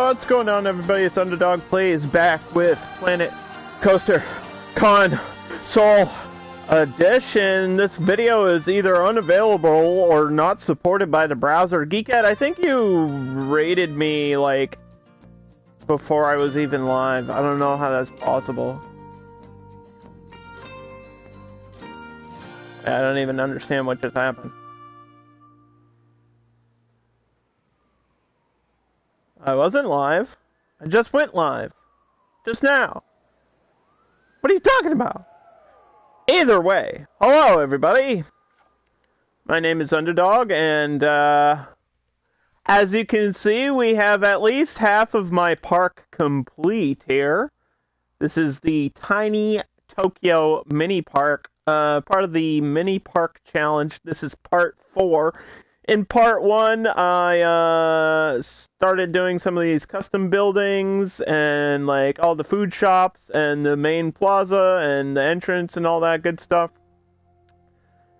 What's going on, everybody? It's Underdog Plays back with Planet Coaster Console Edition. This video is either unavailable or not supported by the browser. Geekhead, I think you rated me, like, before I was even live. I don't know how that's possible. I don't even understand what just happened. I wasn't live. I just went live. Just now. What are you talking about? Either way. Hello, everybody. My name is Underdog, and, as you can see, we have at least half of my park complete here. This is the Tiny Tokyo Mini Park, part of the Mini Park Challenge. This is part 4. In part 1, I started doing some of these custom buildings and like all the food shops and the main plaza and the entrance and all that good stuff.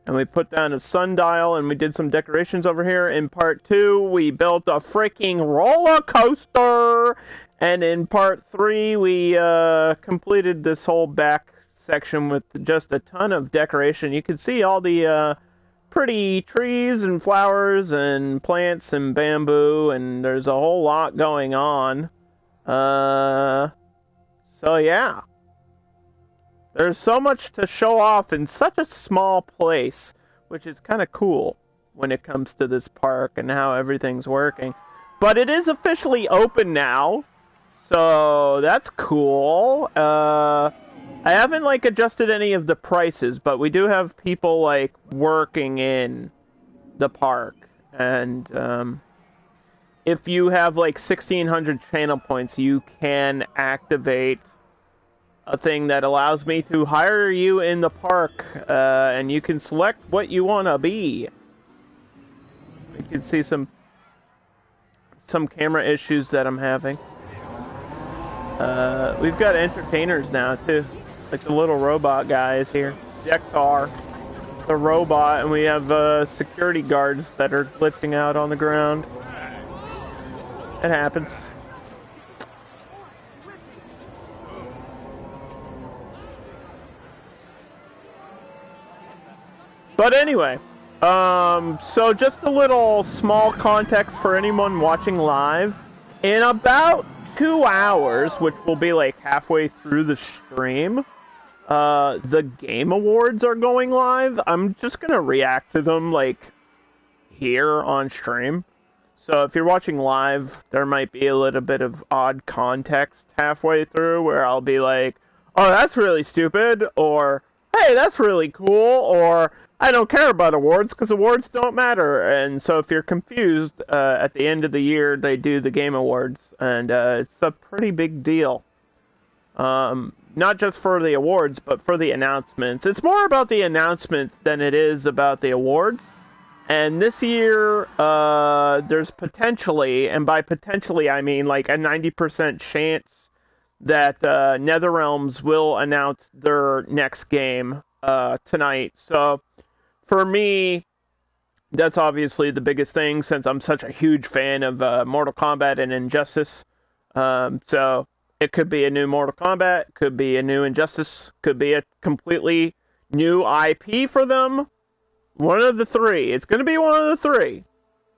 And we put down a sundial and we did some decorations over here. In part 2, we built a freaking roller coaster. And in part 3, we completed this whole back section with just a ton of decoration. You can see all the pretty trees and flowers and plants and bamboo, and there's a whole lot going on. So yeah. There's so much to show off in such a small place, which is kind of cool when it comes to this park and how everything's working. But it is officially open now, so that's cool. I haven't, like, adjusted any of the prices, but we do have people, like, working in the park. And, if you have, like, 1,600 channel points, you can activate a thing that allows me to hire you in the park, and you can select what you want to be. You can see some camera issues that I'm having. We've got entertainers now, too. Like the little robot guy is here. XR, the robot, and we have security guards that are glitching out on the ground. It happens. But anyway, so just a little small context for anyone watching live. In about 2 hours, which will be like halfway through the stream, the Game Awards are going live. I'm just gonna react to them, like, here on stream. So if you're watching live, there might be a little bit of odd context halfway through where I'll be like, oh, that's really stupid, or, hey, that's really cool, or, I don't care about awards because awards don't matter. And so if you're confused, at the end of the year, they do the Game Awards, and it's a pretty big deal. Not just for the awards, but for the announcements. It's more about the announcements than it is about the awards. And this year, there's potentially, and by potentially I mean like a 90% chance that NetherRealms will announce their next game tonight. So for me, that's obviously the biggest thing since I'm such a huge fan of Mortal Kombat and Injustice. So it could be a new Mortal Kombat, could be a new Injustice, could be a completely new IP for them. One of the three. It's going to be one of the three.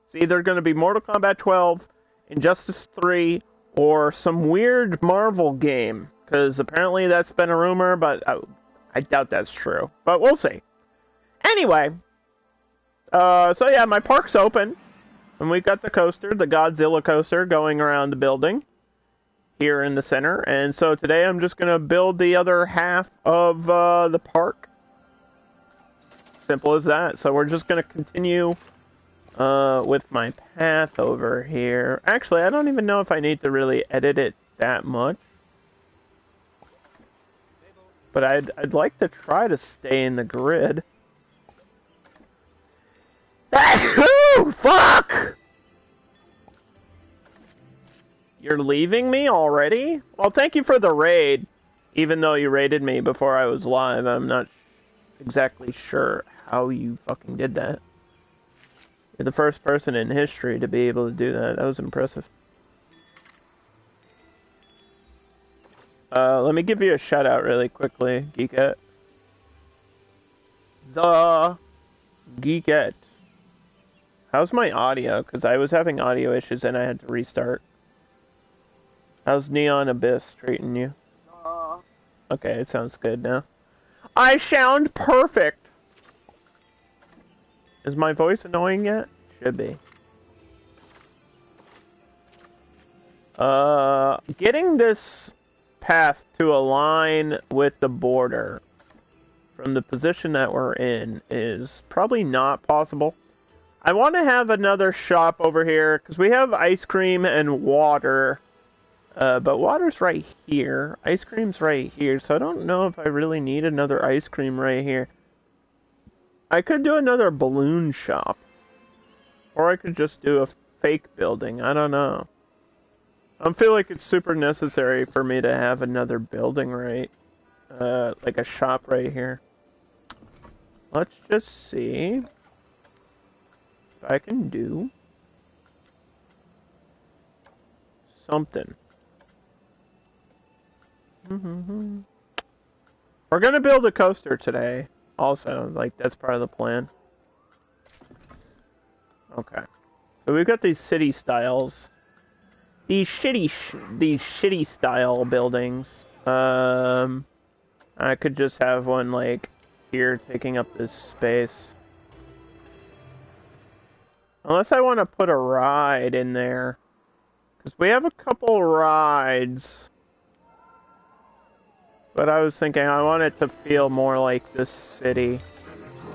It's either going to be Mortal Kombat 12, Injustice 3, or some weird Marvel game. Because apparently that's been a rumor, but I doubt that's true. But we'll see. Anyway. So yeah, my park's open. And we've got the coaster, the Godzilla coaster, going around the building. Here in the center. And so today I'm just going to build the other half of the park. Simple as that. So we're just going to continue with my path over here. Actually, I don't even know if I need to really edit it that much. But I'd like to try to stay in the grid. Ooh, fuck! You're leaving me already? Well, thank you for the raid. Even though you raided me before I was live, I'm not exactly sure how you fucking did that. You're the first person in history to be able to do that. That was impressive. Let me give you a shout out really quickly, Geekette. The Geekette. How's my audio? Because I was having audio issues and I had to restart. How's Neon Abyss treating you? Okay, it sounds good now. I sound perfect! Is my voice annoying yet? Should be. Getting this path to align with the border from the position that we're in is probably not possible. I want to have another shop over here because we have ice cream and water, but water's right here, ice cream's right here, so I don't know if I really need another ice cream right here. I could do another balloon shop, or I could just do a fake building. I don't know. I don't feel like it's super necessary for me to have another building right, like a shop right here. Let's just see if I can do something. We're gonna build a coaster today, also. Like, that's part of the plan. Okay. So we've got these city styles. These shitty style buildings. I could just have one like here taking up this space. Unless I want to put a ride in there. Because we have a couple rides. But I was thinking I want it to feel more like the city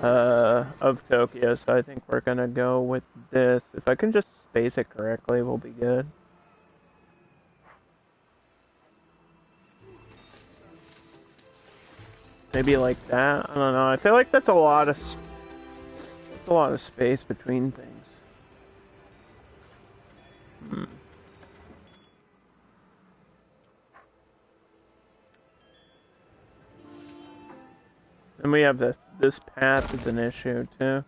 of Tokyo. So I think we're going to go with this. If I can just space it correctly, we'll be good. Maybe like that. I don't know. I feel like that's a lot of space between things. And we have this path is an issue too.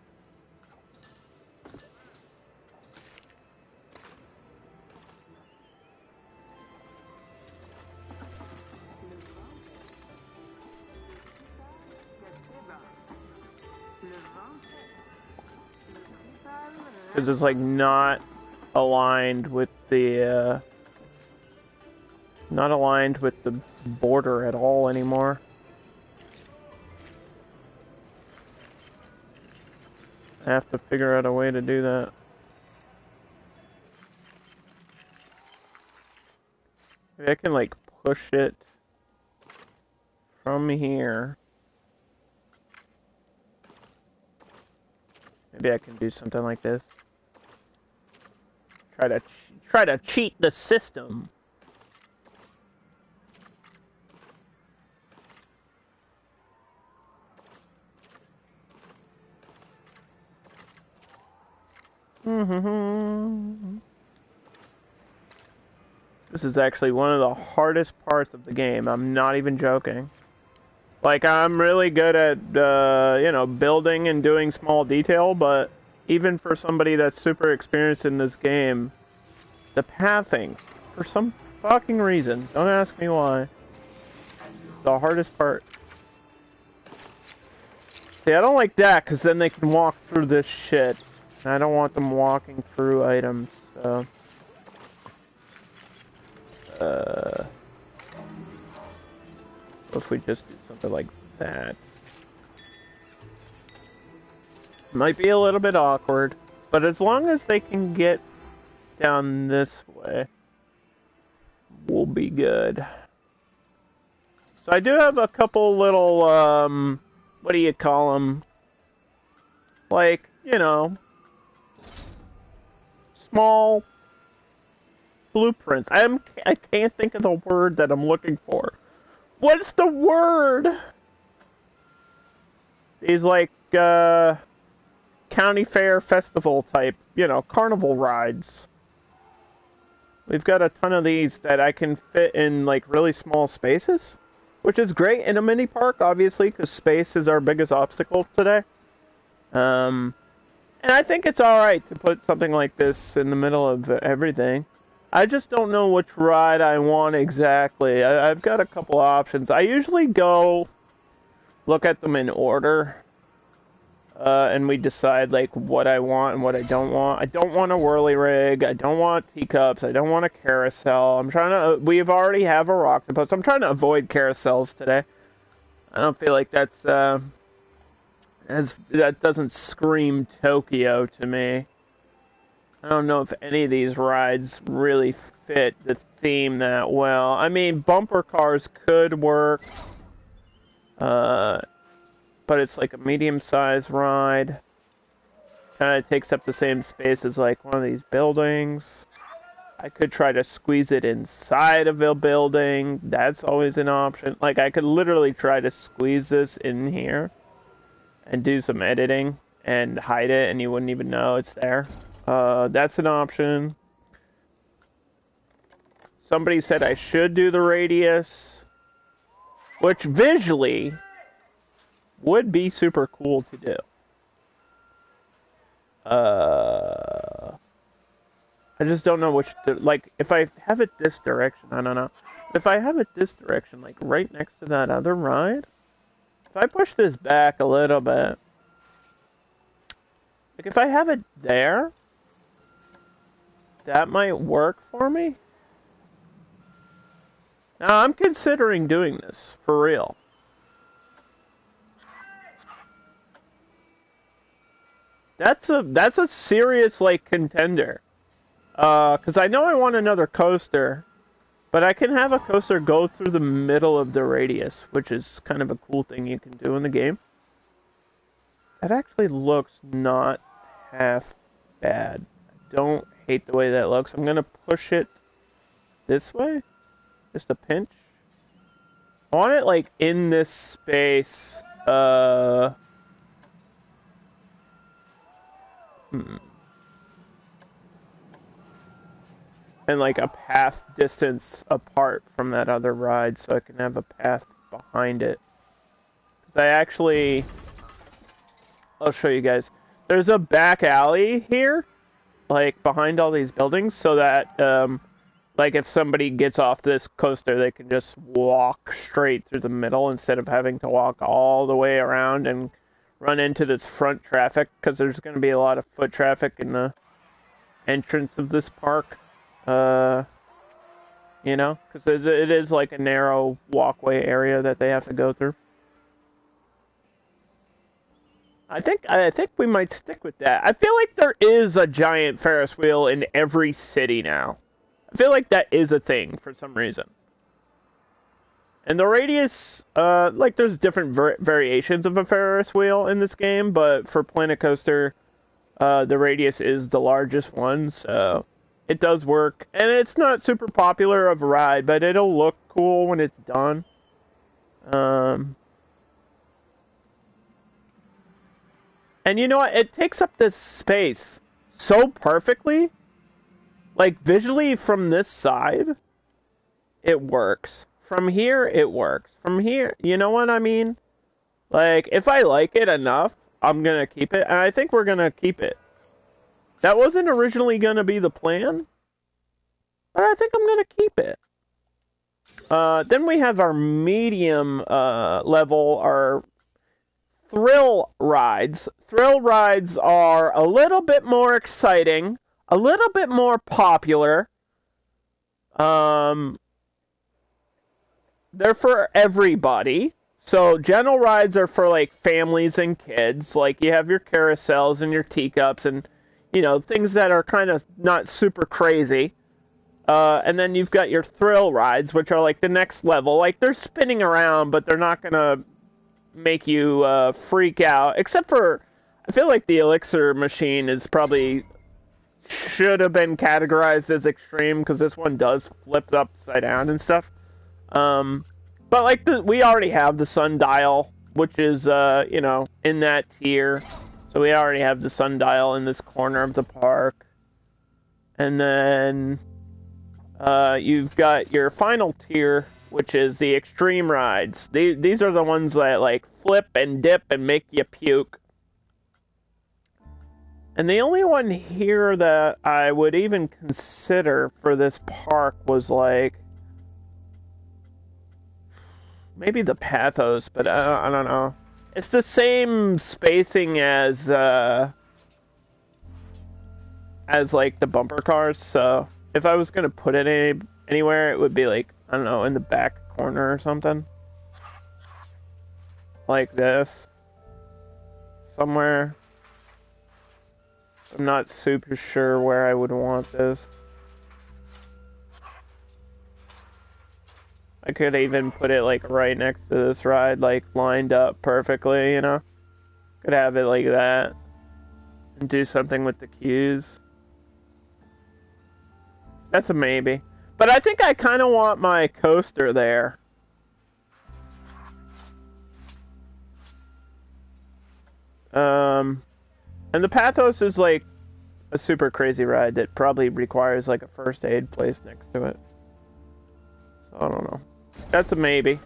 Because it's like not aligned with the border at all anymore. I have to figure out a way to do that. Maybe I can like push it from here. Maybe I can do something like this. Try to cheat the system. This is actually one of the hardest parts of the game. I'm not even joking. Like, I'm really good at, you know, building and doing small detail, but even for somebody that's super experienced in this game, the pathing, for some fucking reason, don't ask me why, the hardest part. See, I don't like that, because then they can walk through this shit. And I don't want them walking through items, so... if we just do something like that. Might be a little bit awkward, but as long as they can get down this way, we'll be good. So I do have a couple little, what do you call them? Like, you know, small blueprints. I can't think of the word that I'm looking for. What's the word? These like county fair festival type, you know, carnival rides. We've got a ton of these that I can fit in like really small spaces, which is great in a mini park, obviously, because space is our biggest obstacle today. And I think it's alright to put something like this in the middle of everything. I just don't know which ride I want exactly. I've got a couple options. I usually go look at them in order, and we decide like what I want and what I don't want. I don't want a whirly rig. I don't want teacups. I don't want a carousel. I'm trying to. We've already have a octopus. I'm trying to avoid carousels today. I don't feel like that doesn't scream Tokyo to me. I don't know if any of these rides really fit the theme that well. I mean, bumper cars could work, but it's like a medium-sized ride. Kind of takes up the same space as like one of these buildings. I could try to squeeze it inside of a building. That's always an option. Like, I could literally try to squeeze this in here and do some editing and hide it, and you wouldn't even know it's there. That's an option. Somebody said I should do the radius, which visually would be super cool to do. I just don't know which, like, if I have it this direction, I don't know. If I have it this direction, like right next to that other ride, if I push this back a little bit, like if I have it there, that might work for me. Now, I'm considering doing this, for real. That's a serious, like, contender. Because I know I want another coaster, but I can have a coaster go through the middle of the radius, which is kind of a cool thing you can do in the game. That actually looks not half bad. I don't hate the way that looks. I'm gonna push it this way, just a pinch. I want it like in this space. And like a path distance apart from that other ride, so I can have a path behind it. Because I'll show you guys. There's a back alley here, like behind all these buildings, so that like if somebody gets off this coaster, they can just walk straight through the middle instead of having to walk all the way around and run into this front traffic, because there's going to be a lot of foot traffic in the entrance of this park. You know, because it is like a narrow walkway area that they have to go through. I think we might stick with that. I feel like there is a giant Ferris wheel in every city now. I feel like that is a thing for some reason. And the radius, like there's different variations of a Ferris wheel in this game, but for Planet Coaster, the radius is the largest one, so it does work. And it's not super popular of a ride, but it'll look cool when it's done. And you know what? It takes up this space so perfectly. Like, visually from this side, it works. From here, it works. From here, you know what I mean? Like, if I like it enough, I'm gonna keep it. And I think we're gonna keep it. That wasn't originally gonna be the plan, but I think I'm gonna keep it. Then we have our medium level, our thrill rides. Thrill rides are a little bit more exciting, a little bit more popular. They're for everybody. So general rides are for like families and kids. Like you have your carousels and your teacups and, you know, things that are kind of not super crazy. And then you've got your thrill rides, which are like the next level. Like they're spinning around, but they're not gonna make you freak out. Except for, I feel like the Elixir machine is probably should have been categorized as extreme, because this one does flip upside down and stuff. But like we already have the sundial, which is you know, in that tier. So we already have the sundial in this corner of the park. And then you've got your final tier, which is the extreme rides. These are the ones that like flip and dip and make you puke. And the only one here that I would even consider for this park was like maybe the Pathos, but I don't know. It's the same spacing as like the bumper cars, so if I was gonna put it anywhere, it would be like, I don't know, in the back corner or something. Like this. Somewhere. I'm not super sure where I would want this. I could even put it like right next to this ride, like lined up perfectly, you know? Could have it like that. And do something with the queues. That's a maybe. But I think I kind of want my coaster there. And the Pathos is like a super crazy ride that probably requires like a first aid place next to it. I don't know. That's a maybe.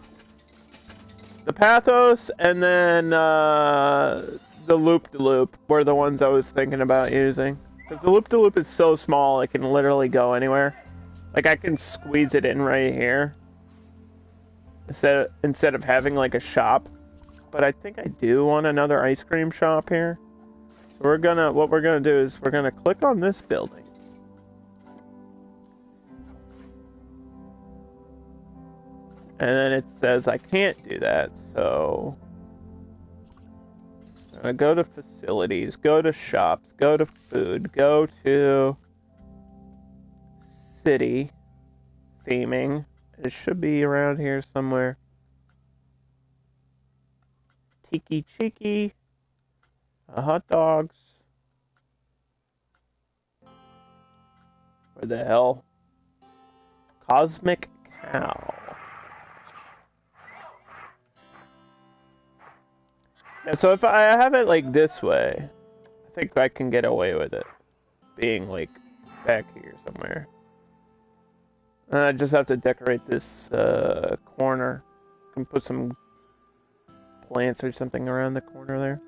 The Pathos and then the Loop-de-Loop were the ones I was thinking about using. Because the Loop-de-Loop is so small, it can literally go anywhere. Like, I can squeeze it in right here. Instead of having, like, a shop. But I think I do want another ice cream shop here. So what we're gonna do is we're gonna click on this building. And then it says I can't do that, so I'm gonna go to facilities, go to shops, go to food, go to city theming. It should be around here somewhere. Tiki Cheeky, hot dogs. Where the hell? Cosmic Cow. Yeah, so if I have it like this way, I think I can get away with it being like back here somewhere. And I just have to decorate this corner. I can put some plants or something around the corner there.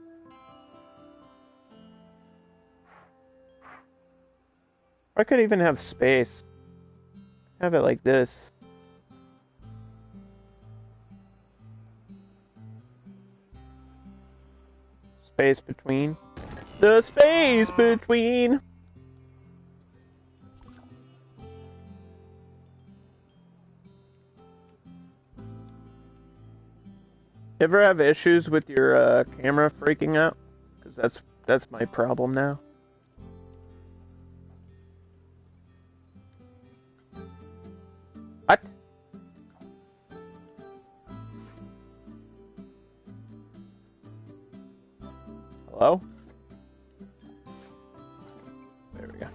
Or I could even have space. Have it like this. Space between. The space between. Ever have issues with your camera freaking out? Because that's my problem now. What? Hello? There we go.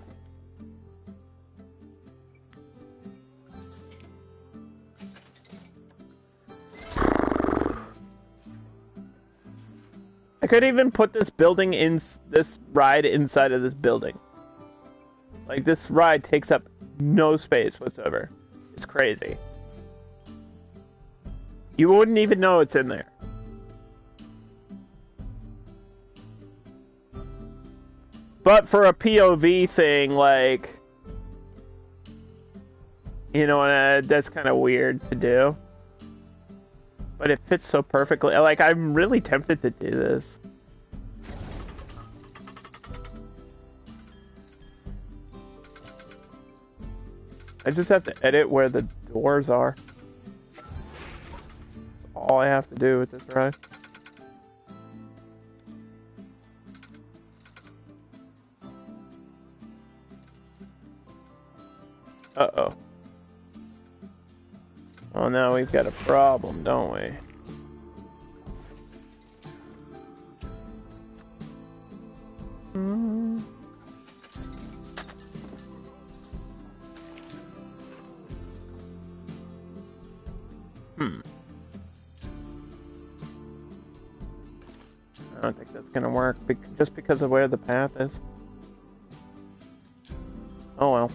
I could even put this ride inside of this building. Like, this ride takes up no space whatsoever. It's crazy. You wouldn't even know it's in there. But for a POV thing, like, you know, that's kind of weird to do. But it fits so perfectly. Like, I'm really tempted to do this. I just have to edit where the doors are. That's all I have to do with this ride. Uh-oh. Oh, now we've got a problem, don't we? I don't think that's gonna work, just because of where the path is. Oh well.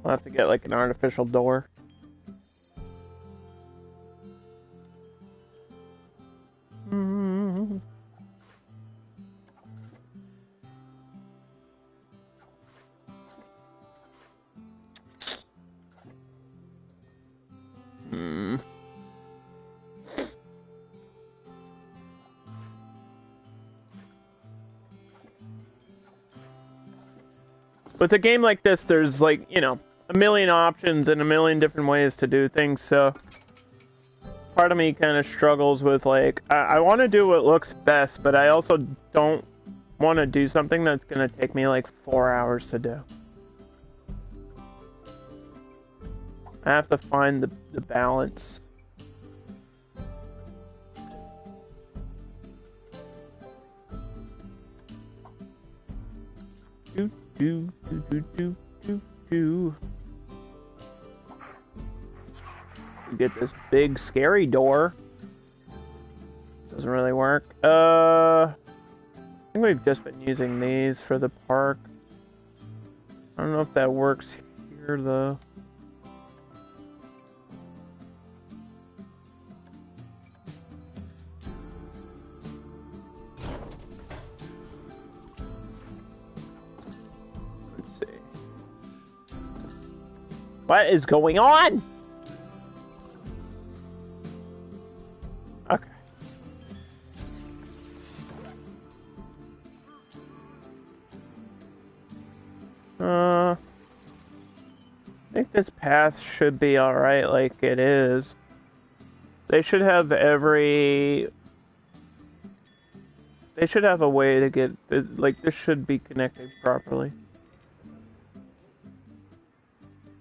I'll have to get like an artificial door. Hmm. With a game like this, there's like, you know, a million options and a million different ways to do things, so part of me kind of struggles with like, I want to do what looks best, but I also don't want to do something that's going to take me like 4 hours to do. I have to find the balance. Do. Get this big scary door. Doesn't really work. I think we've just been using these for the park. I don't know if that works here though. Let's see. What is going on? Okay. I think this path should be alright like it is. They should have They should have a way to get, like, this should be connected properly.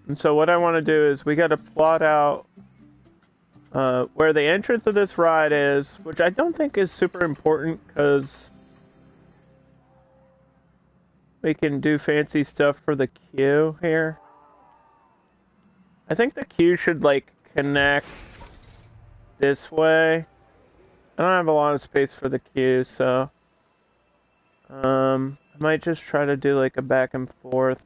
And so what I want to do is we got to plot out where the entrance of this ride is, which I don't think is super important because we can do fancy stuff for the queue here. I think the queue should like connect this way. I don't have a lot of space for the queue, so I might just try to do like a back and forth,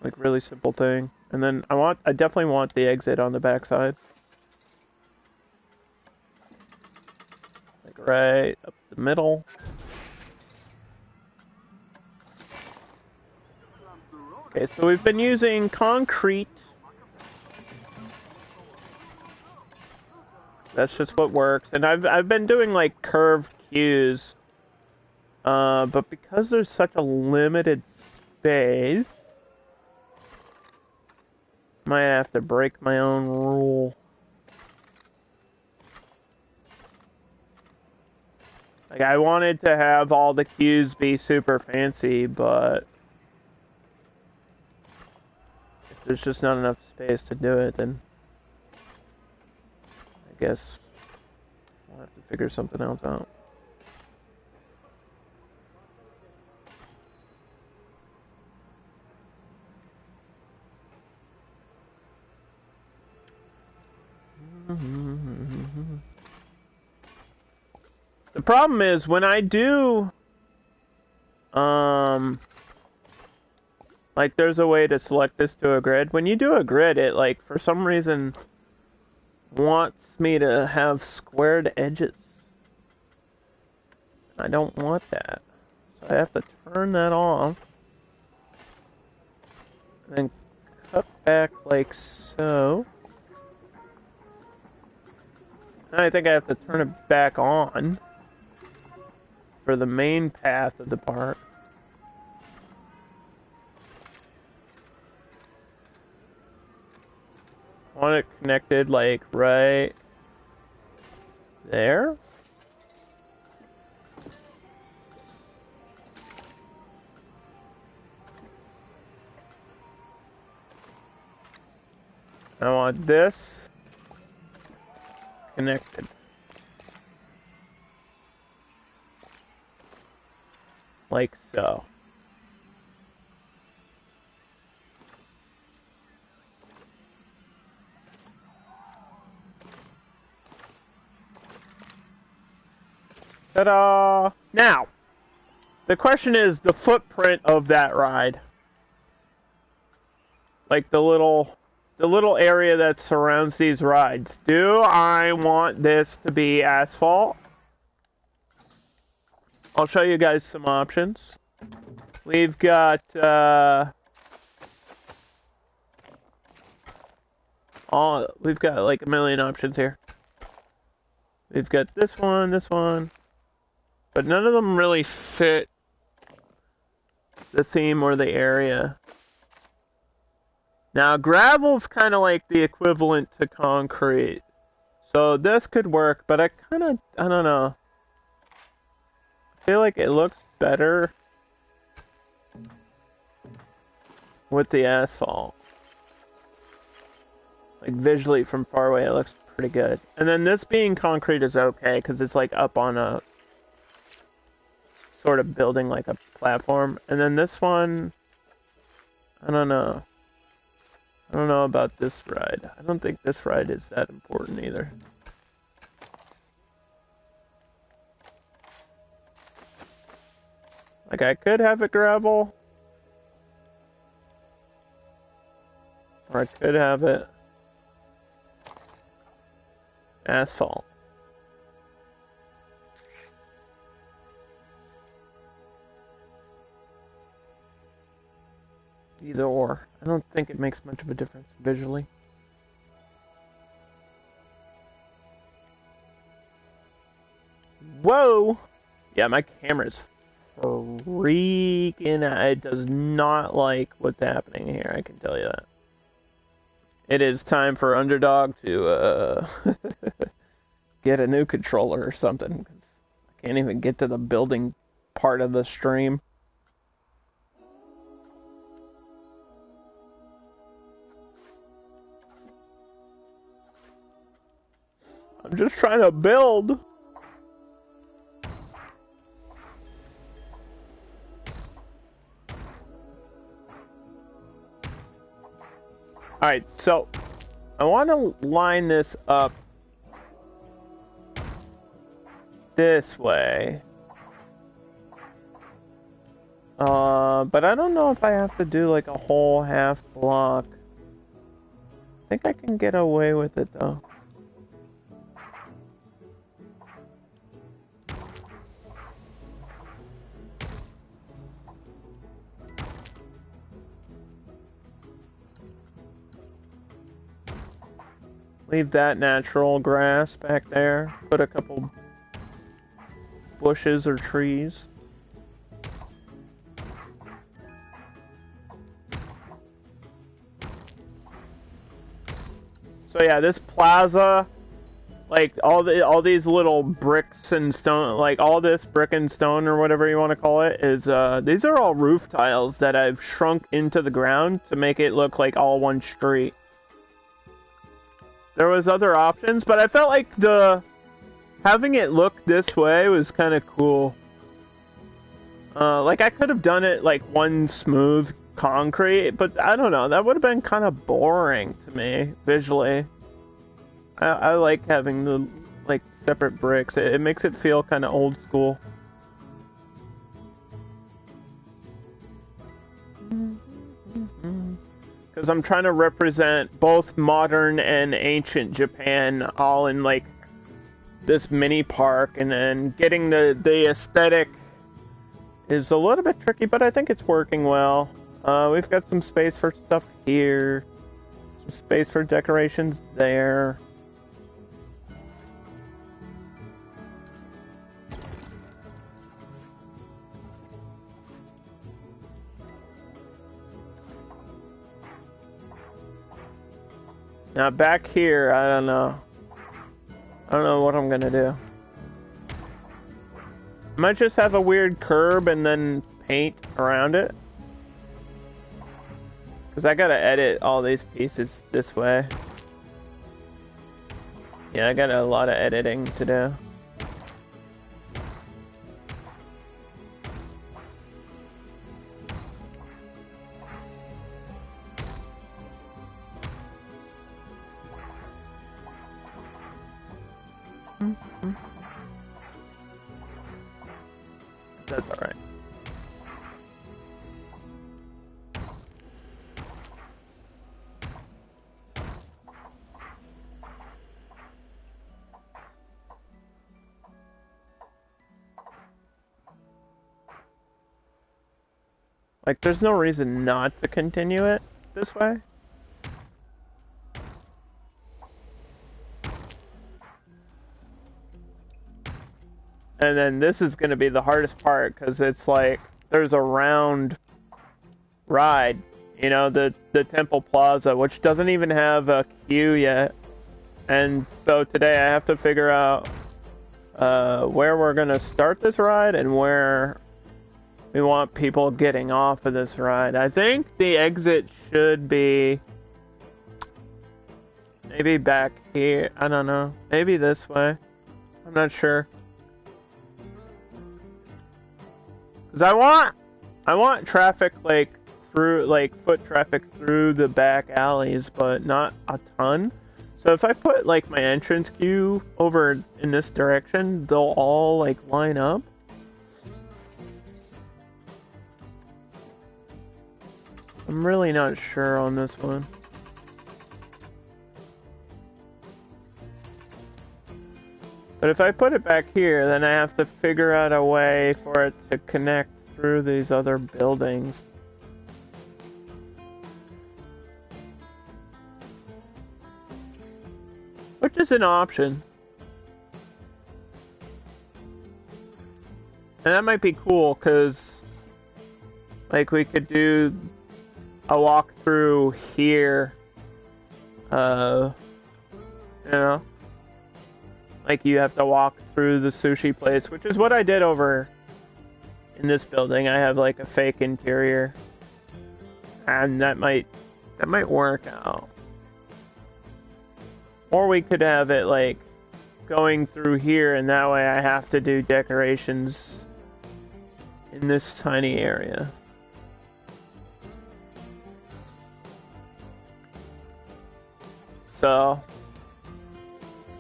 like really simple thing. And then I definitely want the exit on the backside. Like right up the middle. Okay, so we've been using concrete. That's just what works. And I've been doing like curved queues. But because there's such a limited space, I might have to break my own rule. Like I wanted to have all the queues be super fancy, but there's just not enough space to do it, then I guess we'll have to figure something else out. The problem is when I do like, there's a way to select this to a grid. When you do a grid, it, like, for some reason, wants me to have squared edges. I don't want that. So I have to turn that off. And then cut back like so. And I think I have to turn it back on for the main path of the park. I want it connected like right there. I want this connected. Like so. Ta-da! Now, the question is the footprint of that ride. Like the little area that surrounds these rides. Do I want this to be asphalt? I'll show you guys some options. We've got we've got like a million options here. We've got this one, but none of them really fit the theme or the area. Now, gravel's kind of like the equivalent to concrete. So this could work, but I don't know. I feel like it looks better with the asphalt. Like visually from far away, it looks pretty good. And then this being concrete is okay, because it's like up on a sort of building like a platform. And then this one, I don't know. I don't know about this ride. I don't think this ride is that important either. Like, I could have it gravel. Or I could have it asphalt. Either or. I don't think it makes much of a difference visually. Whoa! Yeah, my camera's freaking out. It does not like what's happening here, I can tell you that. It is time for Underdog to get a new controller or something, because I can't even get to the building part of the stream. I'm just trying to build. Alright, so I want to line this up this way. But I don't know if I have to do like a whole half block. I think I can get away with it though. Leave that natural grass back there. Put a couple bushes or trees. So yeah, this plaza, like all these little bricks and stone, like all this brick and stone or whatever you want to call it, is these are all roof tiles that I've shrunk into the ground to make it look like all one street. There was other options, but I felt like having it look this way was kind of cool. Like I could have done it like one smooth concrete, but I don't know, that would have been kind of boring to me visually. I like having the like separate bricks. It makes it feel kind of old school. Because I'm trying to represent both modern and ancient Japan all in like this mini park, and then getting the aesthetic is a little bit tricky, but I think it's working well. We've got some space for stuff here, some space for decorations there. Now back here, I don't know. I don't know what I'm gonna do. I might just have a weird curb and then paint around it. Because I gotta edit all these pieces this way. Yeah, I got a lot of editing to do. That's alright. Like, there's no reason not to continue it this way. And then this is going to be the hardest part, because it's like, there's a round ride. You know, the Temple Plaza, which doesn't even have a queue yet. And so today I have to figure out where we're going to start this ride and where we want people getting off of this ride. I think the exit should be maybe back here. I don't know. Maybe this way. I'm not sure. Because I want traffic, like, through, like, foot traffic through the back alleys, but not a ton. So if I put, like, my entrance queue over in this direction, they'll all, like, line up. I'm really not sure on this one. But if I put it back here, then I have to figure out a way for it to connect through these other buildings. Which is an option. And that might be cool, because, like, we could do a walkthrough here. You know? Like, you have to walk through the sushi place, which is what I did over in this building. I have, like, a fake interior. And that might work out. Or we could have it, like, going through here, and that way I have to do decorations in this tiny area. So,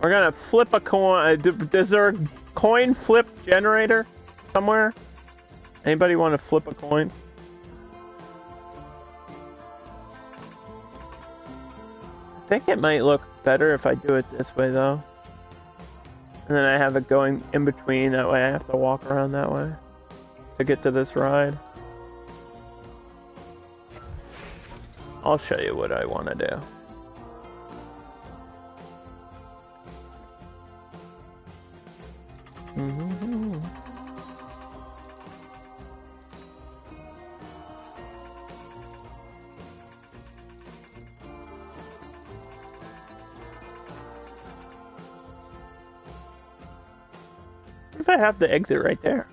we're gonna flip a coin. Is there a coin flip generator somewhere? Anybody want to flip a coin? I think it might look better if I do it this way, though. And then I have it going in between, that way I have to walk around that way to get to this ride. I'll show you what I want to do. What if I have the exit right there?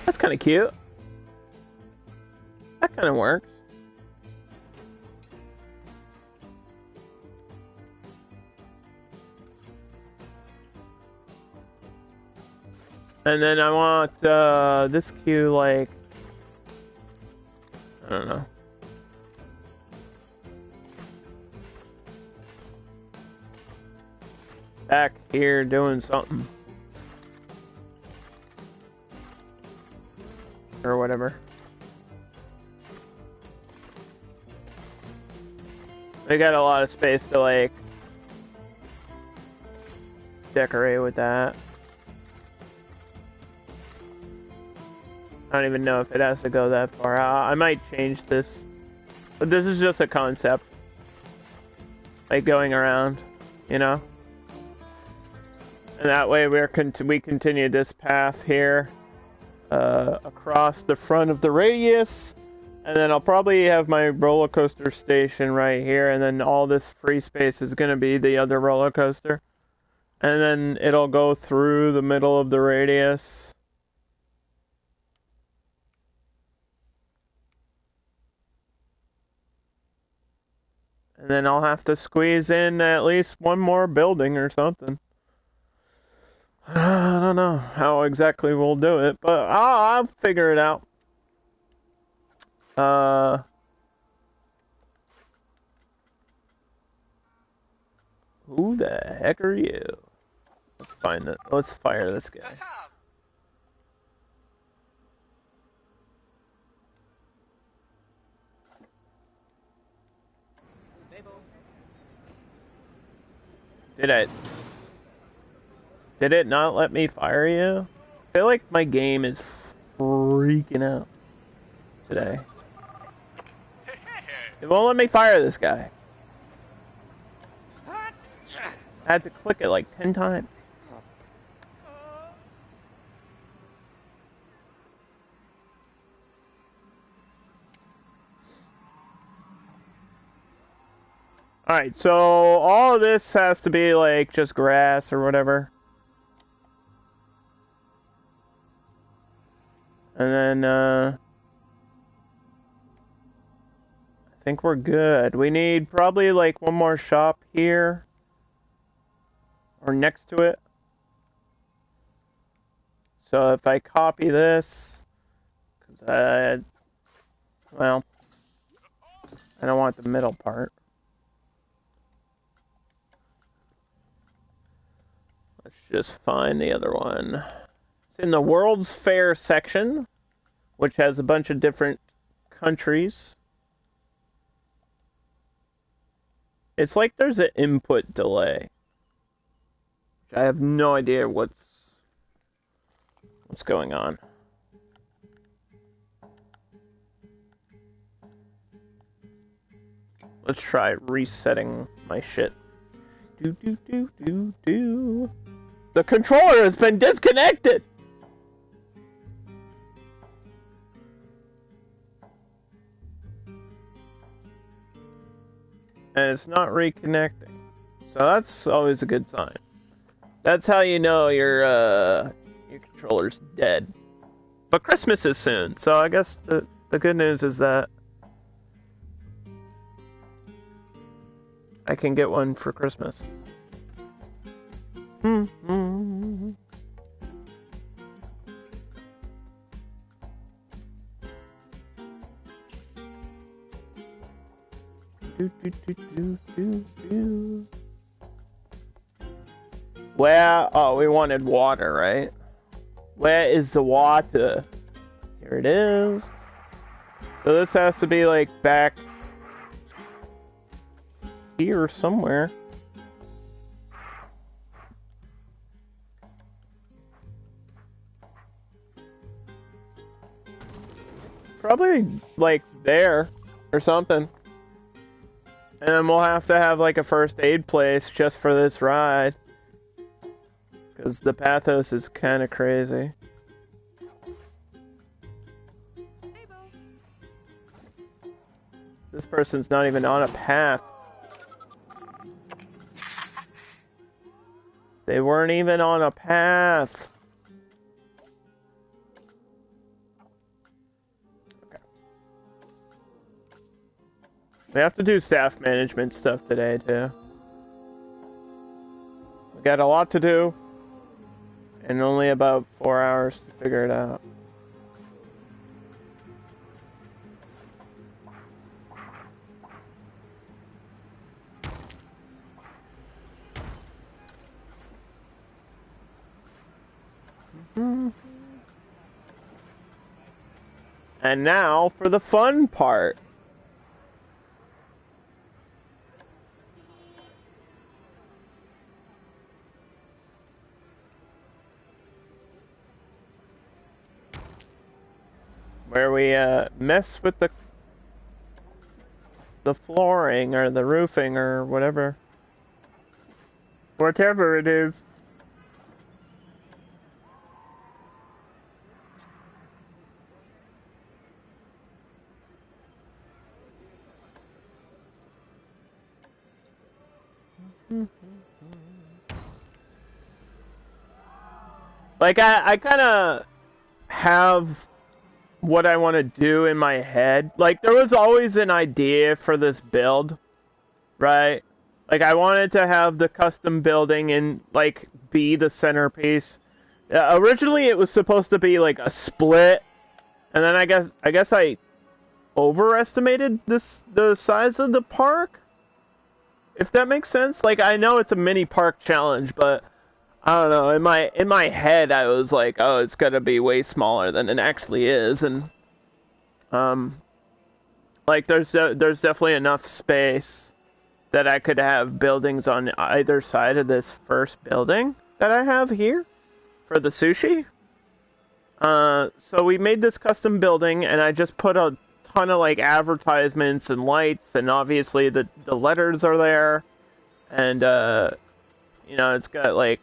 That's kind of cute. That kind of works. And then I want this queue, like, I don't know. Back here doing something. Or whatever. We got a lot of space to, like, decorate with that. I don't even know if it has to go that far. I might change this. But this is just a concept. Like, going around, you know? And that way we continue this path here. Across the front of the radius. And then I'll probably have my roller coaster station right here. And then all this free space is going to be the other roller coaster. And then it'll go through the middle of the radius. And then I'll have to squeeze in at least one more building or something. I don't know how exactly we'll do it, but I'll figure it out. Who the heck are you? Let's find it. Let's fire this guy. Did it not let me fire you? feel like my game is freaking out today. It won't let me fire this guy. I had to click it like 10 times. Alright, so all of this has to be like just grass or whatever. And then, I think we're good. We need probably like one more shop here. Or next to it. So if I copy this, because well, I don't want the middle part. Let's just find the other one. It's in the World's Fair section, which has a bunch of different countries. It's like there's an input delay. I have no idea what's going on. Let's try resetting my shit. Do. The controller has been disconnected! And it's not reconnecting. So that's always a good sign. That's how you know your controller's dead. But Christmas is soon, so I guess the good news is that I can get one for Christmas. Where? Oh, we wanted water, right? Where is the water? Here it is. So this has to be like back here somewhere. Probably like there or something. And then we'll have to have like a first aid place just for this ride. Because the pathos is kind of crazy. This person's not even on a path. They weren't even on a path. Okay. We have to do staff management stuff today, too. We got a lot to do. And only about 4 hours to figure it out. And now for the fun part. Where we mess with the flooring or the roofing or whatever. Whatever it is. Like I kind of have what I want to do in my head. Like there was always an idea for this build, right? Like I wanted to have the custom building and like be the centerpiece. Originally it was supposed to be like a split, and then I guess I overestimated the size of the park. If that makes sense. Like I know it's a mini park challenge, but I don't know. In my head, I was like, "Oh, it's gonna be way smaller than it actually is," and like there's definitely enough space that I could have buildings on either side of this first building that I have here for the sushi. So we made this custom building, and I just put a ton of like advertisements and lights, and obviously the letters are there, and it's got like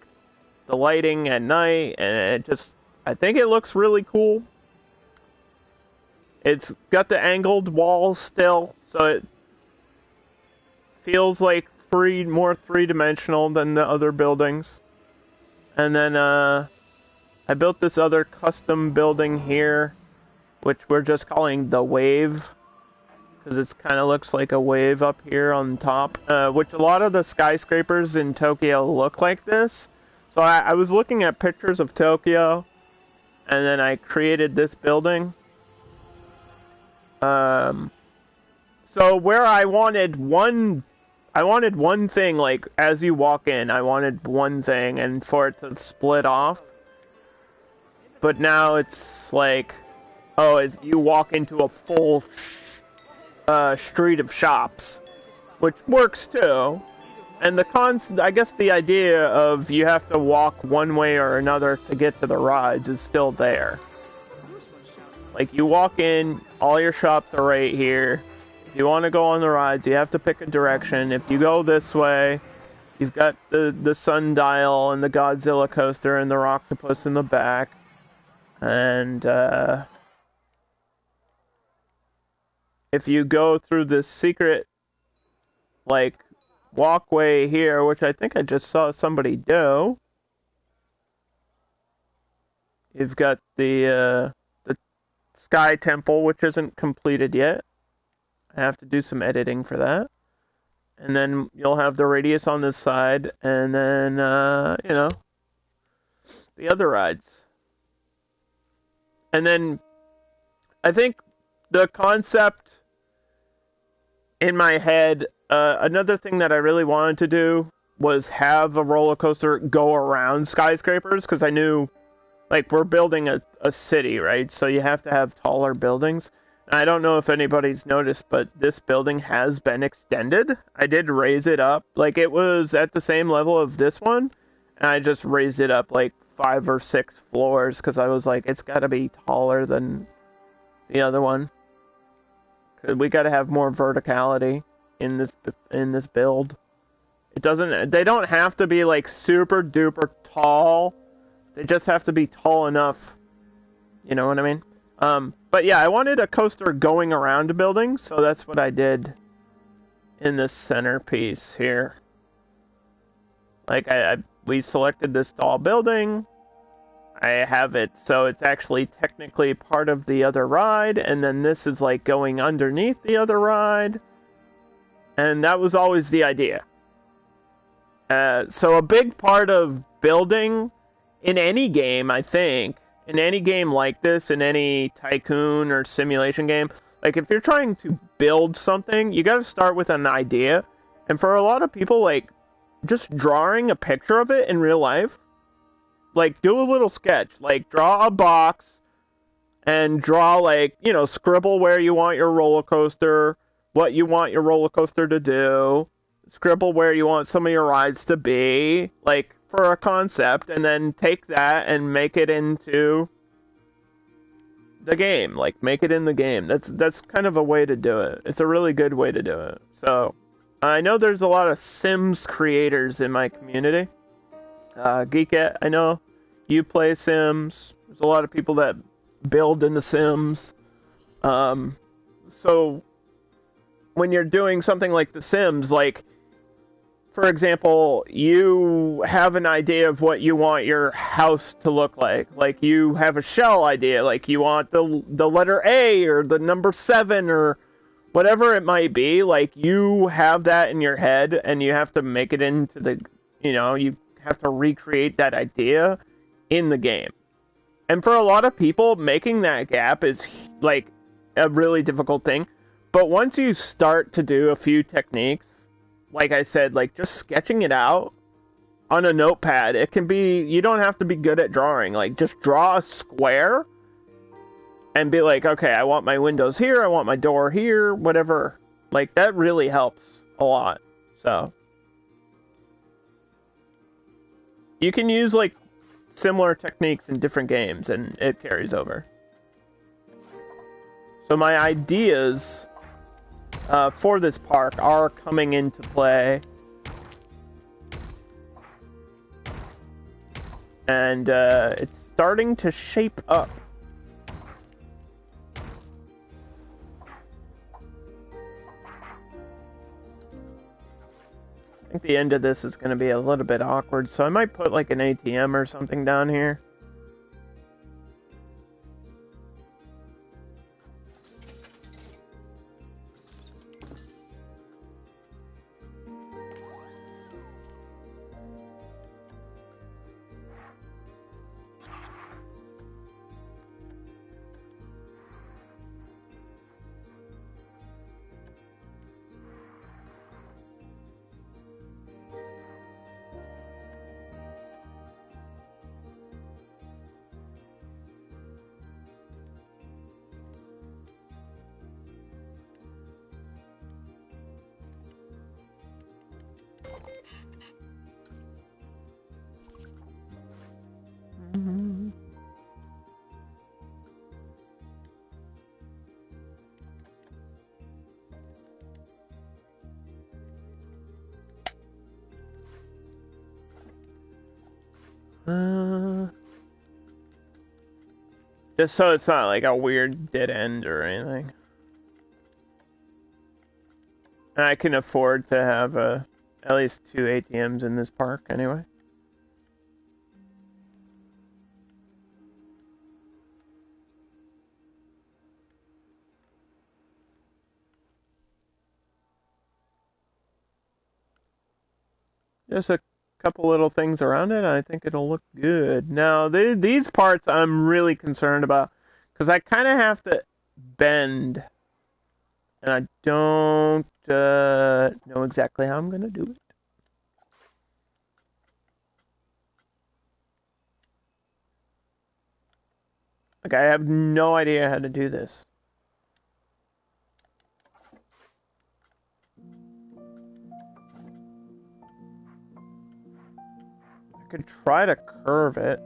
the lighting at night, and I think it looks really cool. It's got the angled walls still, so it feels like more three-dimensional than the other buildings. And then I built this other custom building here, which we're just calling the Wave, because it kind of looks like a wave up here on top, which a lot of the skyscrapers in Tokyo look like this. So I was looking at pictures of Tokyo, and then I created this building. So where I wanted one thing, like, as you walk in, I wanted one thing, and for it to split off. But now it's like, as you walk into a full street of shops, which works too. And I guess the idea of you have to walk one way or another to get to the rides is still there. Like, you walk in, all your shops are right here. If you want to go on the rides, you have to pick a direction. If you go this way, you've got the sundial and the Godzilla coaster and the Rocktopus in the back. And if you go through this secret, like, walkway here, which I think I just saw somebody do, you've got the Sky Temple, which isn't completed yet. I have to do some editing for that. And then you'll have the radius on this side, and then, the other rides. And then I think the concept in my head, another thing that I really wanted to do was have a roller coaster go around skyscrapers, because I knew, like, we're building a city, right? So you have to have taller buildings. And I don't know if anybody's noticed, but this building has been extended. I did raise it up. Like, it was at the same level of this one, and I just raised it up like 5 or 6 floors, because I was like, it's got to be taller than the other one. 'Cause we got to have more verticality in this build. They don't have to be like super duper tall. They just have to be tall enough. You know what I mean? But yeah, I wanted a coaster going around a building, so that's what I did in this centerpiece here. Like, we selected this tall building. I have it so it's actually technically part of the other ride, and then this is like going underneath the other ride. And that was always the idea. So a big part of building in any game, I think, in any game like this, in any tycoon or simulation game, like, if you're trying to build something, you gotta start with an idea. And for a lot of people, like, just drawing a picture of it in real life, like, do a little sketch, like, draw a box, and draw, like, scribble where you want your roller coaster, what you want your roller coaster to do, scribble where you want some of your rides to be, like, for a concept, and then take that and make it into the game. Like, make it in the game. That's kind of a way to do it. It's a really good way to do it. So, I know there's a lot of Sims creators in my community. Geekette, I know you play Sims. There's a lot of people that build in the Sims. So when you're doing something like the Sims, like, for example, you have an idea of what you want your house to look like. Like, you have a shell idea, like you want the letter A or the number 7 or whatever it might be. Like, you have that in your head, and you have to make it into the, you have to recreate that idea in the game. And for a lot of people, making that gap is like a really difficult thing. But once you start to do a few techniques, like I said, like just sketching it out on a notepad, it can be, you don't have to be good at drawing. Like, just draw a square and be like, okay, I want my windows here, I want my door here, whatever. Like, that really helps a lot. So you can use like similar techniques in different games, and it carries over. So my ideas for this park are coming into play. And it's starting to shape up. I think the end of this is going to be a little bit awkward, so I might put like an ATM or something down here. Just so it's not like a weird dead end or anything. And I can afford to have at least 2 ATMs in this park anyway. Just a couple little things around it, I think it'll look good. Now, these parts I'm really concerned about, because I kind of have to bend, and I don't know exactly how I'm going to do it. Like, I have no idea how to do this. Could try to curve it.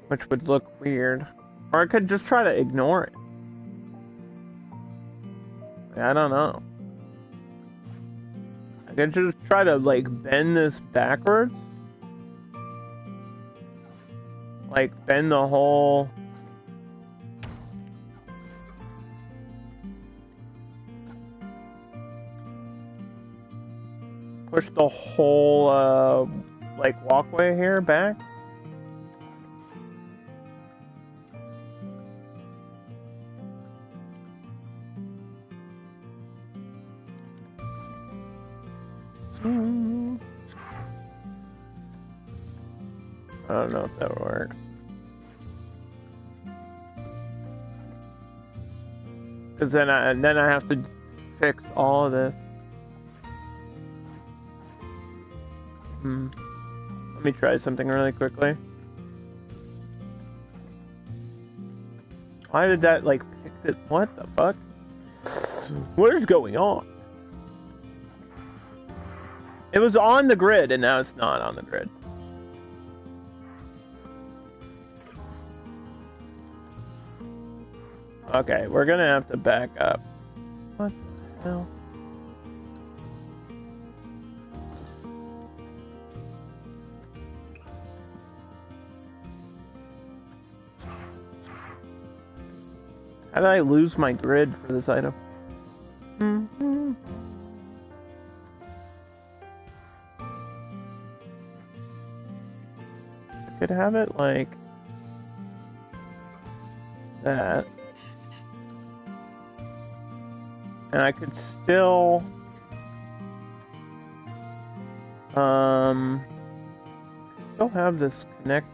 Which would look weird. Or I could just try to ignore it. I don't know. I could just try to, like, bend this backwards. Like, bend the whole... Push the whole, like, walkway here back. I don't know if that works. Because then I have to fix all of this. Let me try something really quickly. Why did that, like, pick it? What the fuck? What is going on? It was on the grid, and now it's not on the grid. Okay, we're gonna have to back up. What the hell? How did I lose my grid for this item? I could have it like that. And I could still have this connected.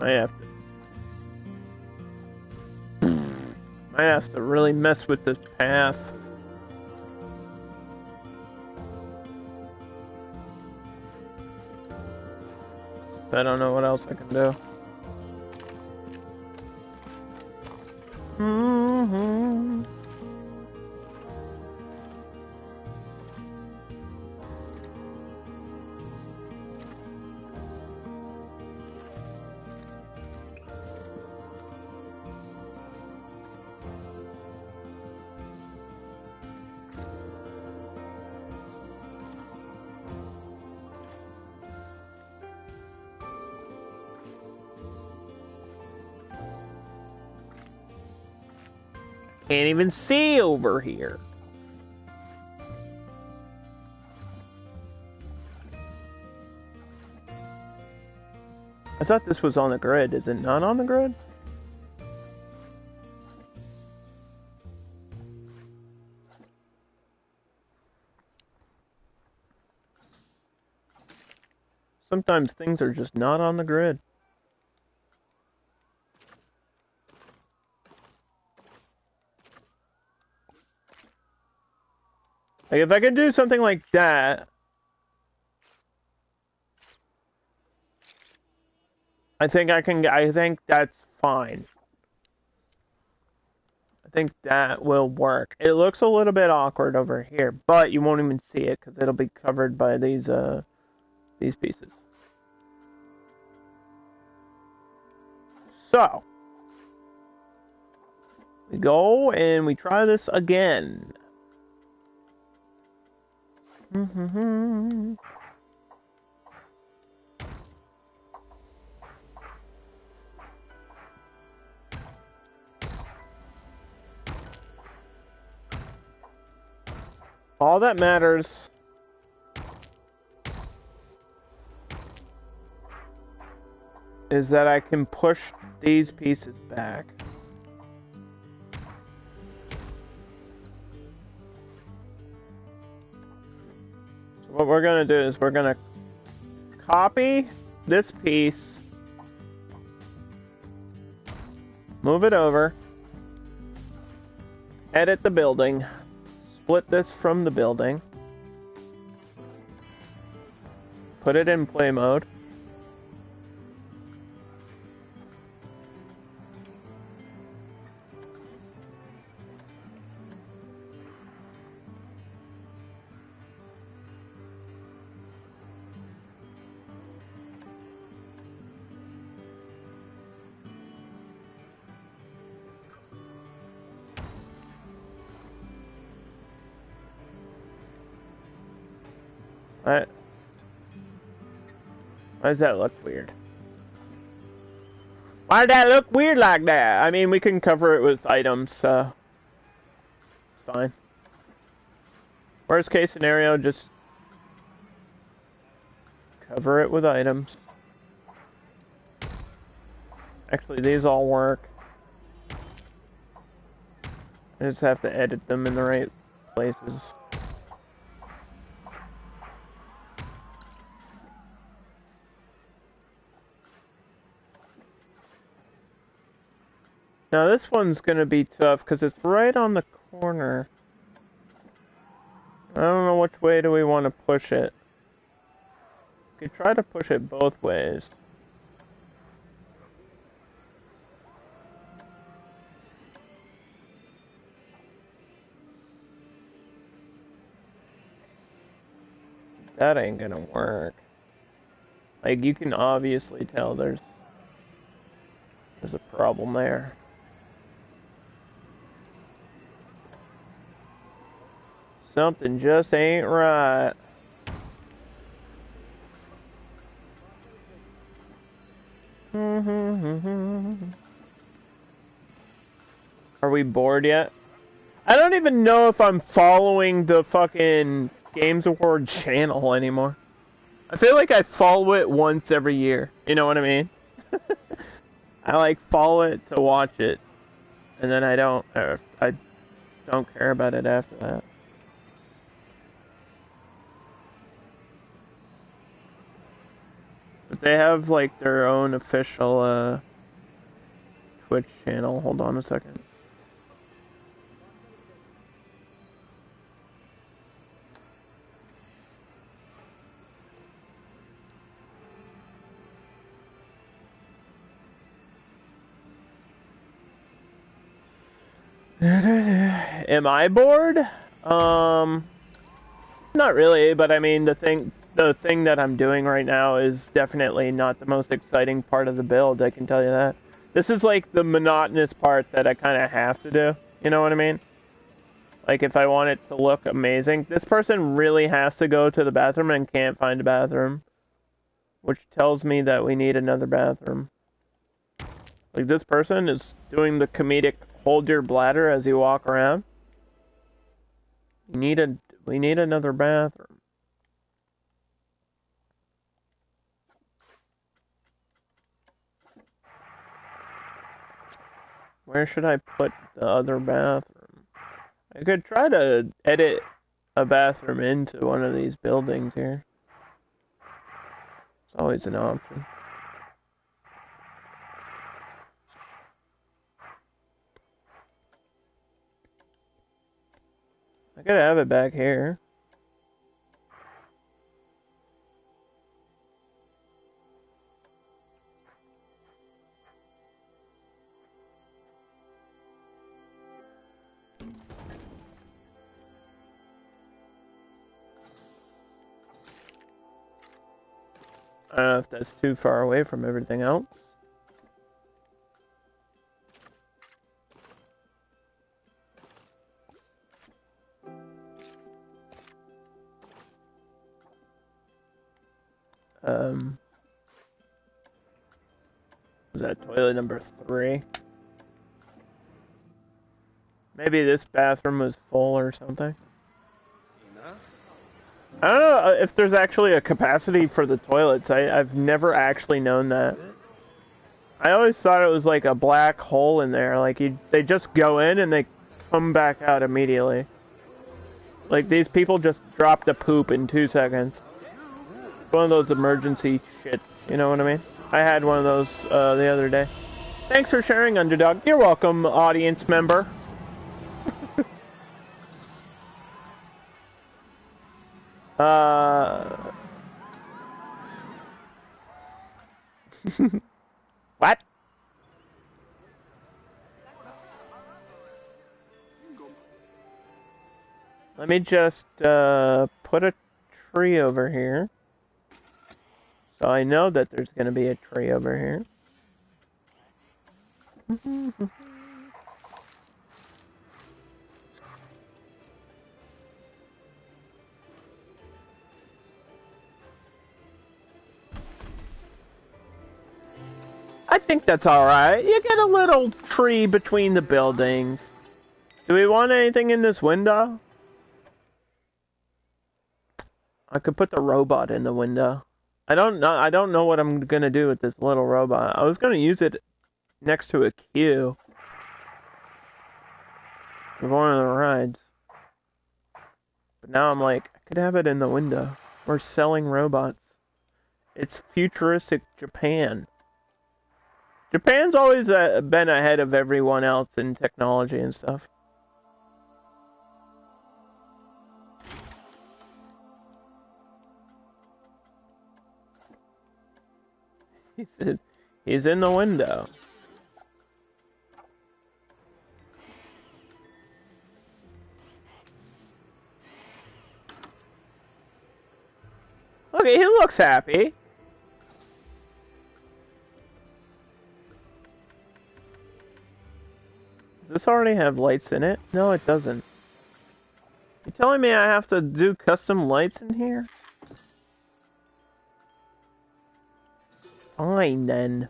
I have to really mess with this path. I don't know what else I can do. Mm-hmm. Can't even see over here. I thought this was on the grid. Is it not on the grid? Sometimes things are just not on the grid. Like, if I could do something like that, I think that's fine. I think that will work. It looks a little bit awkward over here, but you won't even see it because it'll be covered by these pieces. So, we go and we try this again. All that matters is that I can push these pieces back. So what we're going to do is we're going to copy this piece, move it over, edit the building, split this from the building, put it in play mode. Why does that look weird? Why did that look weird like that? I mean, we can cover it with items, so it's fine. Worst case scenario, just cover it with items. Actually, these all work. I just have to edit them in the right places. Now this one's gonna be tough because it's right on the corner. I don't know which way do we want to push it. We could try to push it both ways. That ain't gonna work. Like, you can obviously tell there's a problem there. Something just ain't right. Are we bored yet? I don't even know if I'm following the fucking Games Award channel anymore. I feel like I follow it once every year. You know what I mean? I like follow it to watch it, and then I don't care about it after that. But they have, like, their own official, Twitch channel. Hold on a second. Am I bored? Not really, but I mean the thing that I'm doing right now is definitely not the most exciting part of the build, I can tell you that. This is like the monotonous part that I kind of have to do. You know what I mean? Like if I want it to look amazing, this person really has to go to the bathroom and can't find a bathroom, which tells me that we need another bathroom. Like this person is doing the comedic hold your bladder as you walk around. We need another bathroom. Where should I put the other bathroom? I could try to edit a bathroom into one of these buildings here. It's always an option. I could have it back here. I don't know if that's too far away from everything else. Was that toilet number 3? Maybe this bathroom was full or something. I don't know if there's actually a capacity for the toilets. I've never actually known that. I always thought it was like a black hole in there. Like they just go in and they come back out immediately. Like these people just dropped a poop in 2 seconds. One of those emergency shits, you know what I mean? I had one of those the other day. Thanks for sharing, Underdog. You're welcome, audience member. What? Let me just put a tree over here. So I know that there's going to be a tree over here. I think that's alright. You get a little tree between the buildings. Do we want anything in this window? I could put the robot in the window. I don't know what I'm gonna do with this little robot. I was gonna use it next to a queue of one of the rides. But now I'm like, I could have it in the window. We're selling robots. It's futuristic Japan. Japan's always been ahead of everyone else in technology and stuff. He's in the window. Okay, he looks happy. Does this already have lights in it? No, it doesn't. You telling me I have to do custom lights in here? Fine, then.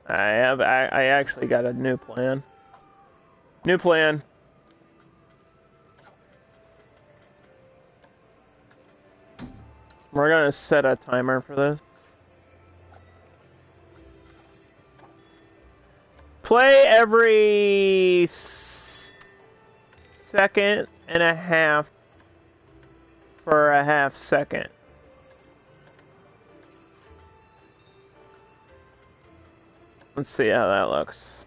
I actually got a new plan. New plan. We're gonna set a timer for this. Play every second and a half for a half second. Let's see how that looks.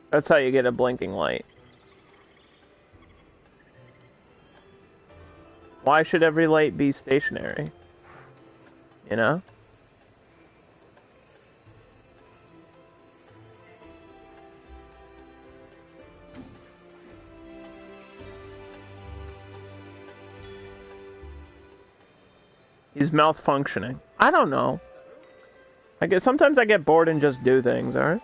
That's how you get a blinking light. Why should every light be stationary? You know? He's malfunctioning. I don't know. Sometimes I get bored and just do things, alright?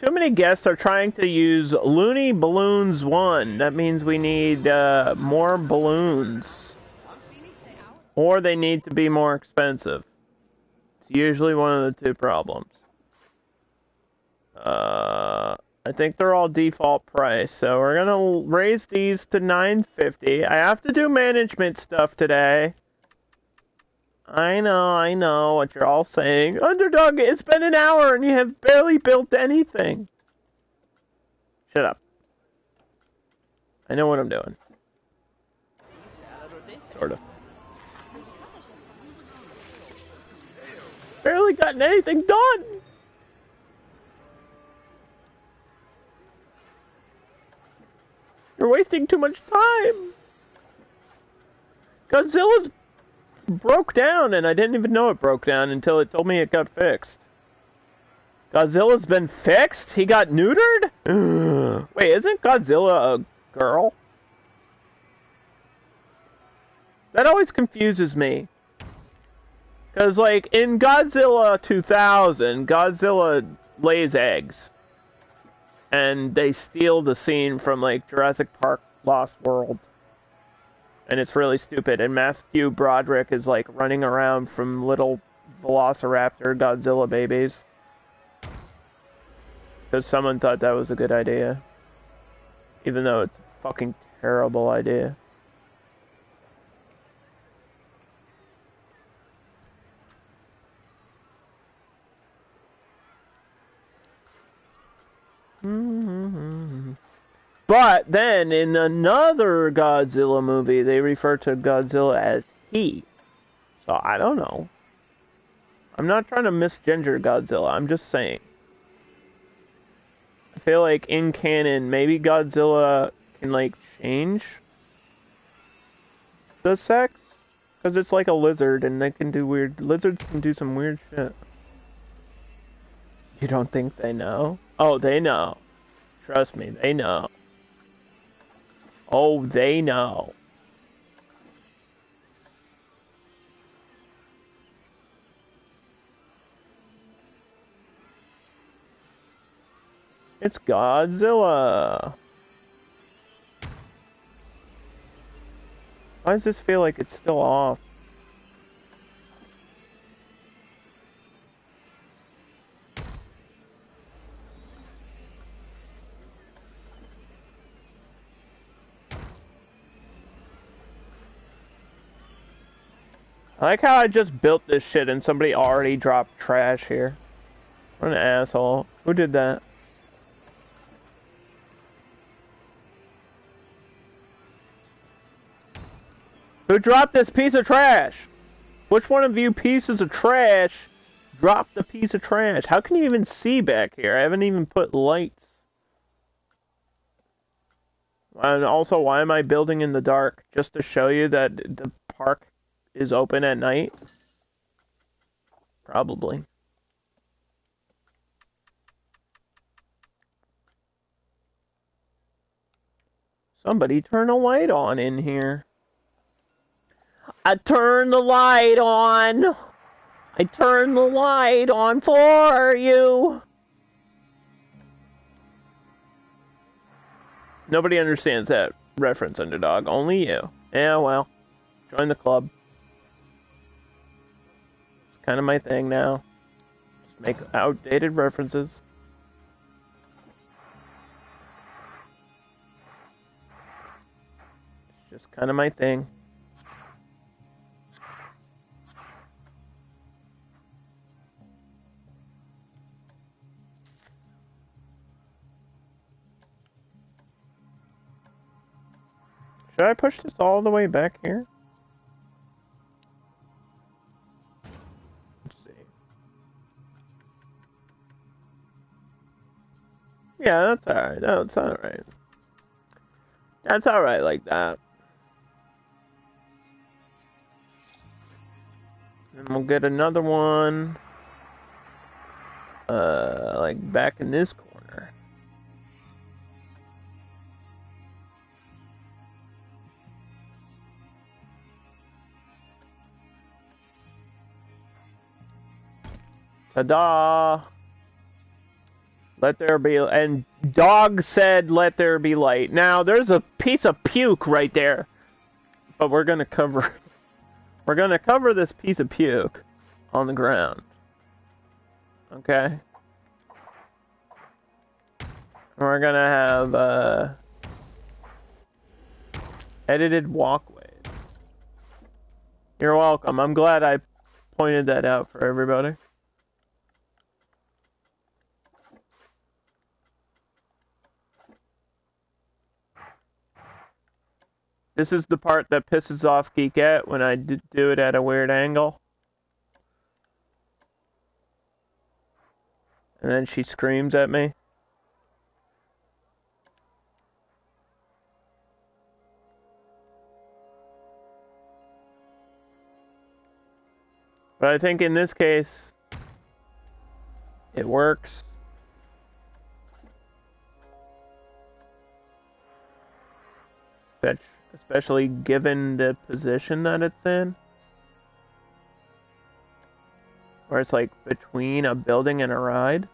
Too many guests are trying to use Looney Balloons 1. That means we need more balloons. Or they need to be more expensive. It's usually one of the two problems. I think they're all default price, so we're gonna raise these to $9.50. I have to do management stuff today. I know what you're all saying. Underdog, it's been an hour and you have barely built anything. Shut up. I know what I'm doing. Sort of. Barely gotten anything done. You're wasting too much time. Godzilla's broke down, and I didn't even know it broke down until it told me it got fixed. Godzilla's been fixed? He got neutered? Wait, isn't Godzilla a girl? That always confuses me. Because, like, in Godzilla 2000, Godzilla lays eggs. And they steal the scene from, like, Jurassic Park Lost World. And it's really stupid. And Matthew Broderick is, like, running around from little Velociraptor Godzilla babies. Because someone thought that was a good idea. Even though it's a fucking terrible idea. But then in another Godzilla movie, they refer to Godzilla as he. So I don't know. I'm not trying to misgender Godzilla. I'm just saying. I feel like in canon, maybe Godzilla can like change the sex. Because it's like a lizard and they can do weird... Lizards can do some weird shit. You don't think they know? Oh, they know. Trust me, they know. Oh, they know. It's Godzilla. Why does this feel like it's still off? I like how I just built this shit and somebody already dropped trash here. What an asshole. Who did that? Who dropped this piece of trash? Which one of you pieces of trash dropped the piece of trash? How can you even see back here? I haven't even put lights. And also, why am I building in the dark? Just to show you that the park is open at night? Probably. Somebody turn a light on in here. I turned the light on. I turned the light on for you. Nobody understands that reference, Underdog. Only you. Yeah, well. Join the club. It's kind of my thing now. Just make outdated references. It's just kind of my thing. Should I push this all the way back here? Let's see. Yeah, that's alright. That's alright. That's alright like that. And we'll get another one. Like back in this corner. Ta-da! Let there be... And Dog said, let there be light. Now, there's a piece of puke right there. But we're gonna cover... We're gonna cover this piece of puke on the ground. Okay? We're gonna have, edited walkways. You're welcome. I'm glad I pointed that out for everybody. This is the part that pisses off Geekette when I do it at a weird angle. And then she screams at me. But I think in this case, it works. Especially given the position that it's in. Where it's like between a building and a ride.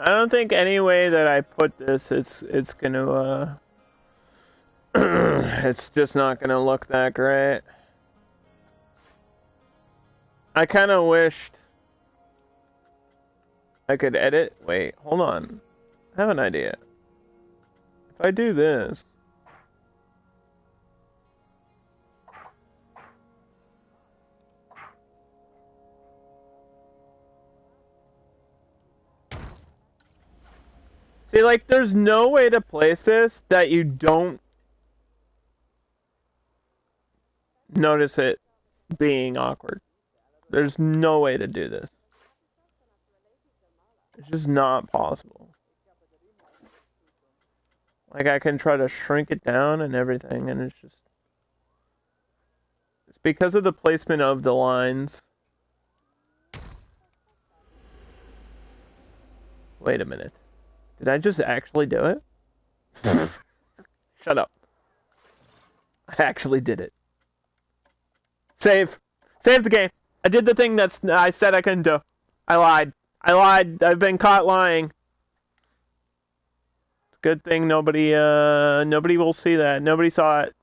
I don't think any way that I put this, it's gonna, it's just not gonna look that great. I kind of wished I could edit. Wait, hold on. I have an idea. If I do this. See, like, there's no way to place this that you don't notice it being awkward. There's no way to do this. It's just not possible. Like, I can try to shrink it down and everything, and it's just... It's because of the placement of the lines. Wait a minute. Did I just actually do it? Shut up. I actually did it. Save. Save the game. I did the thing I said I couldn't do. I lied. I lied. I've been caught lying. Good thing nobody will see that. Nobody saw it.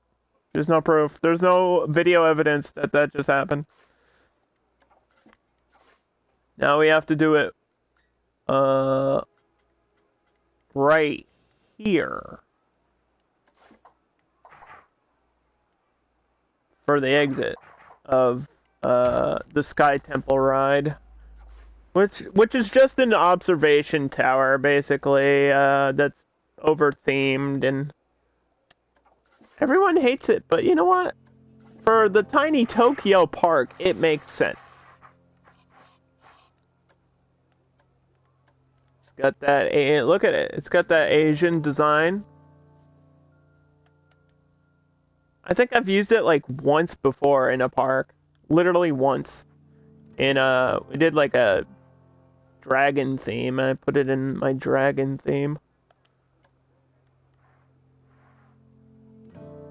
There's no proof. There's no video evidence that just happened. Now we have to do it right here for the exit of the Sky Temple ride, which is just an observation tower basically that's over themed, and everyone hates it, but you know what? For the tiny Tokyo park, it makes sense. got that. Look at it. It's got that Asian design. I think I've used it like once before in a park. Literally once. We did like a dragon theme. I put it in my dragon theme.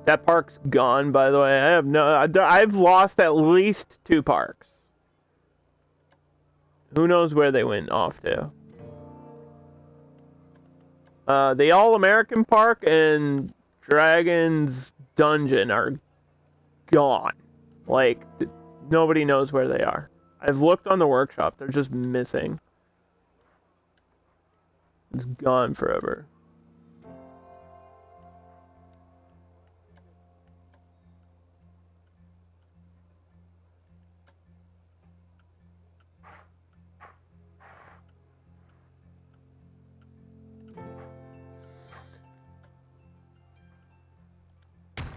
That park's gone, by the way. I've lost at least 2 parks. Who knows where they went off to? The All-American Park and Dragon's Dungeon are gone. Like, nobody knows where they are. I've looked on the workshop. They're just missing. It's gone forever.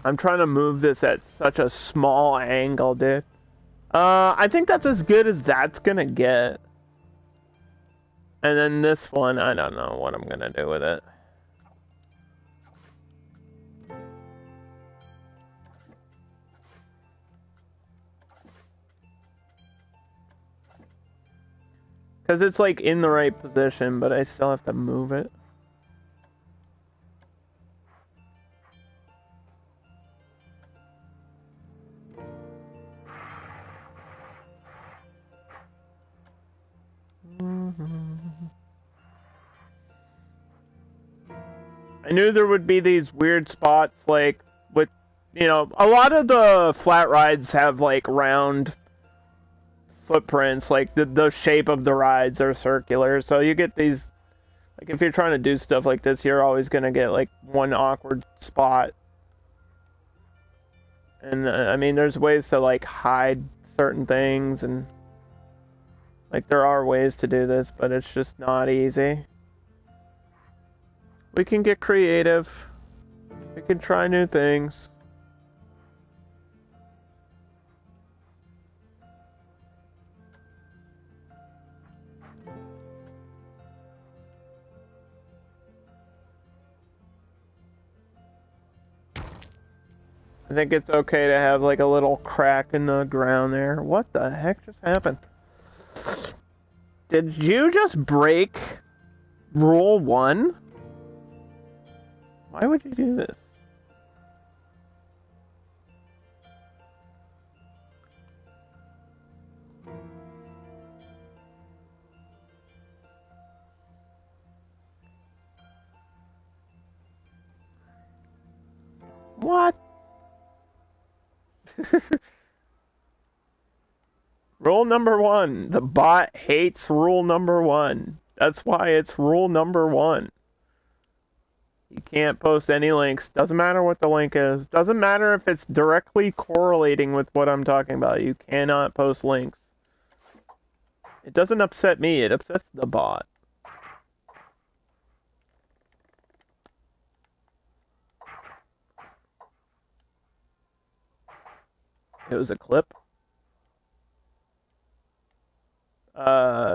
I'm trying to move this at such a small angle, dude. I think that's as good as that's gonna get. And then this one, I don't know what I'm gonna do with it. Because it's like in the right position, but I still have to move it. I knew there would be these weird spots, like, with, you know, a lot of the flat rides have, like, round footprints, like, the shape of the rides are circular, so you get these, like, if you're trying to do stuff like this, you're always gonna get, like, one awkward spot. And, I mean, there's ways to, like, hide certain things, and, like, there are ways to do this, but it's just not easy. We can get creative. We can try new things. I think it's okay to have like a little crack in the ground there. What the heck just happened? Did you just break rule 1? Why would you do this? What? Rule number 1. The bot hates rule number 1. That's why it's rule number 1. You can't post any links. Doesn't matter what the link is. Doesn't matter if it's directly correlating with what I'm talking about. You cannot post links. It doesn't upset me. It upsets the bot. It was a clip.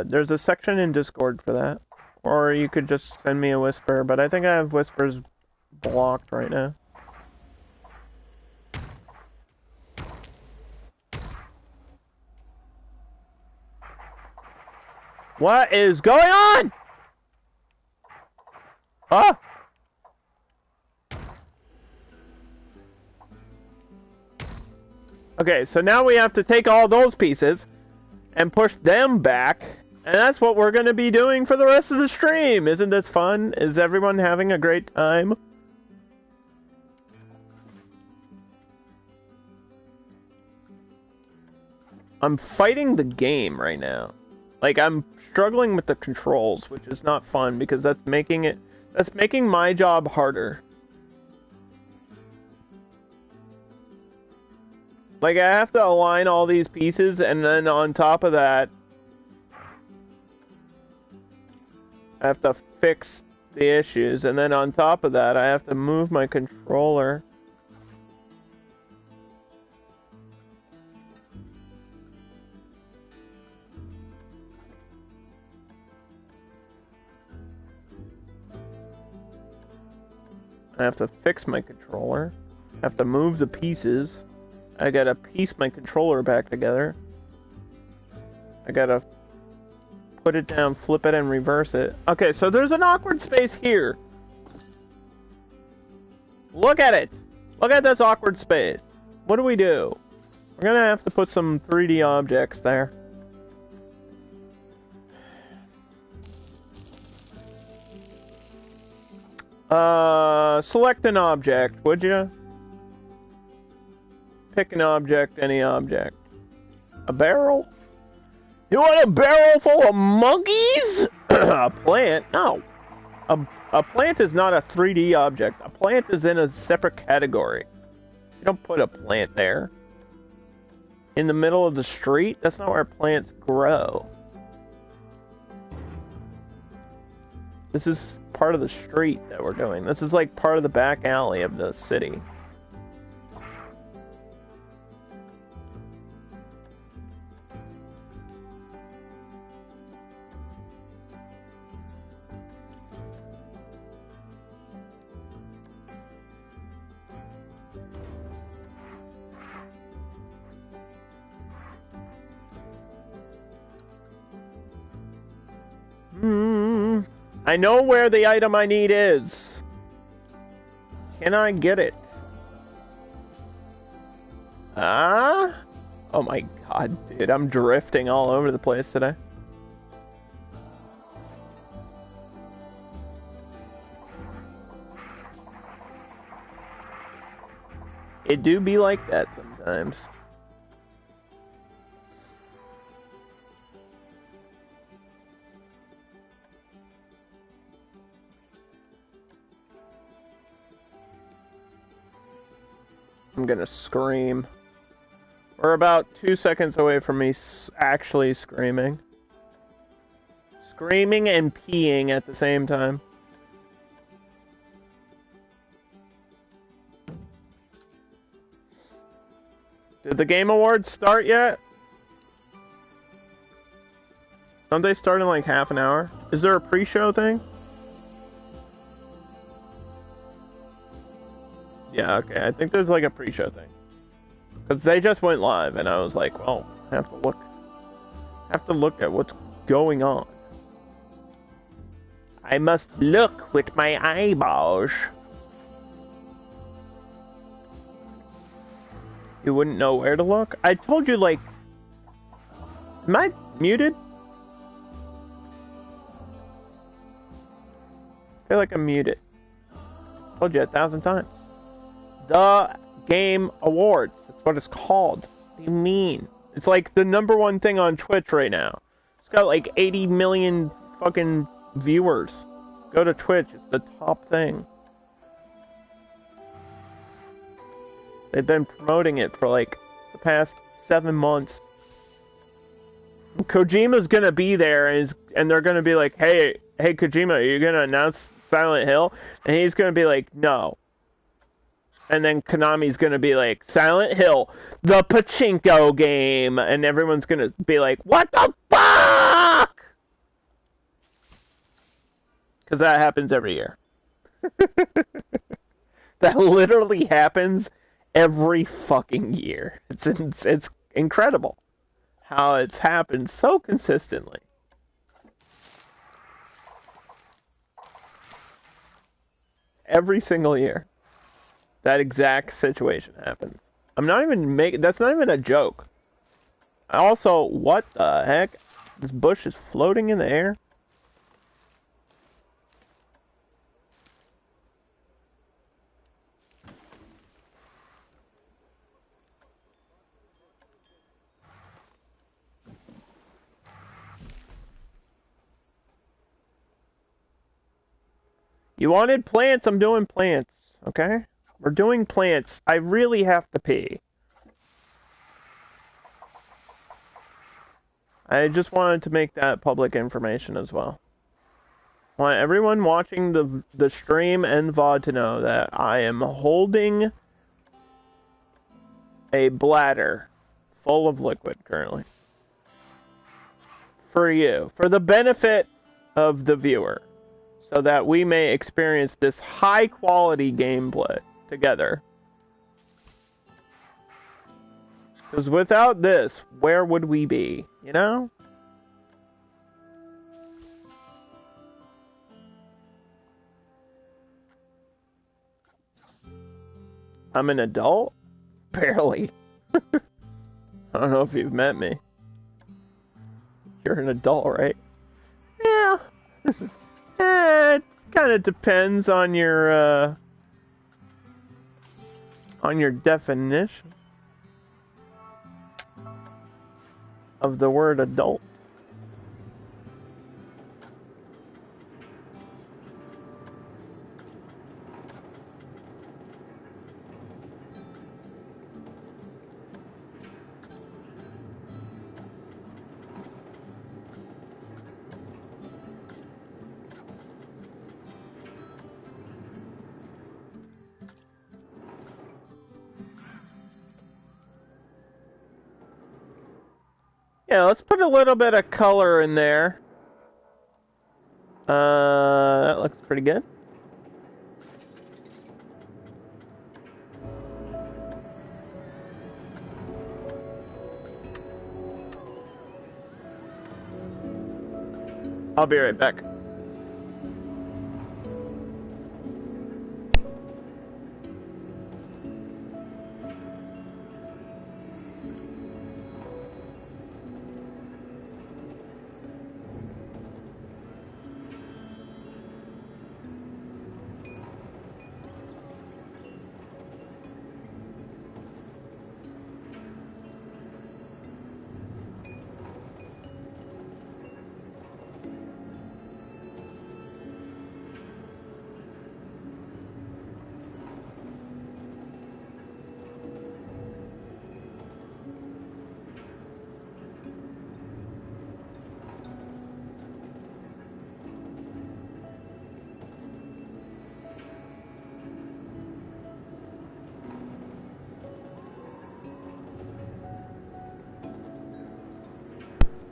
There's a section in Discord for that. Or you could just send me a whisper, but I think I have whispers blocked right now. What is going on? Ah! Okay, so now we have to take all those pieces and push them back. And that's what we're going to be doing for the rest of the stream. Isn't this fun? Is everyone having a great time? I'm fighting the game right now. Like, I'm struggling with the controls, which is not fun because that's making my job harder. Like, I have to align all these pieces, and then on top of that, I have to fix the issues, and then on top of that, I have to move my controller. I have to fix my controller. I have to move the pieces. I gotta piece my controller back together. I gotta put it down, flip it, and reverse it. Okay, so there's an awkward space here. Look at it! Look at this awkward space. What do we do? We're gonna have to put some 3D objects there. Select an object, would you? Pick an object, any object. A barrel? You want a barrel full of monkeys? A plant? No. A plant is not a 3D object. A plant is in a separate category. You don't put a plant there. In the middle of the street? That's not where plants grow. This is part of the street that we're doing. This is like part of the back alley of the city. I know where the item I need is. Can I get it? Oh my god, dude. I'm drifting all over the place today. It do be like that sometimes. I'm gonna scream. We're about 2 seconds away from me actually screaming. Screaming and peeing at the same time. Did the Game Awards start yet? Don't they start in like half an hour? Is there a pre-show thing? Yeah, okay. I think there's like a pre-show thing. Because they just went live, and I was like, well, I have to look at what's going on. I must look with my eyeballs. You wouldn't know where to look? I told you, like... Am I muted? I feel like I'm muted. Told you 1,000 times. The Game Awards. That's what it's called. What do you mean? It's like the #1 thing on Twitch right now. It's got like 80 million fucking viewers. Go to Twitch. It's the top thing. They've been promoting it for like the past 7 months. Kojima's gonna be there, and they're gonna be like, hey Kojima, are you gonna announce Silent Hill? And he's gonna be like, no. And then Konami's gonna be like, Silent Hill, the pachinko game, and everyone's gonna be like, what the fuck? Because that happens every year. That literally happens every fucking year. It's incredible how it's happened so consistently. Every single year. That exact situation happens. I'm not even making... That's not even a joke. Also, what the heck? This bush is floating in the air? You wanted plants? I'm doing plants. Okay? We're doing plants. I really have to pee. I just wanted to make that public information as well. I want everyone watching the stream and VOD to know that I am holding a bladder full of liquid currently. For you. For the benefit of the viewer. so that we may experience this high-quality gameplay together. Because without this, where would we be, you know? I'm an adult? Barely. I don't know if you've met me. You're an adult, right? Yeah. It kind of depends on your definition of the word adult. Yeah, let's put a little bit of color in there. That looks pretty good. I'll be right back.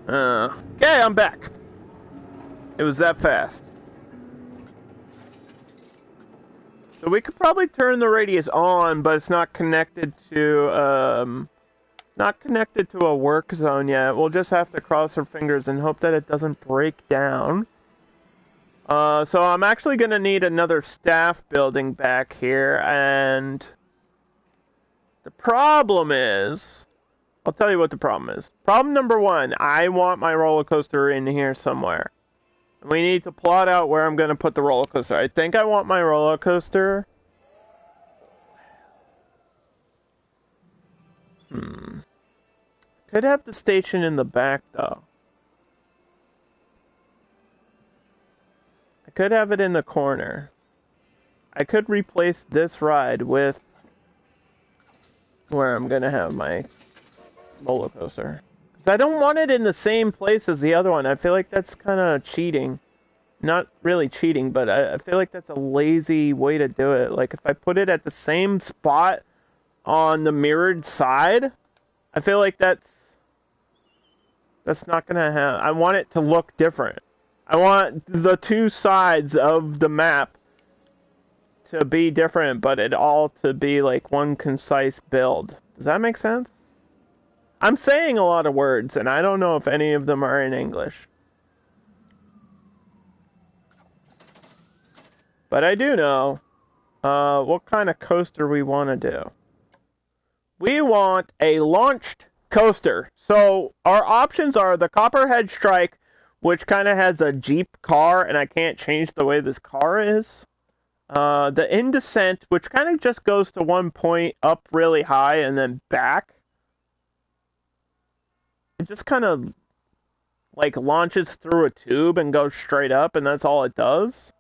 Okay, I'm back. It was that fast. So we could probably turn the radius on, but it's not connected to a work zone yet. We'll just have to cross our fingers and hope that it doesn't break down. So I'm actually gonna need another staff building back here, and the problem is, I'll tell you what the problem is. Problem number one, I want my roller coaster in here somewhere. We need to plot out where I'm going to put the roller coaster. I think I want my roller coaster. Could have the station in the back, though. I could have it in the corner. I could replace this ride with where I'm going to have my roller coaster. Because I don't want it in the same place as the other one. I feel like that's kind of cheating. Not really cheating, but I feel like that's a lazy way to do it. Like, if I put it at the same spot on the mirrored side, I feel like that's not gonna have... I want it to look different. I want the two sides of the map to be different, but it all to be like one concise build. Does that make sense? I'm saying a lot of words, and I don't know if any of them are in English. But I do know what kind of coaster we want to do. We want a launched coaster. So our options are the Copperhead Strike, which kind of has a Jeep car, and I can't change the way this car is. The In Descent, which kind of just goes to one point up really high and then back. It just kind of like launches through a tube and goes straight up, and that's all it does.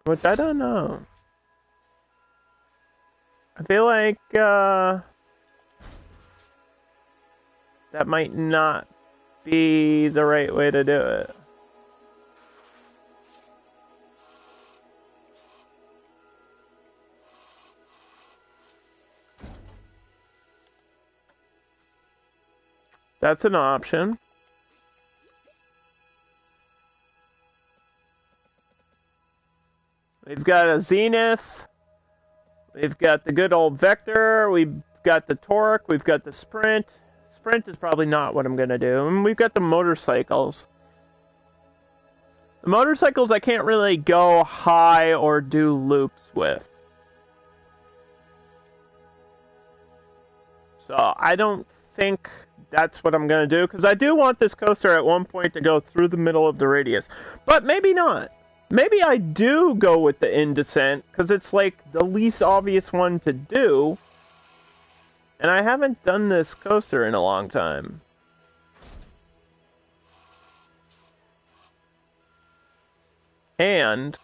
Which I don't know. I feel like that might not be the right way to do it. That's an option. got a Zenith. We've got the good old Vector. We've got the Torque. We've got the Sprint. Sprint is probably not what I'm going to do. And we've got the motorcycles. The motorcycles I can't really go high or do loops with. So I don't think that's what I'm going to do, because I do want this coaster at one point to go through the middle of the radius. But maybe not. Maybe I do go with the in descent, because it's like the least obvious one to do. And I haven't done this coaster in a long time. And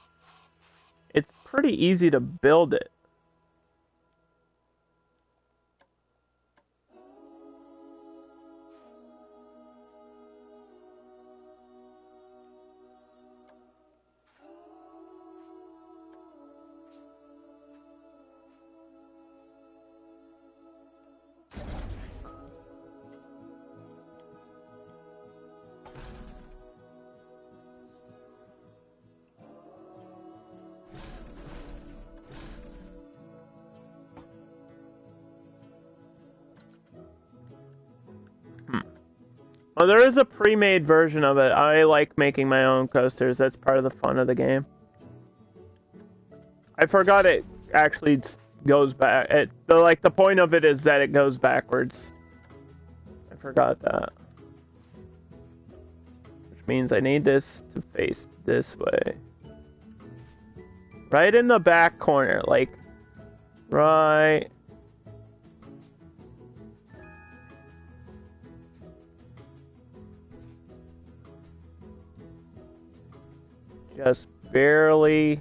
it's pretty easy to build it. Well, there is a pre-made version of it. I like making my own coasters. That's part of the fun of the game. I forgot it actually goes back. The point of it is that it goes backwards. I forgot that. Which means I need this to face this way. Right in the back corner, like right. Just barely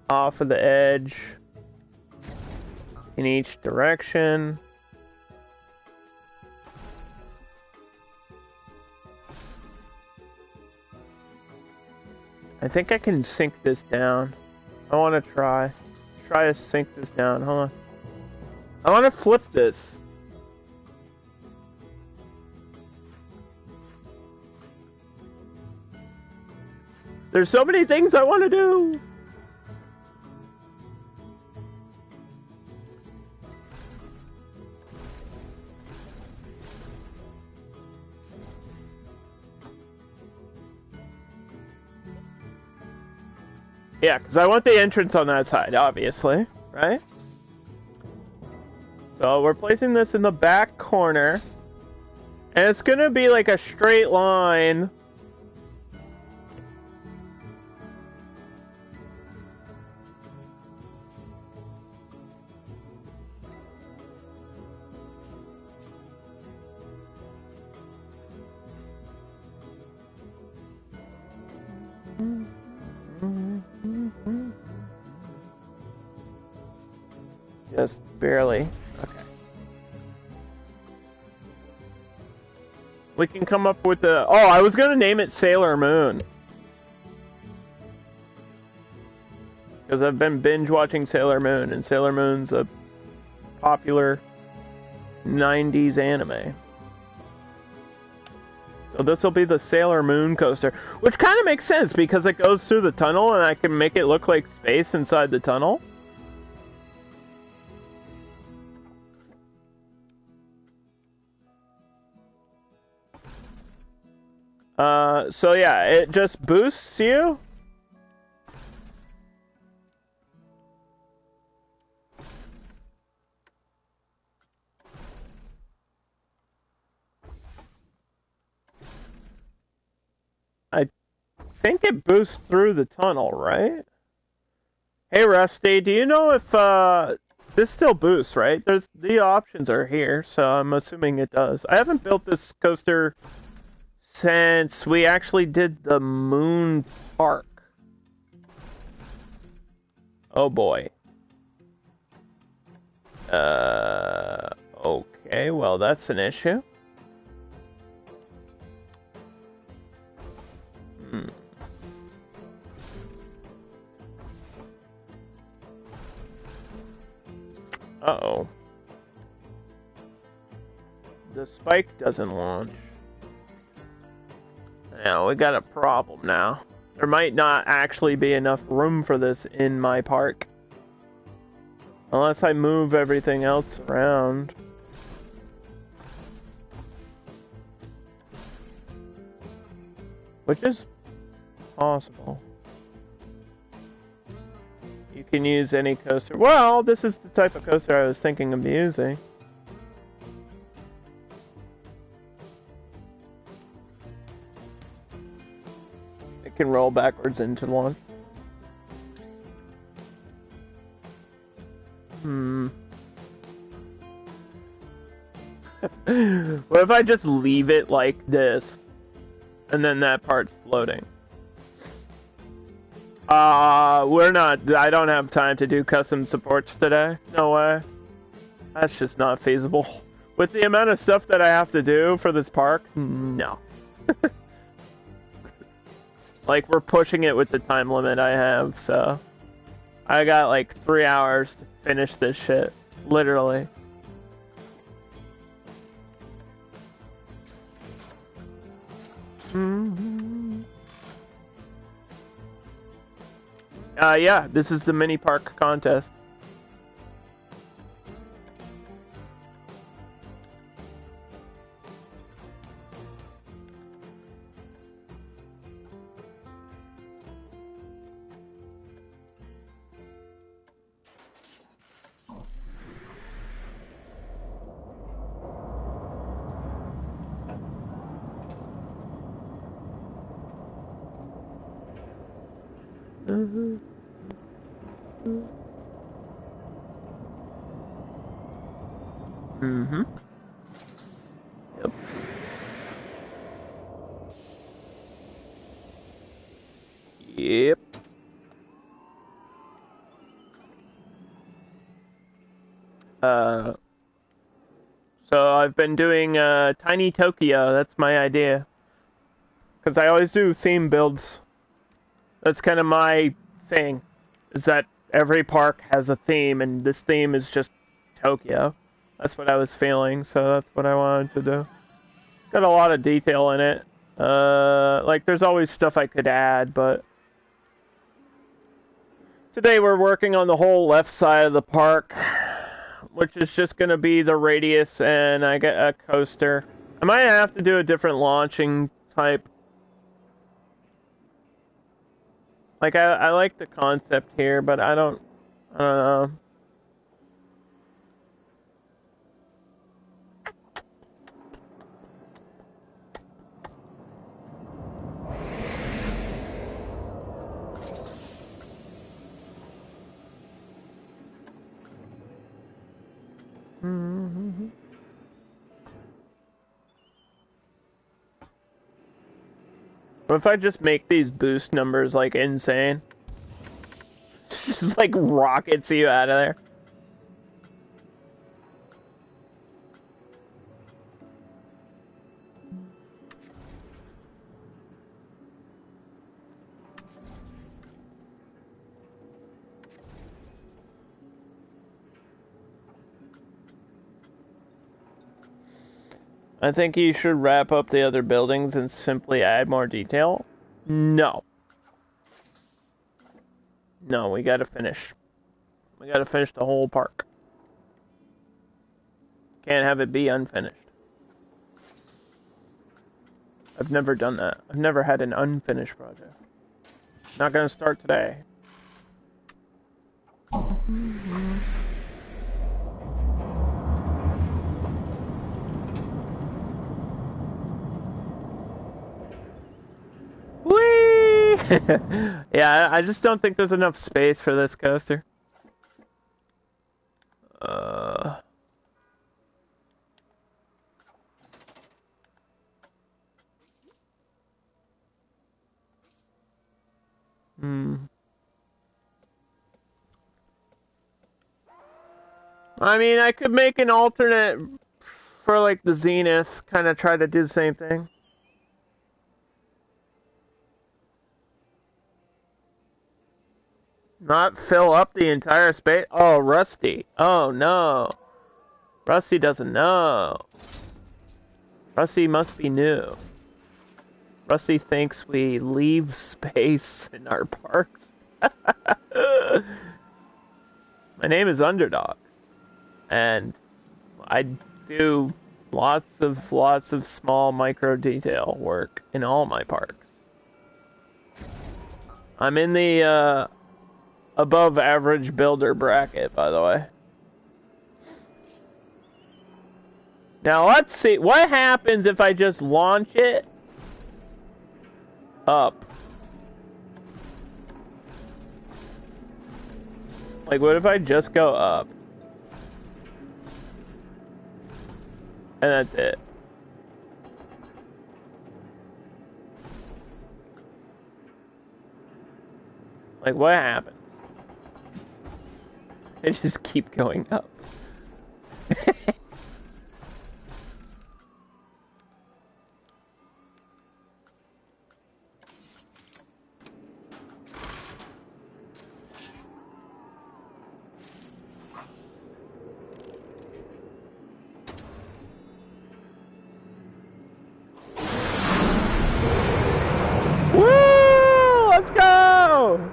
off of the edge in each direction. I think I can sink this down. I want to try to sink this down. Hold on. I want to flip this. There's so many things I want to do. Yeah, because I want the entrance on that side, obviously, right? So we're placing this in the back corner. And it's going to be like a straight line. Just barely. Okay. We can come up with the... Oh, I was going to name it Sailor Moon. Because I've been binge watching Sailor Moon, and Sailor Moon's a popular 90s anime. So this will be the Sailor Moon coaster, which kind of makes sense because it goes through the tunnel and I can make it look like space inside the tunnel. So yeah, it just boosts you. I think it boosts through the tunnel, right? Hey Rusty, do you know if this still boosts, right? The options are here, so I'm assuming it does. I haven't built this coaster since we actually did the Moon Park. Oh boy. Okay, well that's an issue. Uh-oh. The spike doesn't launch. Now we got a problem now. There might not actually be enough room for this in my park. Unless I move everything else around. Which is possible. You can use any coaster. Well, this is the type of coaster I was thinking of using. It can roll backwards into one. What if I just leave it like this? And then that part's floating. I don't have time to do custom supports today. No way. That's just not feasible. With the amount of stuff that I have to do for this park, no. Like, we're pushing it with the time limit I have, so... I got like 3 hours to finish this shit. Literally. Yeah, this is the mini park contest. Yep. Yep. So I've been doing Tiny Tokyo. That's my idea. Because I always do theme builds. That's kind of my thing. Is that every park has a theme, and this theme is just Tokyo. That's what I was feeling, so that's what I wanted to do. Got a lot of detail in it. Like, there's always stuff I could add, but... Today we're working on the whole left side of the park, which is just going to be the radius, and I get a coaster. I might have to do a different launching type. Like, I like the concept here, but I don't know. What if I just make these boost numbers, like, insane? Just, like, rockets you out of there. I think you should wrap up the other buildings and simply add more detail. No. No, we gotta finish. We gotta finish the whole park. Can't have it be unfinished. I've never done that. I've never had an unfinished project. Not gonna start today. Whee! Yeah, I just don't think there's enough space for this coaster. I mean, I could make an alternate for, like, the Zenith, kind of try to do the same thing. Not fill up the entire space? Oh, Rusty. Oh, no. Rusty doesn't know. Rusty must be new. Rusty thinks we leave space in our parks. My name is Underdog, and I do lots of small micro detail work in all my parks. I'm in the above average builder bracket, by the way. Now let's see what happens if I just launch it up. Like, what if I just go up? And that's it. Like, what happens? They just keep going up. Woo! Let's go!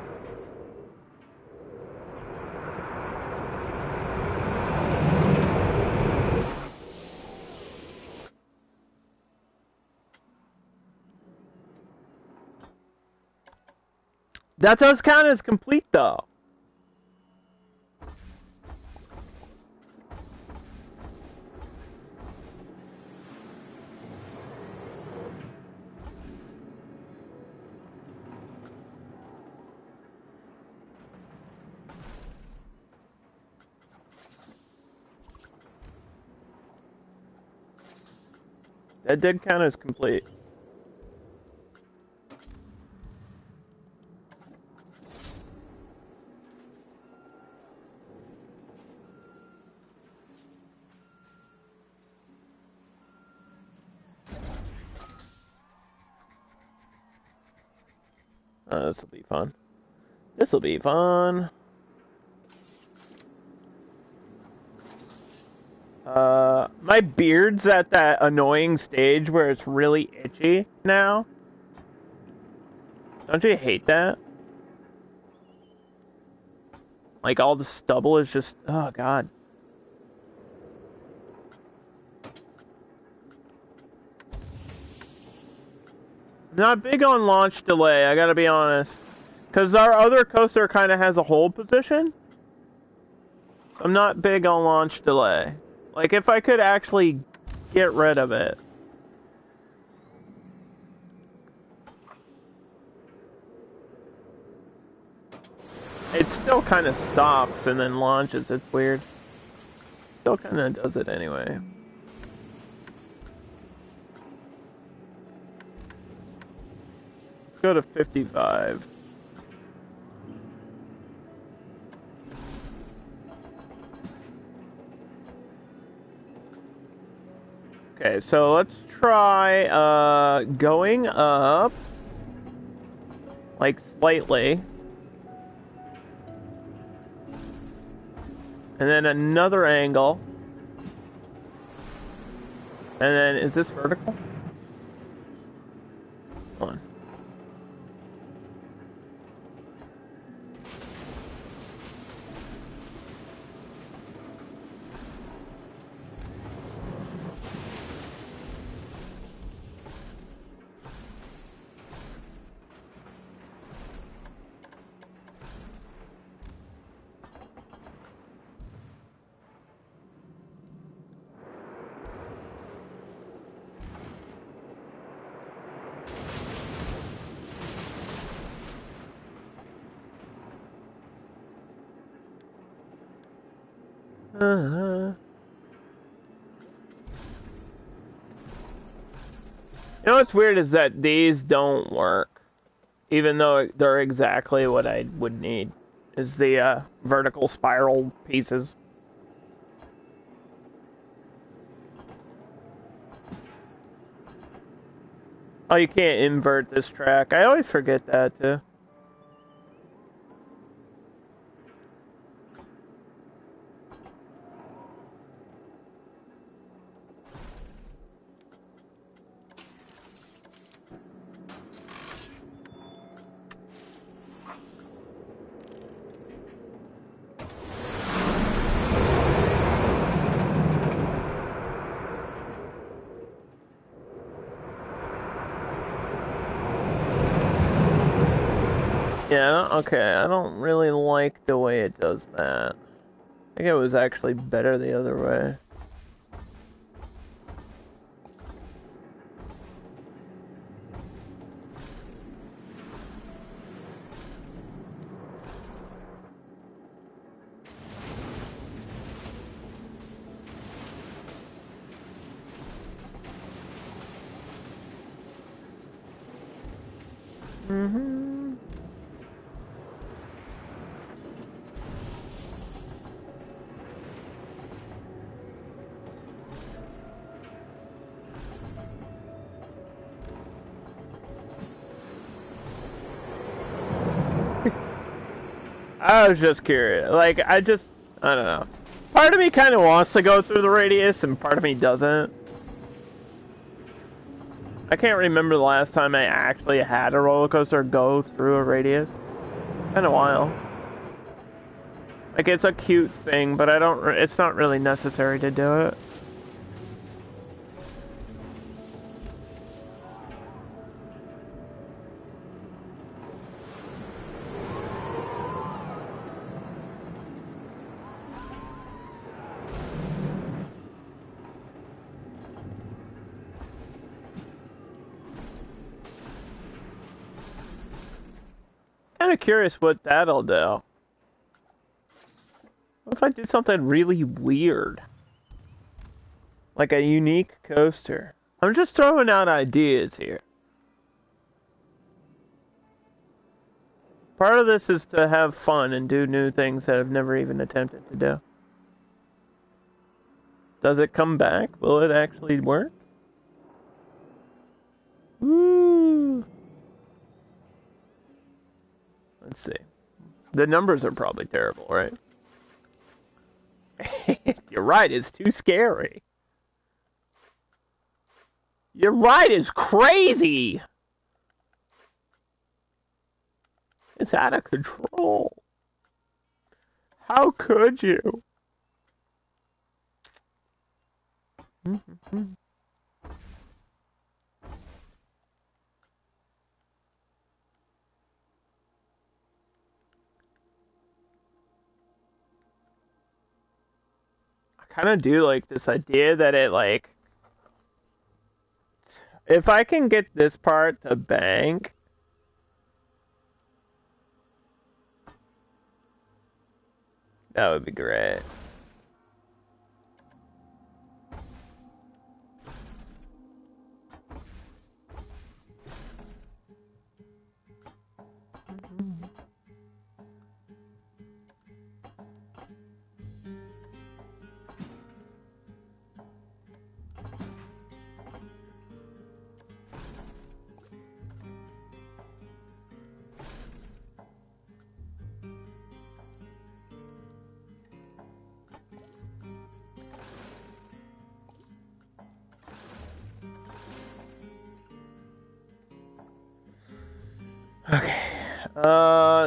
That does count as complete, though. That did count as complete. This will be fun. This will be fun. My beard's at that annoying stage where it's really itchy now. Don't you hate that? Like, all the stubble is just... Oh, God. Not big on launch delay, I gotta be honest. Because our other coaster kind of has a hold position. So I'm not big on launch delay. Like, if I could actually get rid of it. It still kind of stops and then launches. It's weird. Still kind of does it anyway. Let's go to 55. Okay, so let's try going up, like, slightly. And then another angle. And then, is this vertical? Hold on. You know what's weird is that these don't work, even though they're exactly what I would need, is the vertical spiral pieces. Oh, you can't invert this track. I always forget that, too. Yeah, okay, I don't really like the way it does that. I think it was actually better the other way. Mm-hmm. I was just curious. Like, I don't know. Part of me kind of wants to go through the radius, and part of me doesn't. I can't remember the last time I actually had a roller coaster go through a radius. Been a while. Like, it's a cute thing, but it's not really necessary to do it. Kind of curious what that'll do. What if I do something really weird? Like a unique coaster. I'm just throwing out ideas here. Part of this is to have fun and do new things that I've never even attempted to do. Does it come back? Will it actually work? Woo! Let's see. The numbers are probably terrible, right? You're right, it's too scary. Your ride is crazy! It's out of control. How could you? I kind of do like this idea that it, like, if I can get this part to bank, that would be great. Okay.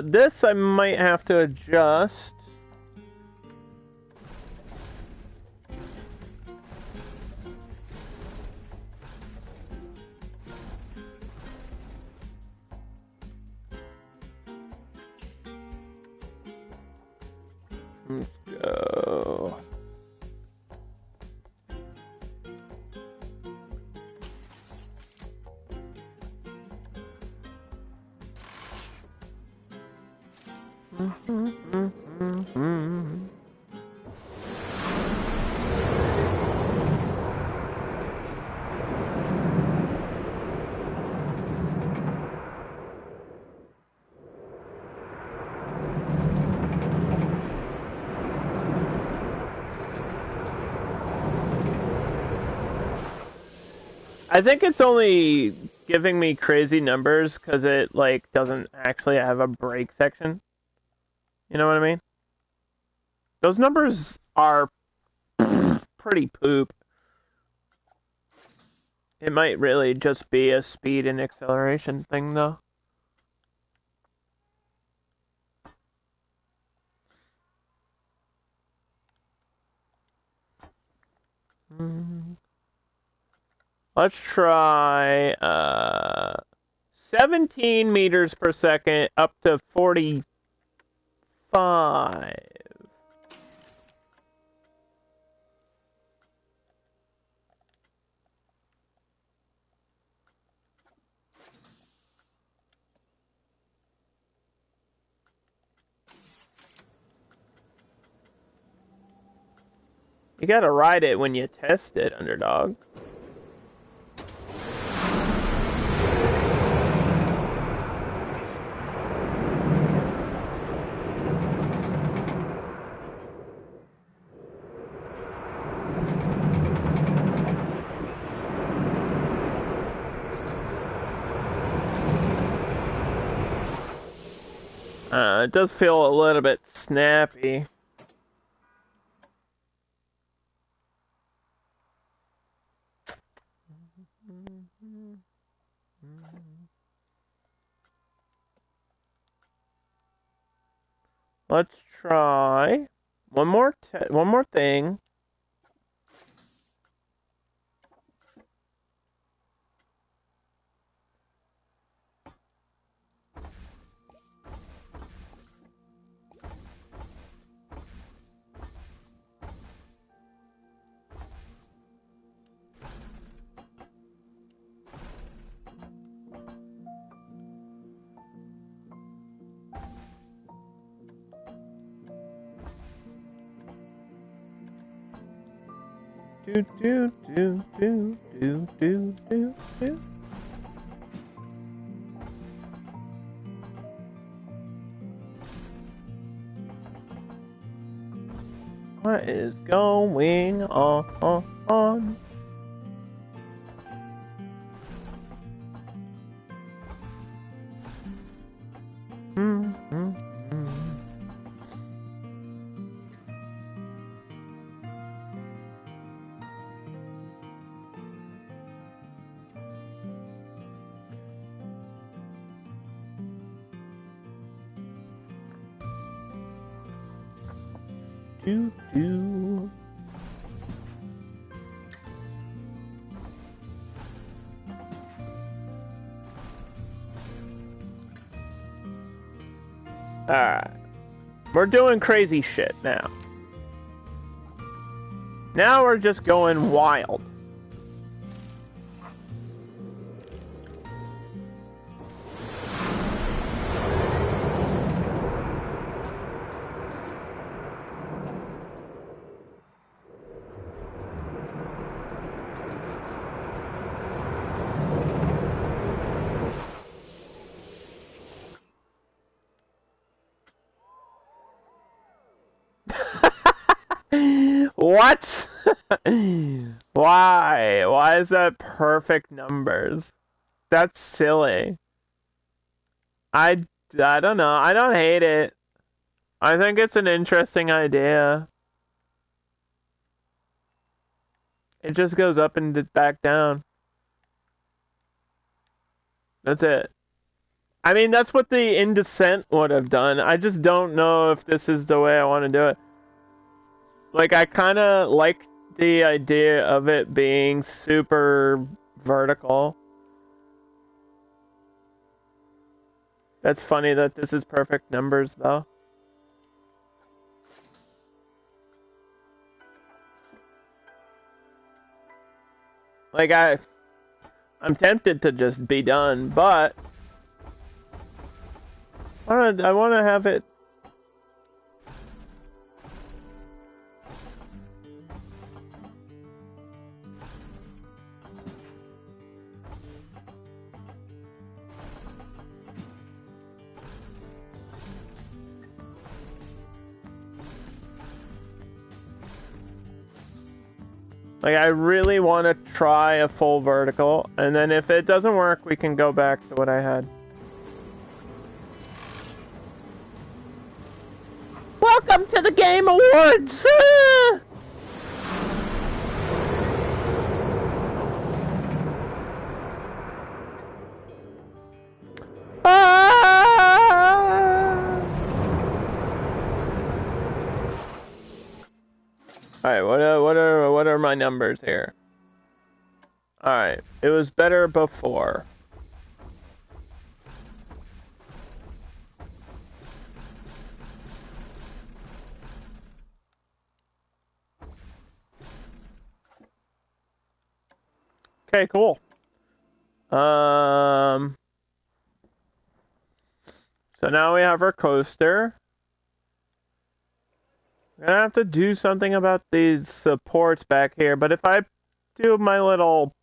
This I might have to adjust. Let's go. I think it's only giving me crazy numbers because it, like, doesn't actually have a break section. You know what I mean? Those numbers are pretty poop. It might really just be a speed and acceleration thing, though. Let's try 17 meters per second up to 45. You gotta ride it when you test it, underdog. It does feel a little bit snappy. Let's try one more thing. Do do do do do do do do. What is going on? Do do. Alright. We're doing crazy shit now. Now we're just going wild. What? Why? Why is that perfect numbers? That's silly. I don't know. I don't hate it. I think it's an interesting idea. It just goes up and back down. That's it. I mean, that's what the In Descent would have done. I just don't know if this is the way I want to do it. Like, I kind of like the idea of it being super vertical. That's funny that this is perfect numbers, though. Like, I'm tempted to just be done, but I want to have it. Like, I really want to try a full vertical, and then if it doesn't work, we can go back to what I had. Welcome to the Game Awards! Alright, what are my numbers here? Alright, it was better before. Okay, cool. So now we have our coaster. I'm gonna have to do something about these supports back here, but if I do my little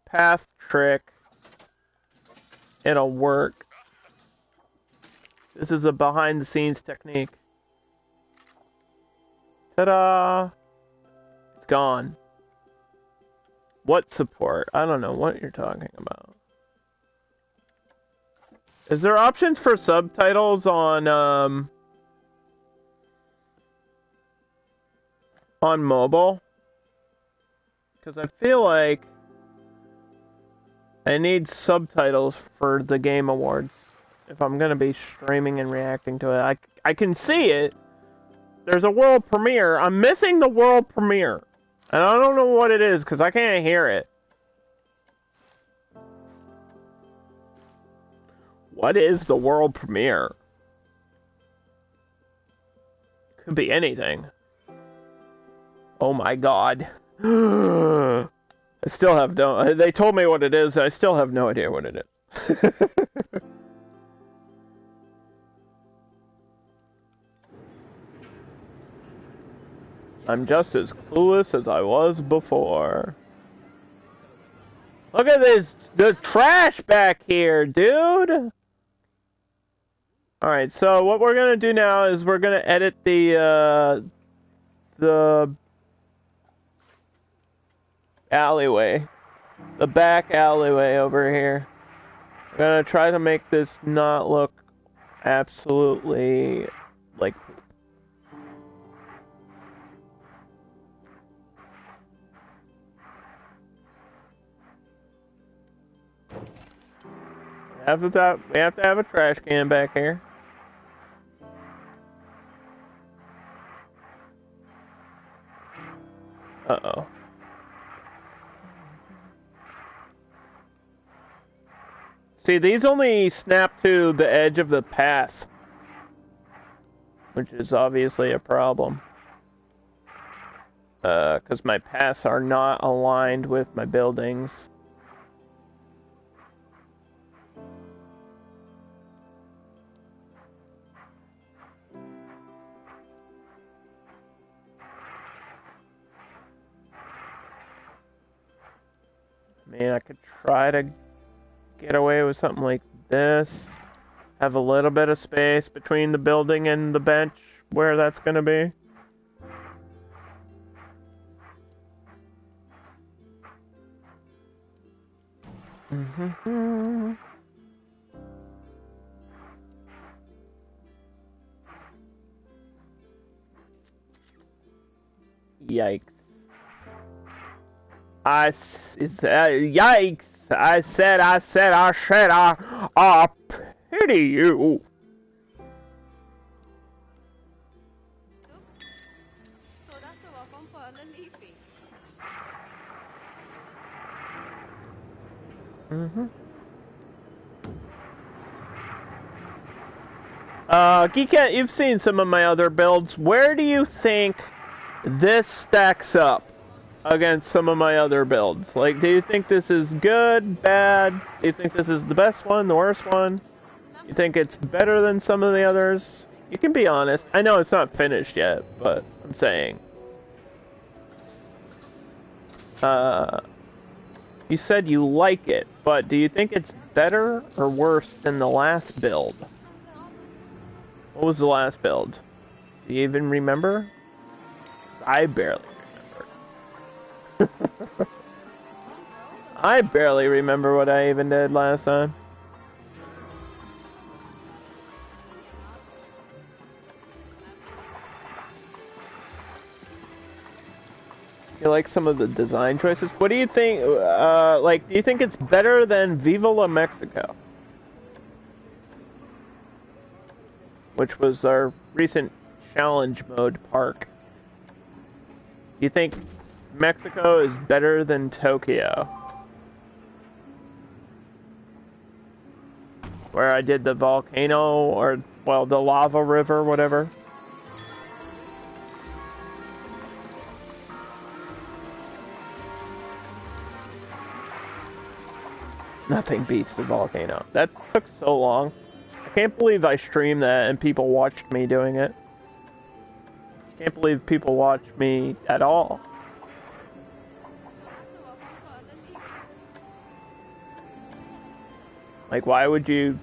path trick, it'll work. This is a behind-the-scenes technique. Ta-da! It's gone. What support? I don't know what you're talking about. Is there options for subtitles on mobile? Because I feel like I need subtitles for the Game Awards if I'm gonna be streaming and reacting to it. I can see it. There's a world premiere. I'm missing the world premiere. And I don't know what it is because I can't hear it. What is the world premiere? Could be anything. Oh my god. I still have no... They told me what it is. I still have no idea what it is. I'm just as clueless as I was before. Look at this, the trash back here, dude! Alright, so what we're gonna do now is we're gonna edit the alleyway. The back alleyway over here. We're gonna try to make this not look absolutely like... We have to have a trash can back here. Uh-oh. See, these only snap to the edge of the path, which is obviously a problem. Because my paths are not aligned with my buildings. I mean, I could try to get away with something like this. Have a little bit of space between the building and the bench where that's going to be. Yikes. Yikes! I pity you. Geekette, you've seen some of my other builds. Where do you think this stacks up against some of my other builds? Like, do you think this is good, bad? Do you think this is the best one, the worst one? You think it's better than some of the others? You can be honest. I know it's not finished yet, but I'm saying. You said you like it, but do you think it's better or worse than the last build? What was the last build? Do you even remember? I barely remember. I barely remember what I even did last time. You like some of the design choices? What do you think, like, do you think it's better than Viva La Mexico? Which was our recent challenge mode park. Do you think Mexico is better than Tokyo? Where I did the volcano, or, well, the lava river, whatever. Nothing beats the volcano. That took so long. I can't believe I streamed that and people watched me doing it. Can't believe people watched me at all. Like, why would you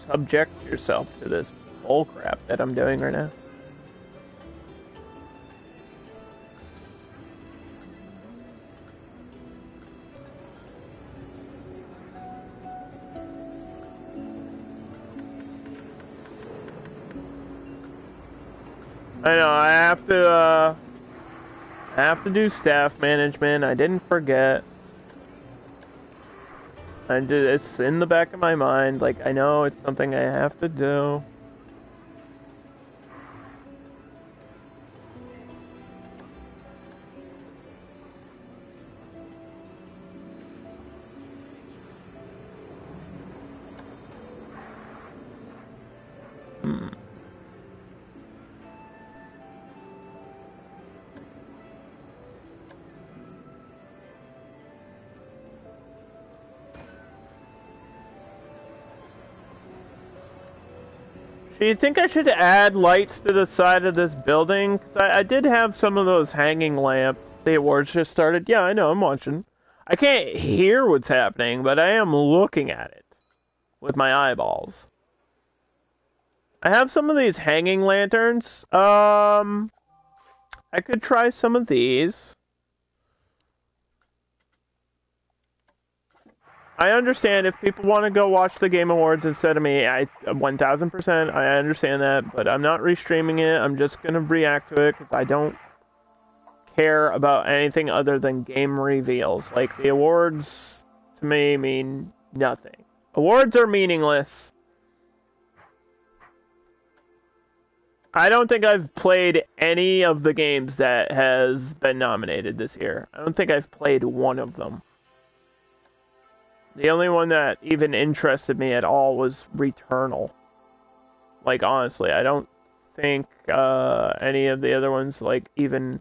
subject yourself to this bullcrap that I'm doing right now? I know, I have to do staff management. I didn't forget. It's in the back of my mind. Like, I know it's something I have to do. Do you think I should add lights to the side of this building? 'Cause I did have some of those hanging lamps. The awards just started. Yeah, I know, I'm watching. I can't hear what's happening, but I am looking at it with my eyeballs. I have some of these hanging lanterns. I could try some of these. I understand if people want to go watch the Game Awards instead of me. 1000%, I understand that, but I'm not restreaming it. I'm just gonna react to it because I don't care about anything other than game reveals. Like, the awards to me mean nothing. Awards are meaningless. I don't think I've played any of the games that has been nominated this year. I don't think I've played one of them. The only one that even interested me at all was Returnal. Like, honestly, I don't think any of the other ones, like, even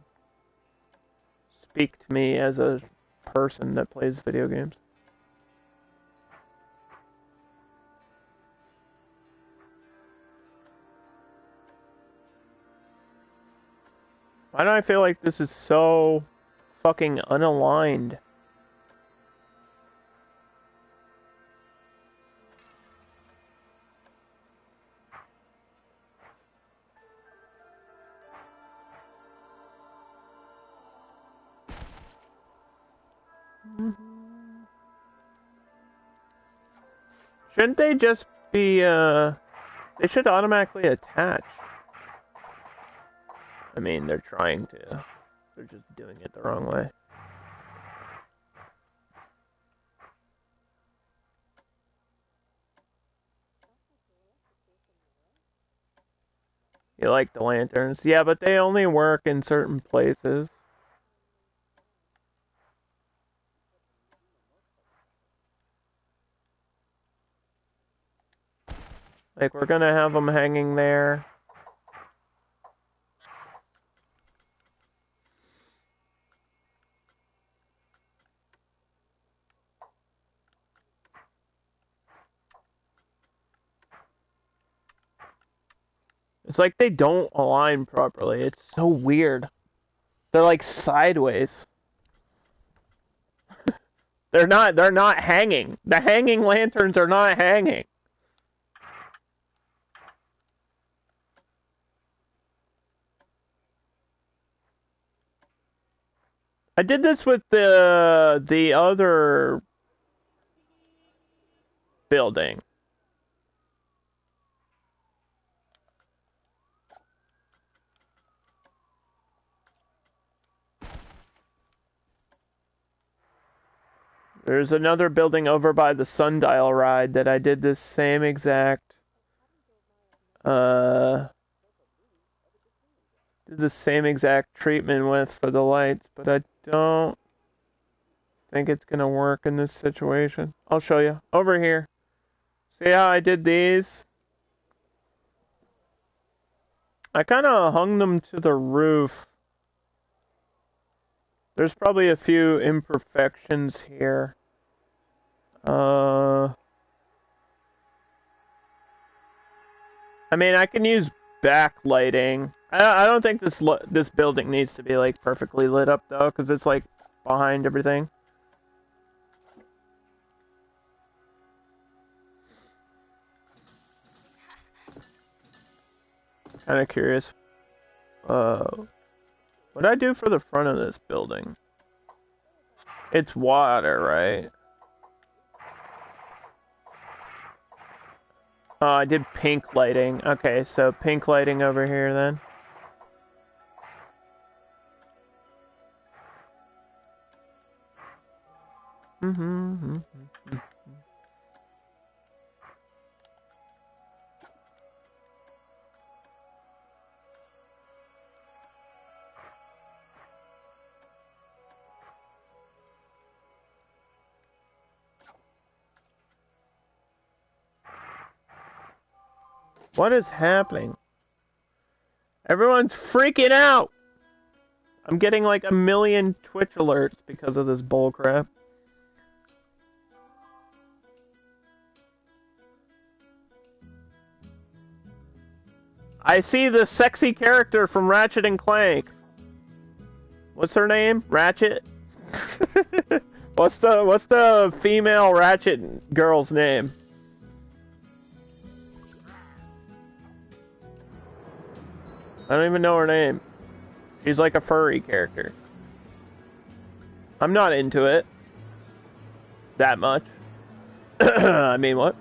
speak to me as a person that plays video games. Why do I feel like this is so fucking unaligned? Shouldn't they just be, they should automatically attach. I mean, they're trying to. They're just doing it the wrong way. You like the lanterns? Yeah, but they only work in certain places. Like, we're gonna have them hanging there. It's like they don't align properly. It's so weird. They're like sideways. They're not hanging. The hanging lanterns are not hanging. I did this with the other building. There's another building over by the sundial ride that I did this same exact did the same exact treatment with for the lights, but I don't think it's gonna work in this situation. I'll show you. Over here. See how I did these? I kind of hung them to the roof. There's probably a few imperfections here. I mean, I can use backlighting. I don't think this building needs to be like perfectly lit up though, because it's like behind everything. Kind of curious. What do I do for the front of this building? It's water, right? Oh, I did pink lighting. Okay, so pink lighting over here then. What is happening? Everyone's freaking out! I'm getting like 1 million Twitch alerts because of this bullcrap. I see the sexy character from Ratchet and Clank. What's her name? Ratchet? What's the female Ratchet girl's name? I don't even know her name. She's like a furry character. I'm not into it. That much. I mean, what?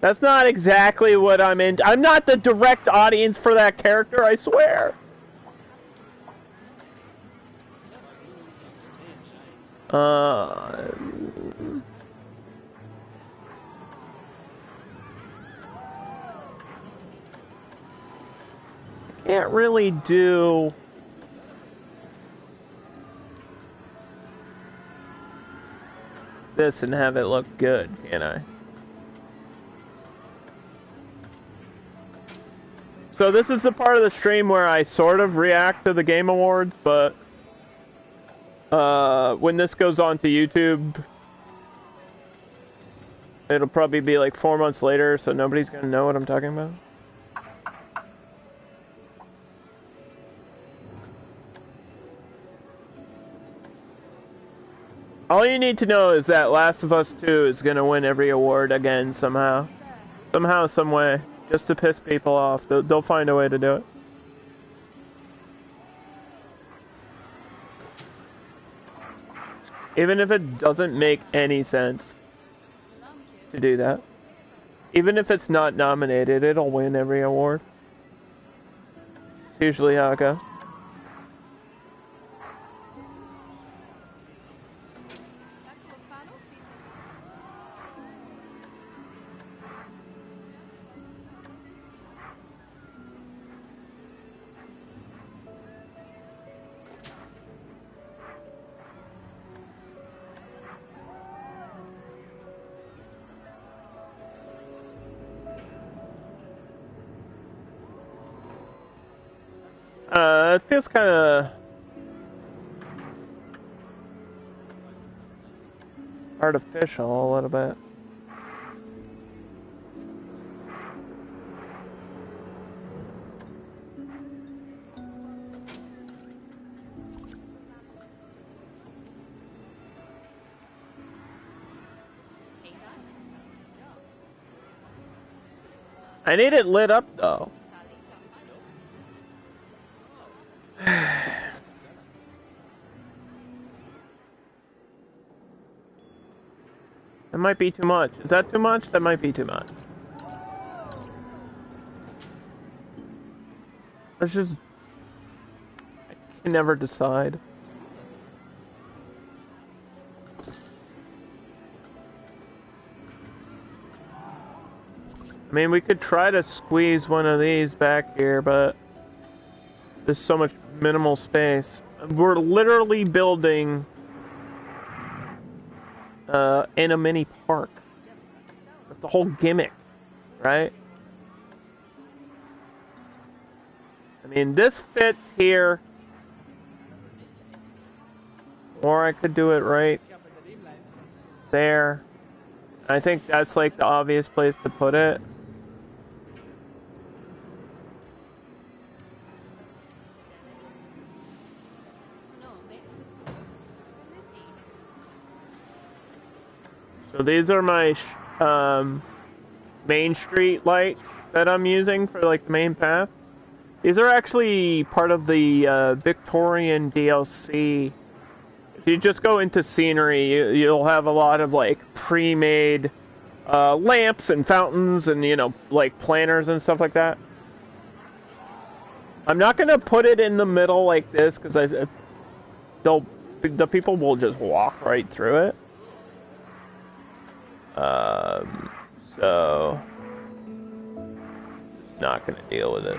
That's not exactly what I'm into. I'm not the direct audience for that character, I swear. Can't really do this and have it look good, can I? So this is the part of the stream where I sort of react to the Game Awards, but when this goes on to YouTube, it'll probably be like 4 months later, so nobody's gonna know what I'm talking about. All you need to know is that Last of Us 2 is gonna win every award again somehow. Somehow, some way. Just to piss people off. They'll find a way to do it. Even if it doesn't make any sense to do that. Even if it's not nominated, it'll win every award. It's usually how it goes. It feels kind of artificial a little bit. I need it lit up though. That might be too much. Is that too much? That might be too much. Let's just... I can never decide. I mean, we could try to squeeze one of these back here, but there's so much minimal space. We're literally building in a mini park. That's the whole gimmick, right? I mean, this fits here. Or I could do it right there. I think that's like the obvious place to put it. So these are my main street lights that I'm using for like the main path. These are actually part of the Victorian DLC. If you just go into scenery, you'll have a lot of like pre-made lamps and fountains and, you know, like planters and stuff like that. I'm not gonna put it in the middle like this because the people will just walk right through it. So just not gonna deal with it.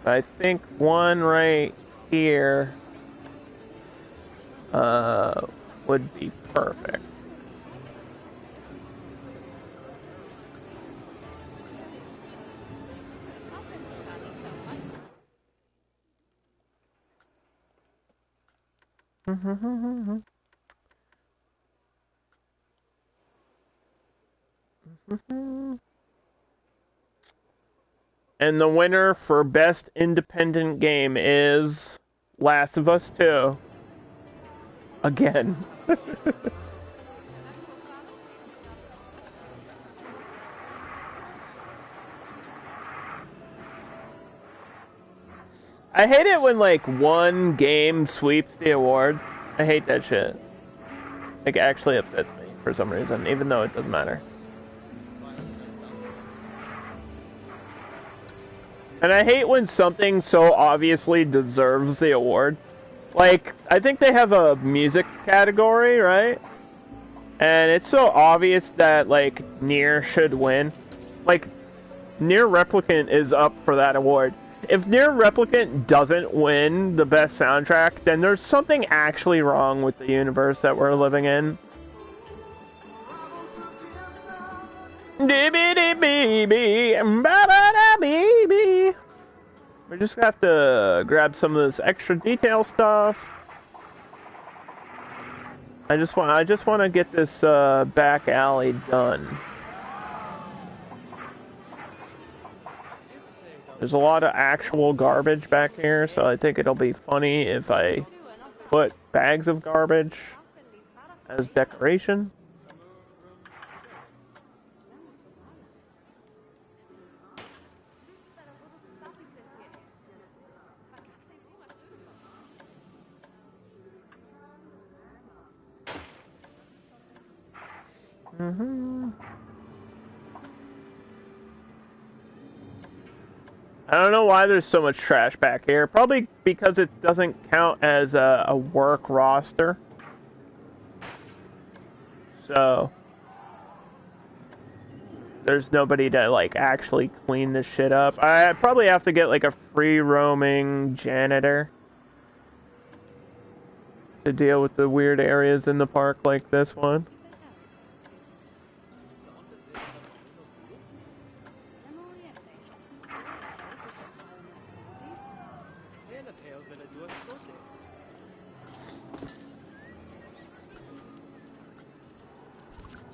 I think one right here would be perfect. And the winner for Best Independent Game is Last of Us 2. Again. I hate it when, like, one game sweeps the awards. I hate that shit. Like, it actually upsets me for some reason, even though it doesn't matter. And I hate when something so obviously deserves the award. Like, I think they have a music category, right? And it's so obvious that, like, Nier should win. Like, Nier Replicant is up for that award. If Nier Replicant doesn't win the best soundtrack, then there's something actually wrong with the universe that we're living in. We just have to grab some of this extra detail stuff. I just want to get this back alley done. There's a lot of actual garbage back here, so I think it'll be funny if I put bags of garbage as decoration. I don't know why there's so much trash back here. Probably because it doesn't count as a work roster. So there's nobody to like actually clean this shit up. I probably have to get like a free roaming janitor to deal with the weird areas in the park like this one.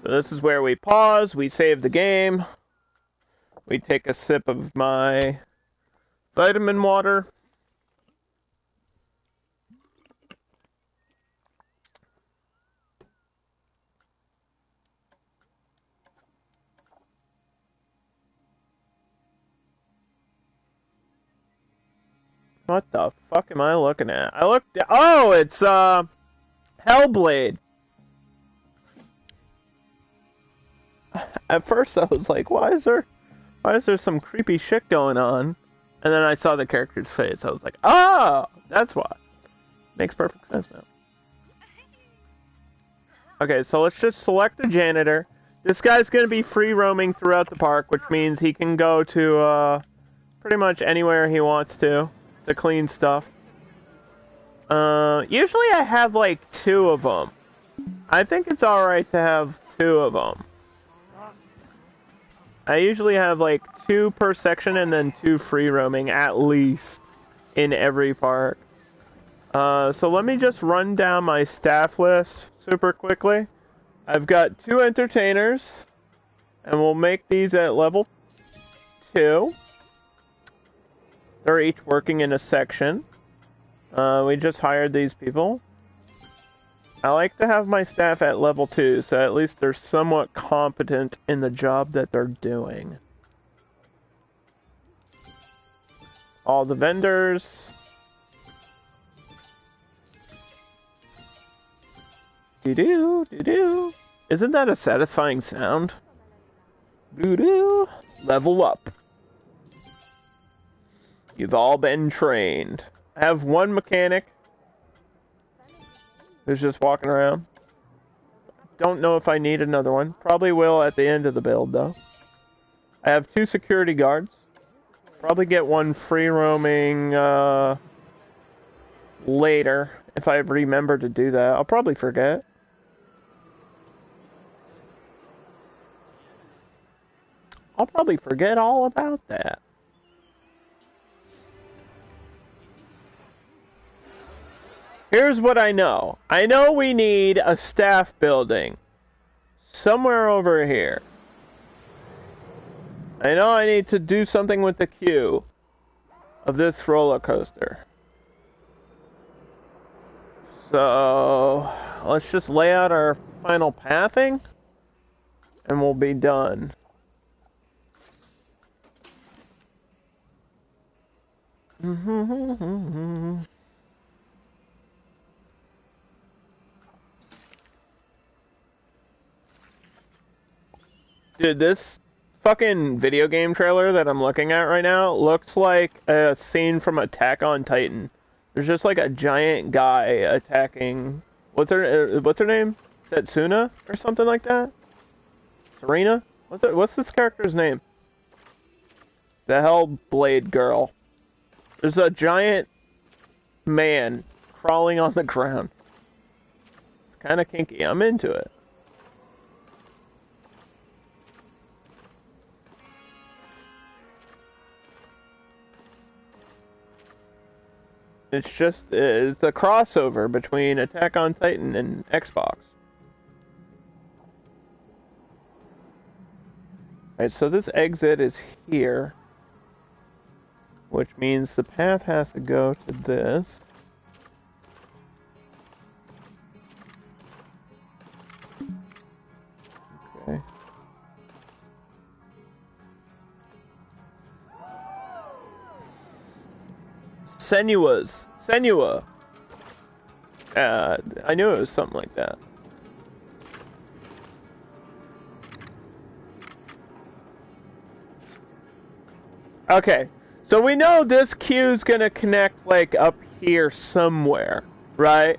So this is where we pause, we save the game, we take a sip of my vitamin water. What the fuck am I looking at? Oh, it's Hellblade. At first I was like, why is there some creepy shit going on? And then I saw the character's face. I was like, oh, that's why. Makes perfect sense now. Okay, so let's just select the janitor. This guy's gonna be free roaming throughout the park, which means he can go to pretty much anywhere he wants to clean stuff. Usually I have like 2 of them. I think it's alright to have 2 of them. I usually have like 2 per section and then 2 free roaming at least in every park. So let me just run down my staff list super quickly. I've got 2 entertainers, and we'll make these at level 2. They're each working in a section. We just hired these people. I like to have my staff at level 2, so at least they're somewhat competent in the job that they're doing. All the vendors. Doo-doo, doo-doo. Isn't that a satisfying sound? Doo-doo. Level up. You've all been trained. I have 1 mechanic who's just walking around. Don't know if I need another one. Probably will at the end of the build, though. I have 2 security guards. Probably get 1 free roaming later, if I remember to do that. I'll probably forget. I'll probably forget all about that. Here's what I know. I know we need a staff building somewhere over here. I know I need to do something with the queue of this roller coaster. So let's just lay out our final pathing and we'll be done. Dude, this fucking video game trailer that I'm looking at right now looks like a scene from Attack on Titan. There's just like a giant guy attacking. What's her name? Setsuna or something like that? Serena? What's this character's name? The Hellblade girl. There's a giant man crawling on the ground. It's kind of kinky. I'm into it. It's a crossover between Attack on Titan and Xbox. Alright, so this exit is here. Which means the path has to go to this. Okay. Senua. I knew it was something like that. Okay, so we know this queue's gonna connect like up here somewhere, right?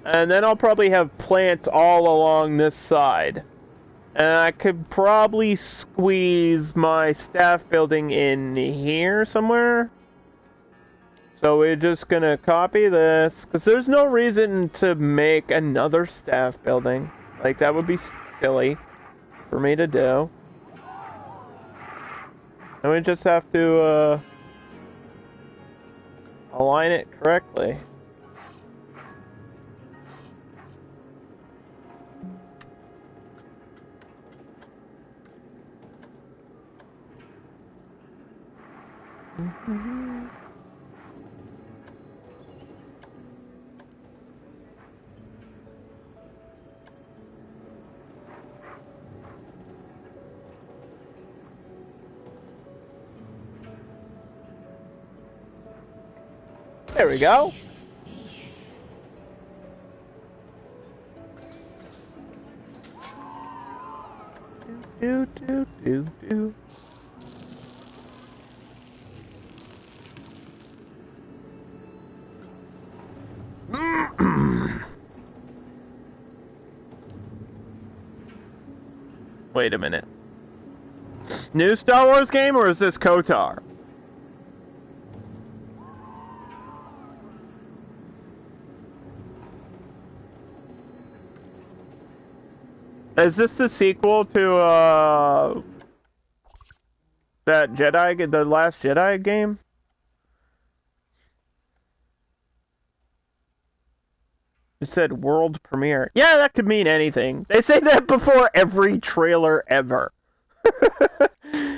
And then I'll probably have plants all along this side. And I could probably squeeze my staff building in here somewhere. So we're just gonna copy this, because there's no reason to make another staff building. Like, that would be silly for me to do. And we just have to, align it correctly. There we go. Do. Wait a minute. New Star Wars game, or is this KOTOR? Is this the sequel to that Jedi, the Last Jedi game? It said world premiere. Yeah, that could mean anything. They say that before every trailer ever.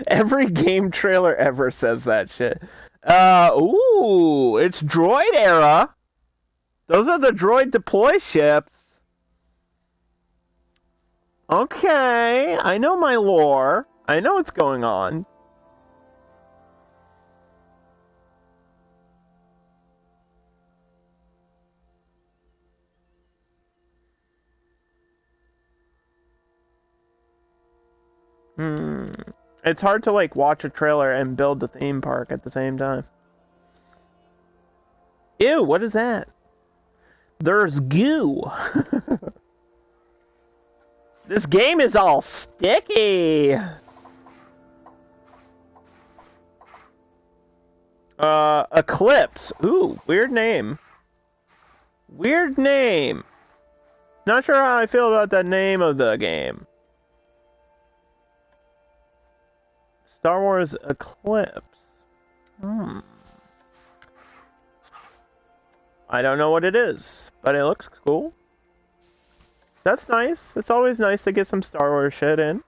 Every game trailer ever says that shit. Ooh, it's droid era. Those are the droid deploy ships. Okay, I know my lore. I know what's going on. It's hard to like watch a trailer and build the theme park at the same time. Ew, what is that? There's goo. This game is all sticky. Eclipse. Ooh, weird name. Weird name. Not sure how I feel about that name of the game. Star Wars Eclipse. I don't know what it is, but it looks cool. That's nice. It's always nice to get some Star Wars shit in.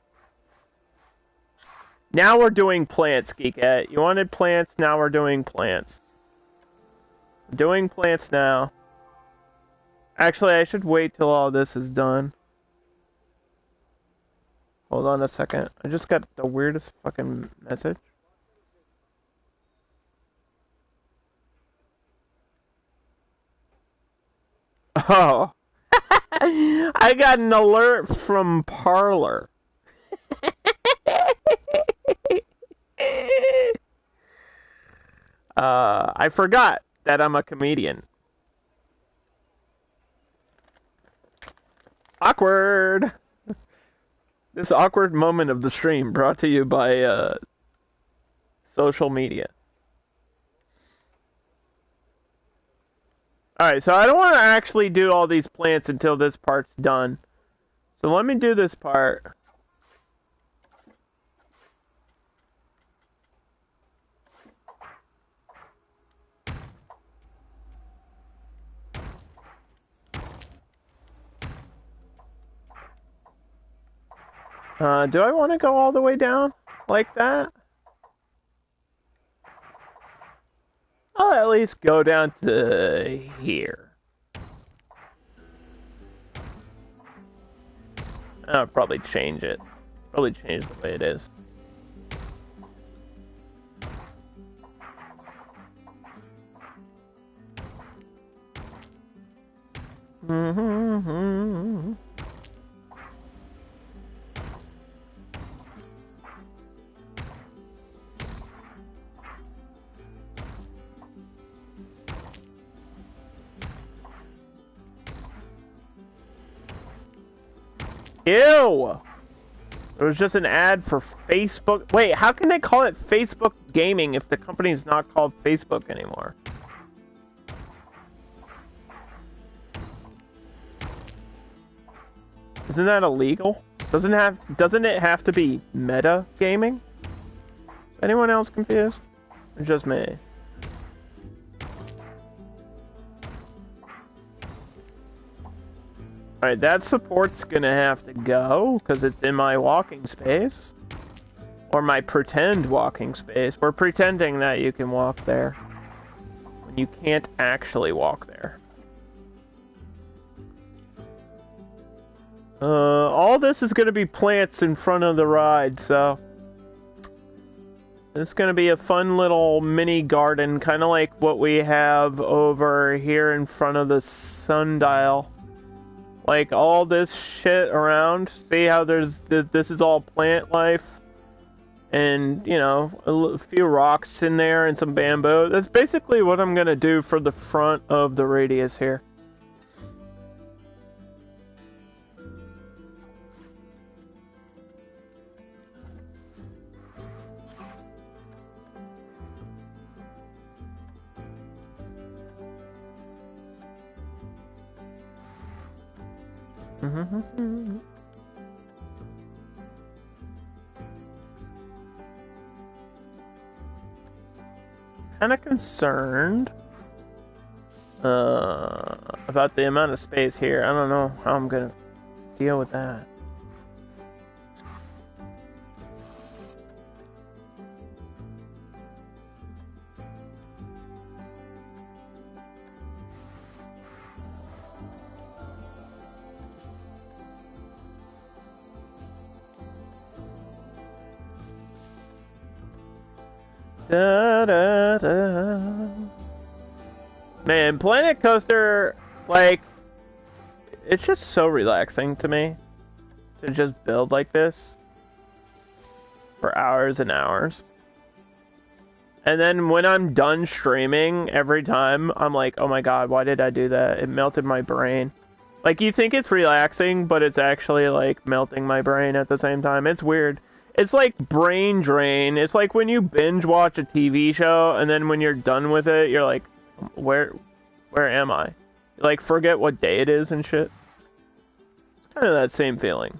Now we're doing plants, Geekette. You wanted plants, now we're doing plants. I'm doing plants now. Actually, I should wait till all this is done. Hold on a second. I just got the weirdest fucking message. Oh. I got an alert from Parlor. I forgot that I'm a comedian. Awkward. This awkward moment of the stream brought to you by social media. Alright, so I don't want to actually do all these plants until this part's done. So let me do this part. Do I want to go all the way down like that? I'll at least go down to here. I'll probably change it. Probably change the way it is. Ew! It was just an ad for Facebook. Wait, how can they call it Facebook Gaming if the company's not called Facebook anymore? Isn't that illegal? Doesn't it have to be Meta Gaming? Anyone else confused? Or just me? Alright, that support's gonna have to go, because it's in my walking space. Or my pretend walking space. We're pretending that you can walk there. When you can't actually walk there. All this is gonna be plants in front of the ride, so... It's gonna be a fun little mini garden, kind of like what we have over here in front of the sundial. Like, all this shit around. See how this is all plant life? And, you know, a few rocks in there and some bamboo. That's basically what I'm gonna do for the front of the radius here. kind of concerned about the amount of space here. I don't know how I'm gonna deal with that. Da, da, da. Man, Planet Coaster, like, it's just so relaxing to me to just build like this for hours and hours. And then when I'm done streaming, every time, I'm like, oh my god, why did I do that? It melted my brain. Like, you think it's relaxing, but it's actually, like, melting my brain at the same time. It's weird. It's like brain drain. It's like when you binge watch a TV show, and then when you're done with it, you're like, where am I? You, like, forget what day it is and shit. It's kind of that same feeling.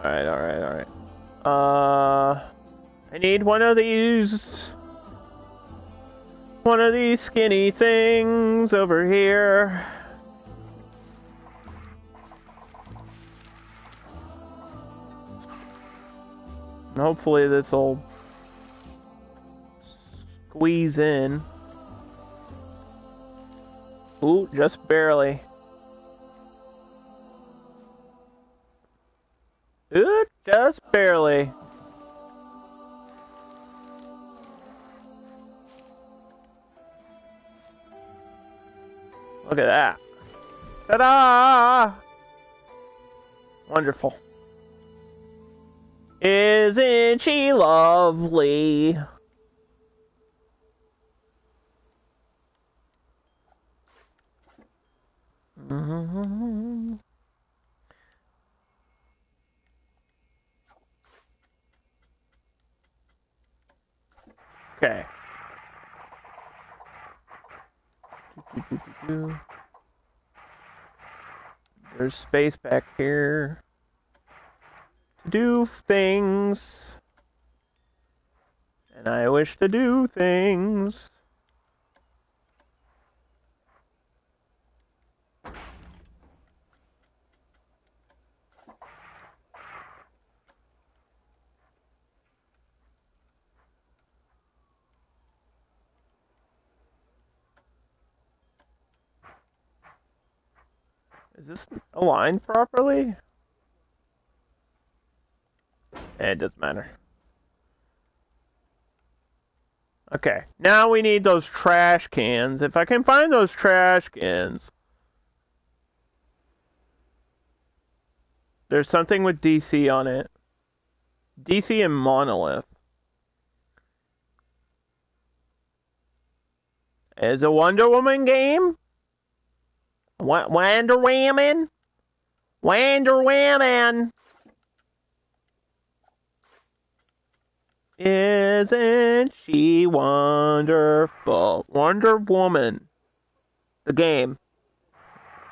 Alright. I need one of these. One of these skinny things over here. And hopefully this'll squeeze in. Ooh, just barely. Ooh, just barely. Look at that. Ta-da! Wonderful. Isn't she lovely? Mm-hmm. Okay. There's space back here to do things, and I wish to do things. Is this aligned properly? It doesn't matter. Okay, now we need those trash cans. If I can find those trash cans. There's something with DC on it. DC and Monolith. Is a Wonder Woman game? Wonder Woman? Wonder Woman! Isn't she wonderful? Wonder Woman. The game.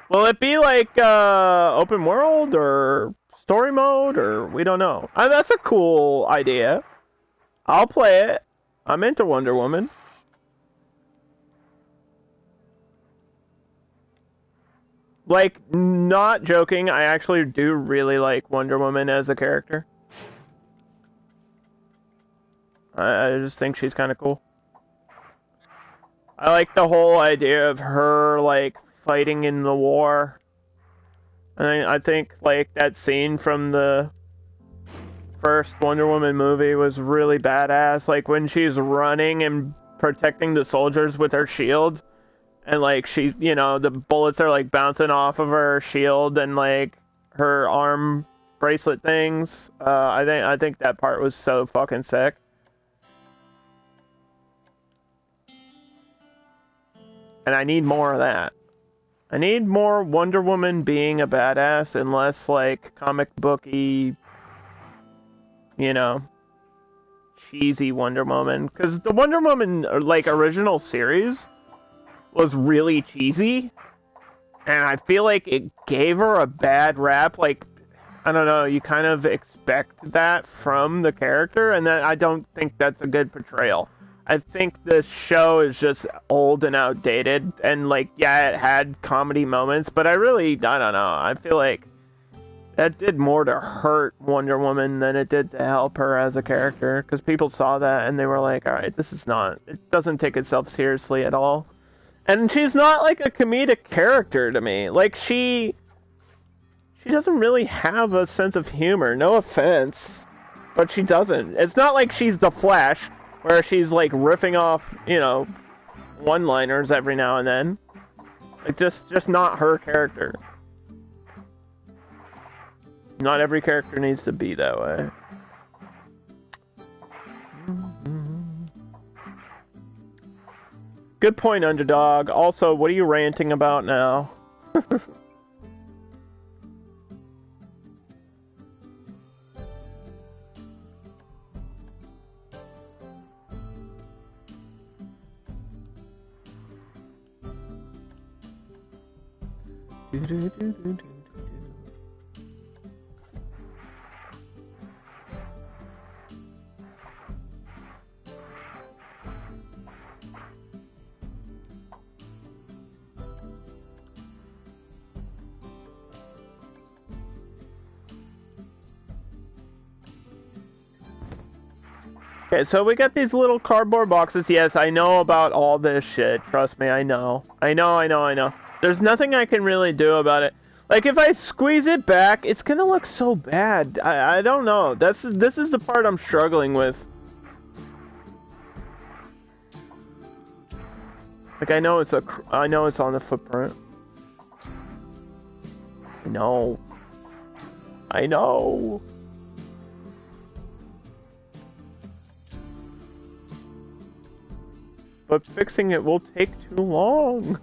Will it be like open world or story mode or we don't know. That's a cool idea. I'll play it. I'm into Wonder Woman. Like, not joking, I actually do really like Wonder Woman as a character. I just think she's kind of cool. I like the whole idea of her, like, fighting in the war. And I think, like, that scene from the first Wonder Woman movie was really badass. Like, when she's running and protecting the soldiers with her shield. And, like, she, you know, the bullets are, like, bouncing off of her shield and, like, her arm bracelet things. I think that part was so fucking sick. And I need more of that. I need more Wonder Woman being a badass and less, like, comic booky, you know, cheesy Wonder Woman, because the Wonder Woman, like, original series was really cheesy, and I feel like it gave her a bad rap. Like, I don't know, you kind of expect that from the character, and then I don't think that's a good portrayal. I think the show is just old and outdated, and, like, yeah, it had comedy moments, but I don't know, I feel like that did more to hurt Wonder Woman than it did to help her as a character, because people saw that and they were like, alright, it doesn't take itself seriously at all. And she's not like a comedic character to me. Like, she doesn't really have a sense of humor, no offense, but she doesn't. It's not like she's the Flash, where she's like riffing off, you know, one-liners every now and then. Like, just not her character. Not every character needs to be that way. Good point, Underdog. Also, what are you ranting about now? Okay, so we got these little cardboard boxes. Yes, I know about all this shit. Trust me, I know. I know. There's nothing I can really do about it. Like, if I squeeze it back, it's gonna look so bad. I don't know. This is the part I'm struggling with. Like, I know it's on the footprint. I know. But fixing it will take too long.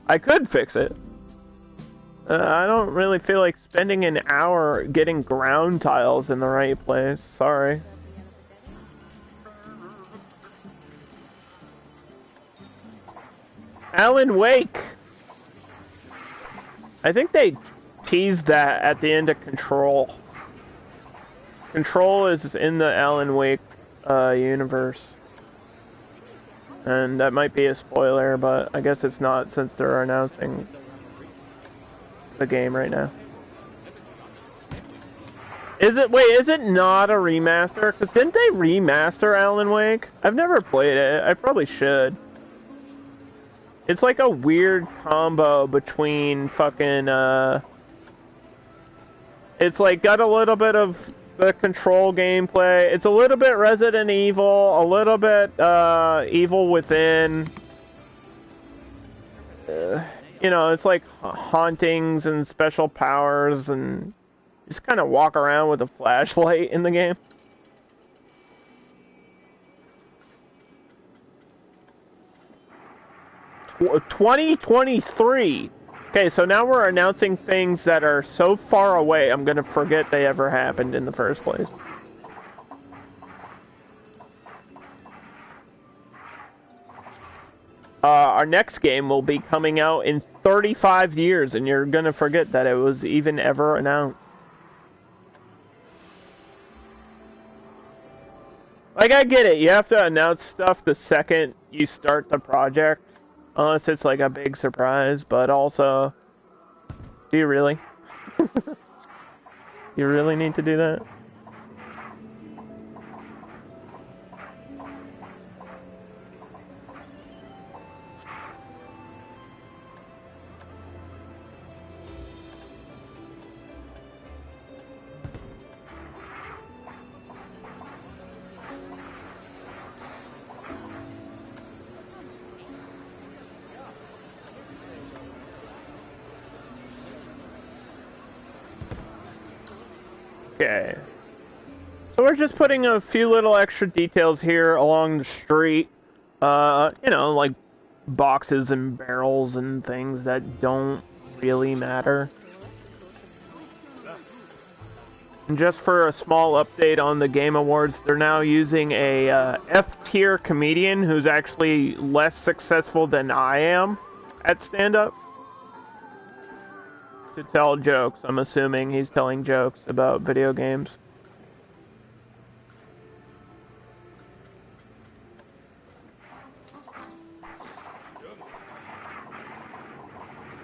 I could fix it. I don't really feel like spending an hour getting ground tiles in the right place. Sorry. Alan Wake! I think they teased that at the end of Control. Control is in the Alan Wake universe. And that might be a spoiler, but I guess it's not since they're announcing the game right now. Is it not a remaster? Because didn't they remaster Alan Wake? I've never played it. I probably should. It's like a weird combo between fucking, it's like got a little bit of the Control gameplay. It's a little bit Resident Evil, a little bit Evil Within. You know, it's like hauntings and special powers, and just kind of walk around with a flashlight in the game. Tw 2023. Okay, so now we're announcing things that are so far away, I'm gonna forget they ever happened in the first place. Our next game will be coming out in 35 years, and you're gonna forget that it was even ever announced. Like, I get it, you have to announce stuff the second you start the project. Unless it's like a big surprise, but also, do you really? You really need to do that? Okay. So we're just putting a few little extra details here along the street. You know, like boxes and barrels and things that don't really matter. And just for a small update on the Game Awards, they're now using a F-tier comedian who's actually less successful than I am at stand-up to tell jokes. I'm assuming he's telling jokes about video games.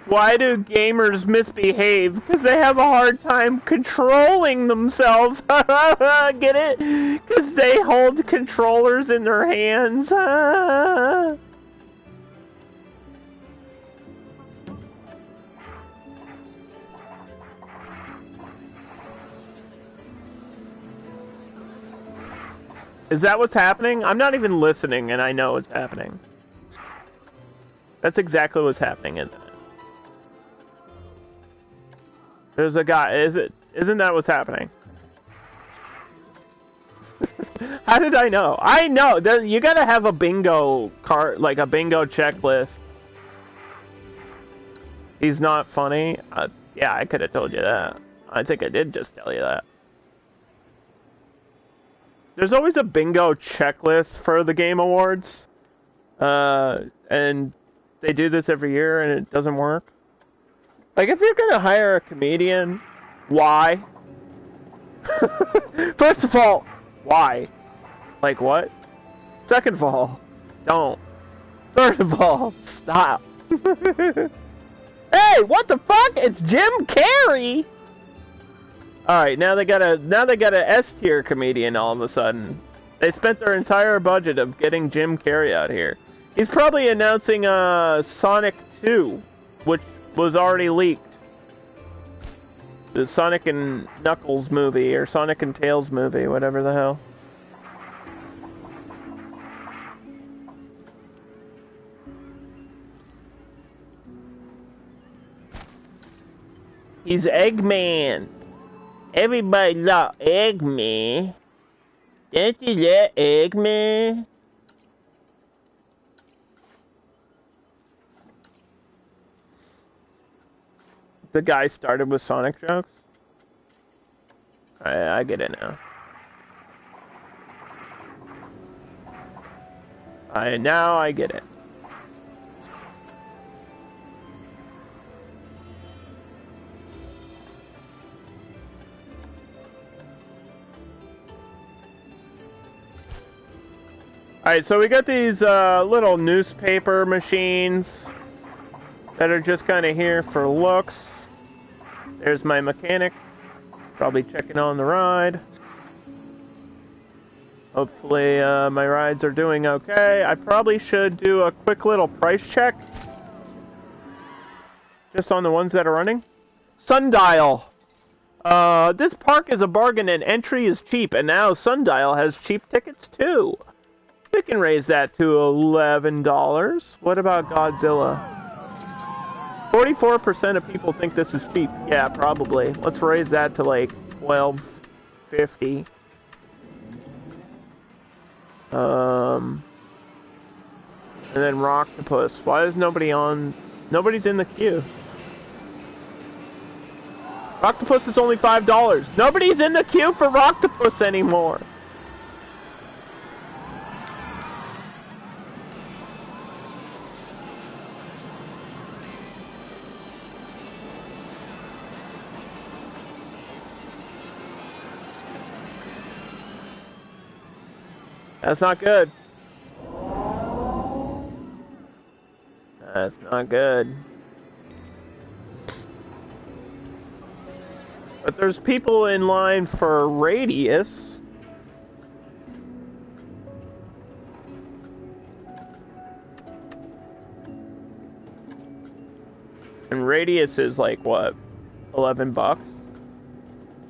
Why do gamers misbehave? Because they have a hard time controlling themselves. Get it? Because they hold controllers in their hands. Is that what's happening? I'm not even listening and I know what's happening. That's exactly what's happening, isn't it? There's a guy, isn't that what's happening? How did I know? I know, you gotta have a bingo card, like a bingo checklist. He's not funny? Yeah, I could have told you that. I think I did just tell you that. There's always a bingo checklist for the Game Awards. And they do this every year and it doesn't work. Like, if you're gonna hire a comedian, why? First of all, why? Like, what? Second of all, don't. Third of all, stop. Hey, what the fuck? It's Jim Carrey! Alright, now they got a S-tier comedian all of a sudden. They spent their entire budget of getting Jim Carrey out here. He's probably announcing Sonic 2, which was already leaked. The Sonic and Knuckles movie, or Sonic and Tails movie, whatever the hell. He's Eggman. Everybody love Eggman. Don't you love Eggman? The guy started with Sonic jokes? I get it now. Now I get it. Alright, so we got these little newspaper machines that are just kind of here for looks. There's my mechanic, probably checking on the ride. Hopefully my rides are doing okay. I probably should do a quick little price check. Just on the ones that are running. Sundial. This park is a bargain and entry is cheap, and now Sundial has cheap tickets too. We can raise that to $11. What about Godzilla? 44% of people think this is cheap. Yeah, probably. Let's raise that to like $12.50. And then Rocktopus. Why is nobody's in the queue? Rocktopus is only $5. Nobody's in the queue for Rocktopus anymore. That's not good. That's not good. But there's people in line for Radius. And Radius is like, what, $11?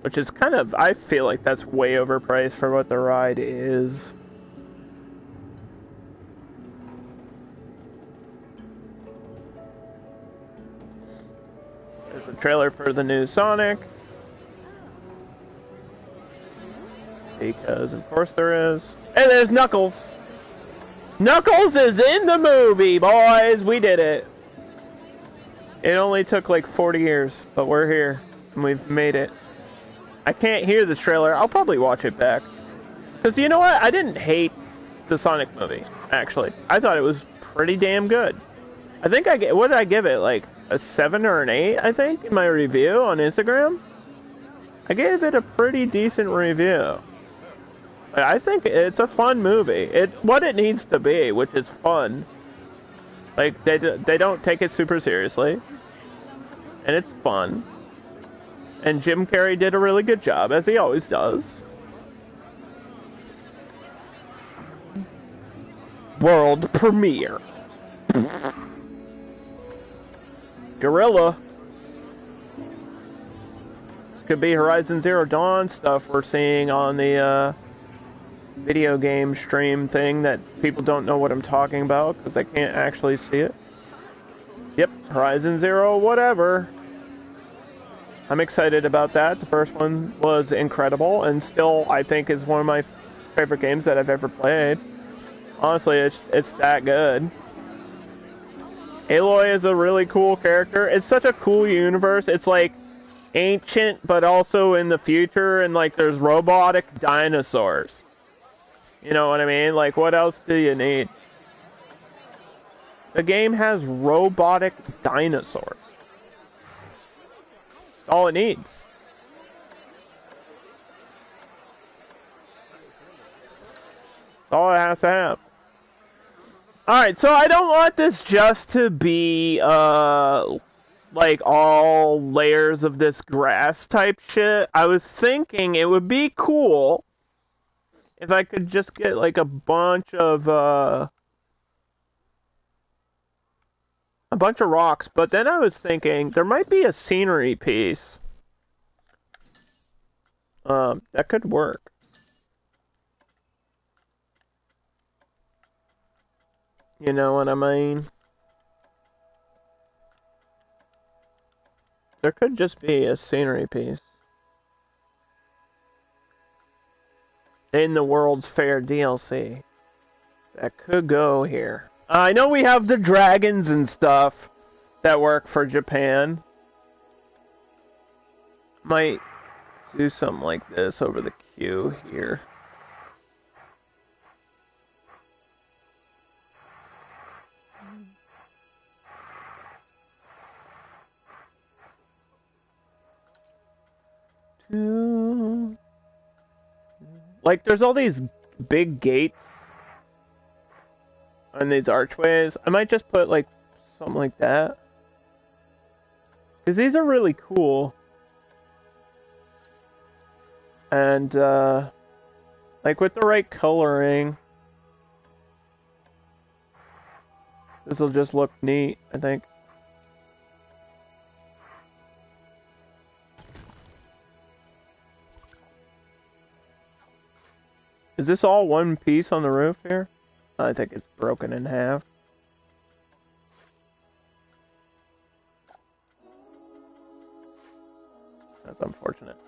Which is kind of, I feel like that's way overpriced for what the ride is. There's a trailer for the new Sonic. Because of course there is. And there's Knuckles! Knuckles is in the movie, boys! We did it! It only took like 40 years, but we're here. And we've made it. I can't hear the trailer. I'll probably watch it back. Because you know what? I didn't hate the Sonic movie, actually. I thought it was pretty damn good. I think what did I give it? Like a 7 or an 8, I think, in my review on Instagram? I gave it a pretty decent review. I think it's a fun movie. It's what it needs to be, which is fun. Like, they don't take it super seriously. And it's fun. And Jim Carrey did a really good job, as he always does. World premiere. Gorilla. This could be Horizon Zero Dawn stuff we're seeing on the video game stream thing that people don't know what I'm talking about because I can't actually see it. Yep, Horizon Zero whatever. I'm excited about that. The first one was incredible and still I think is one of my favorite games that I've ever played. Honestly, it's that good. Aloy is a really cool character. It's such a cool universe. It's like ancient but also in the future, and like there's robotic dinosaurs. You know what I mean? Like, what else do you need? The game has robotic dinosaurs. That's all it needs. That's all it has to have. Alright, so I don't want this just to be, like, all layers of this grass type shit. I was thinking it would be cool if I could just get, like, a bunch of rocks. But then I was thinking there might be a scenery piece. That could work. You know what I mean? There could just be a scenery piece. In the World's Fair DLC. That could go here. I know we have the dragons and stuff that work for Japan. Might do something like this over the queue here. Like, there's all these big gates and these archways. I might just put, like, something like that. Because these are really cool. And, like, with the right coloring, this will just look neat, I think. Is this all one piece on the roof here? I think it's broken in half. That's unfortunate.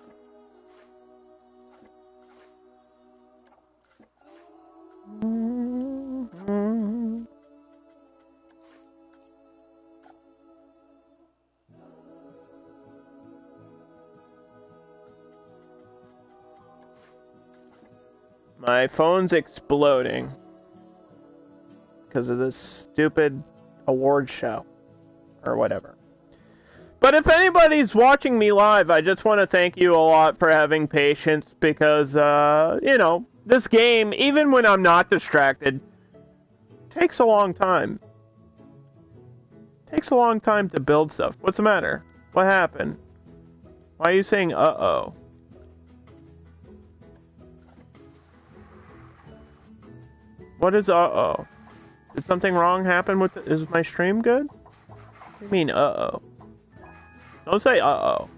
My phone's exploding because of this stupid award show or whatever. But if anybody's watching me live, I just want to thank you a lot for having patience because, you know, this game, even when I'm not distracted, takes a long time. Takes a long time to build stuff. What's the matter? What happened? Why are you saying uh-oh? What is uh-oh? Did something wrong happen with is my stream good? What do you mean uh-oh? Don't say uh-oh.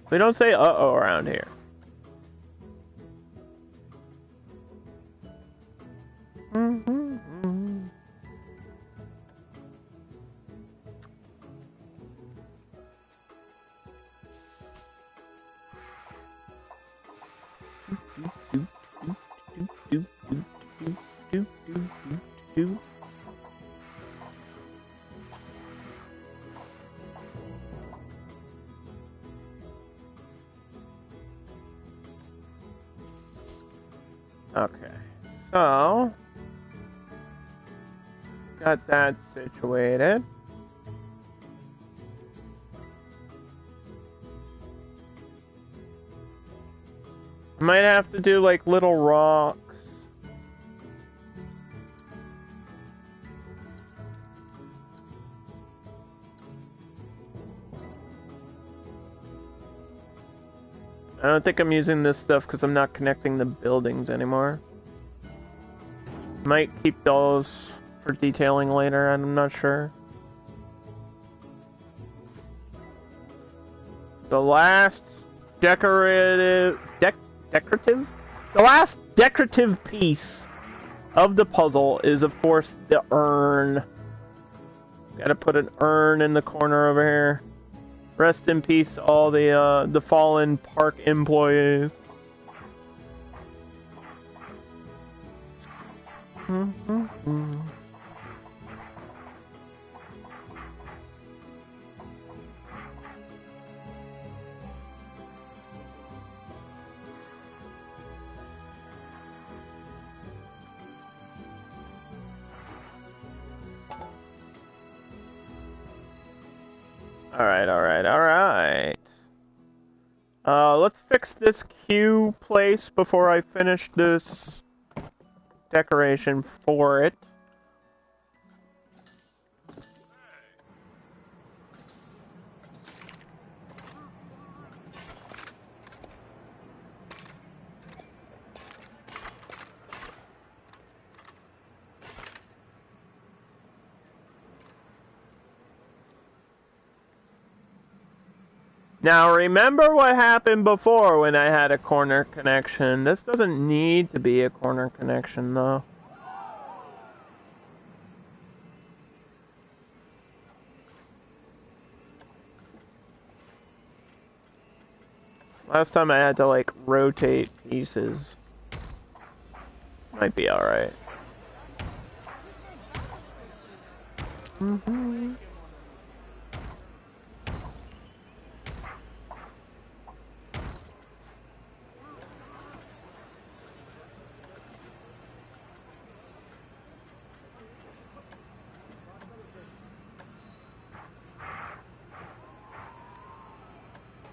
We don't say uh-oh around here. Okay, so got that situated. Might have to do like little rocks. I don't think I'm using this stuff because I'm not connecting the buildings anymore. Might keep those for detailing later, I'm not sure. The last decorative piece of the puzzle is, of course, the urn. Gotta put an urn in the corner over here. Rest in peace, all the fallen park employees. Alright. Let's fix this queue place before I finish this decoration for it. Now remember what happened before when I had a corner connection. This doesn't need to be a corner connection though. Last time I had to like rotate pieces. Might be alright.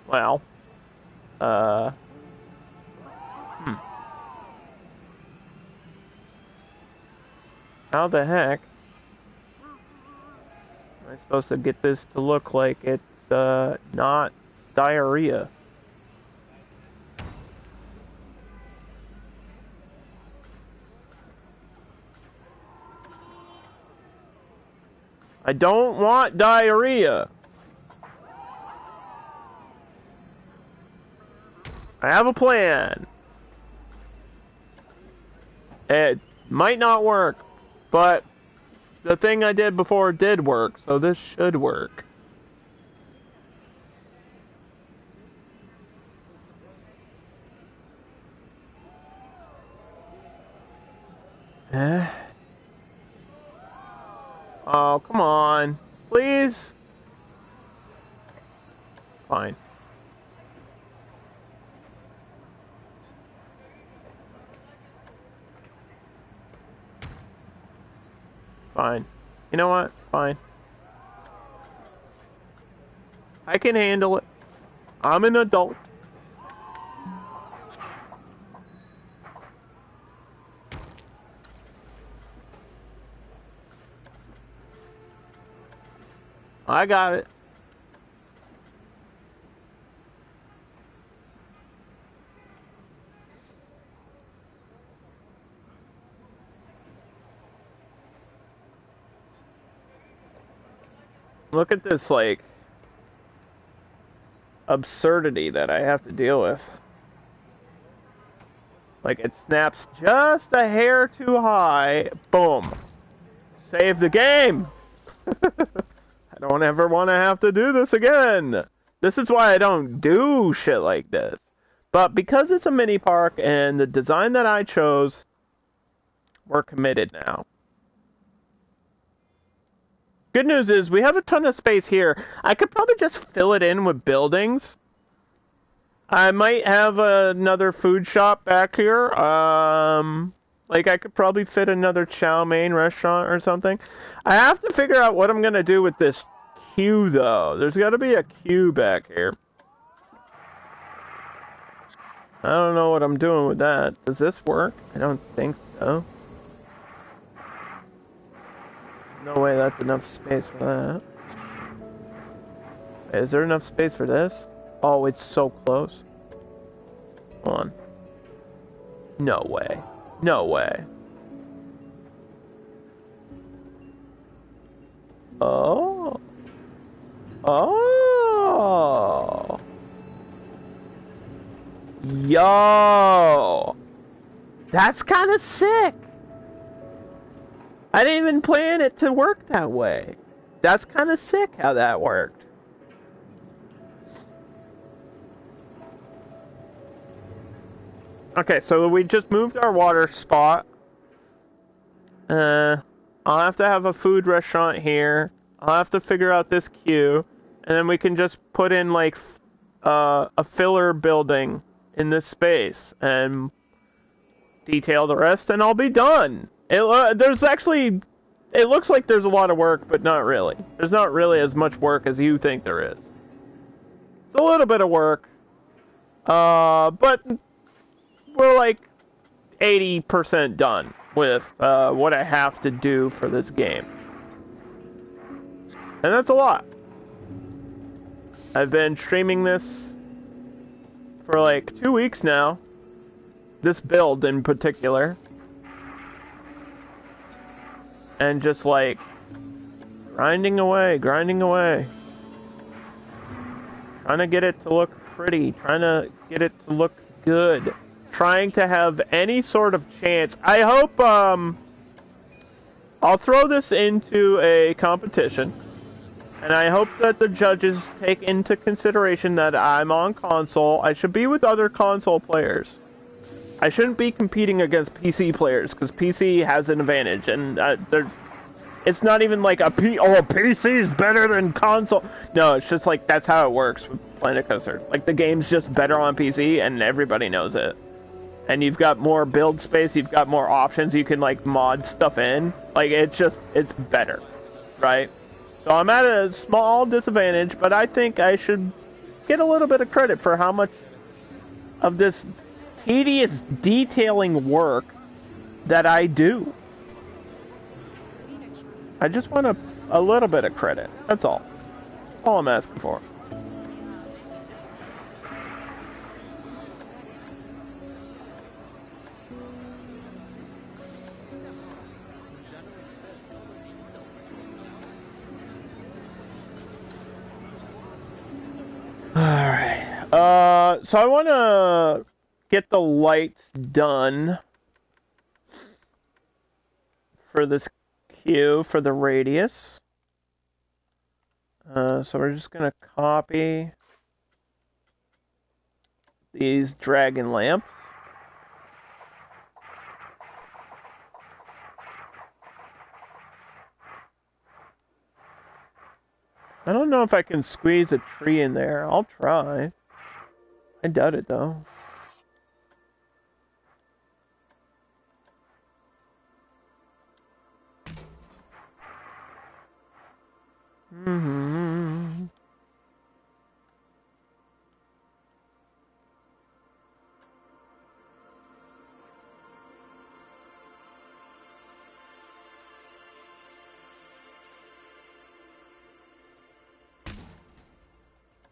Well, how the heck am I supposed to get this to look like it's, not diarrhea? I don't want diarrhea. I have a plan. It might not work, but the thing I did before did work, so this should work. Oh, come on. Please? Fine. Fine. You know what? Fine. I can handle it. I'm an adult. I got it. Look at this, like, absurdity that I have to deal with. Like, it snaps just a hair too high. Boom. Save the game! I don't ever want to have to do this again. This is why I don't do shit like this. But because it's a mini park and the design that I chose, we're committed now. Good news is we have a ton of space here. I could probably just fill it in with buildings. I might have another food shop back here. Like I could probably fit another chow mein restaurant or something. I have to figure out what I'm gonna do with this queue though. There's got to be a queue back here. I don't know what I'm doing with that. Does this work? I don't think so. No way that's enough space for that. Is there enough space for this? Oh, it's so close. Hold on. No way. No way. Oh. Oh. Yo. That's kind of sick. I didn't even plan it to work that way. That's kind of sick how that worked. Okay, so we just moved our water spot. I'll have to have a food restaurant here. I'll have to figure out this queue. And then we can just put in, like, a filler building in this space. And detail the rest, and I'll be done. There's actually... It looks like there's a lot of work, but not really. There's not really as much work as you think there is. It's a little bit of work. But... we're like 80% done with what I have to do for this game. And that's a lot. I've been streaming this for like 2 weeks now. This build in particular. And just like grinding away. Trying to get it to look pretty. Trying to get it to look good. Trying to have any sort of chance. I hope, I'll throw this into a competition, and I hope that the judges take into consideration that I'm on console. I should be with other console players. I shouldn't be competing against PC players, because PC has an advantage, and it's not even like PC is better than console. No, it's just like, that's how it works with Planet Coaster. Like, the game's just better on PC, and everybody knows it. And you've got more build space, you've got more options, you can, like, mod stuff in. Like, it's better, right? So I'm at a small disadvantage, but I think I should get a little bit of credit for how much of this tedious detailing work that I do. I just want a little bit of credit, that's all. That's all I'm asking for. Alright. So I want to get the lights done for this queue, for the radius. So we're just going to copy these dragon lamps. I don't know if I can squeeze a tree in there. I'll try. I doubt it, though.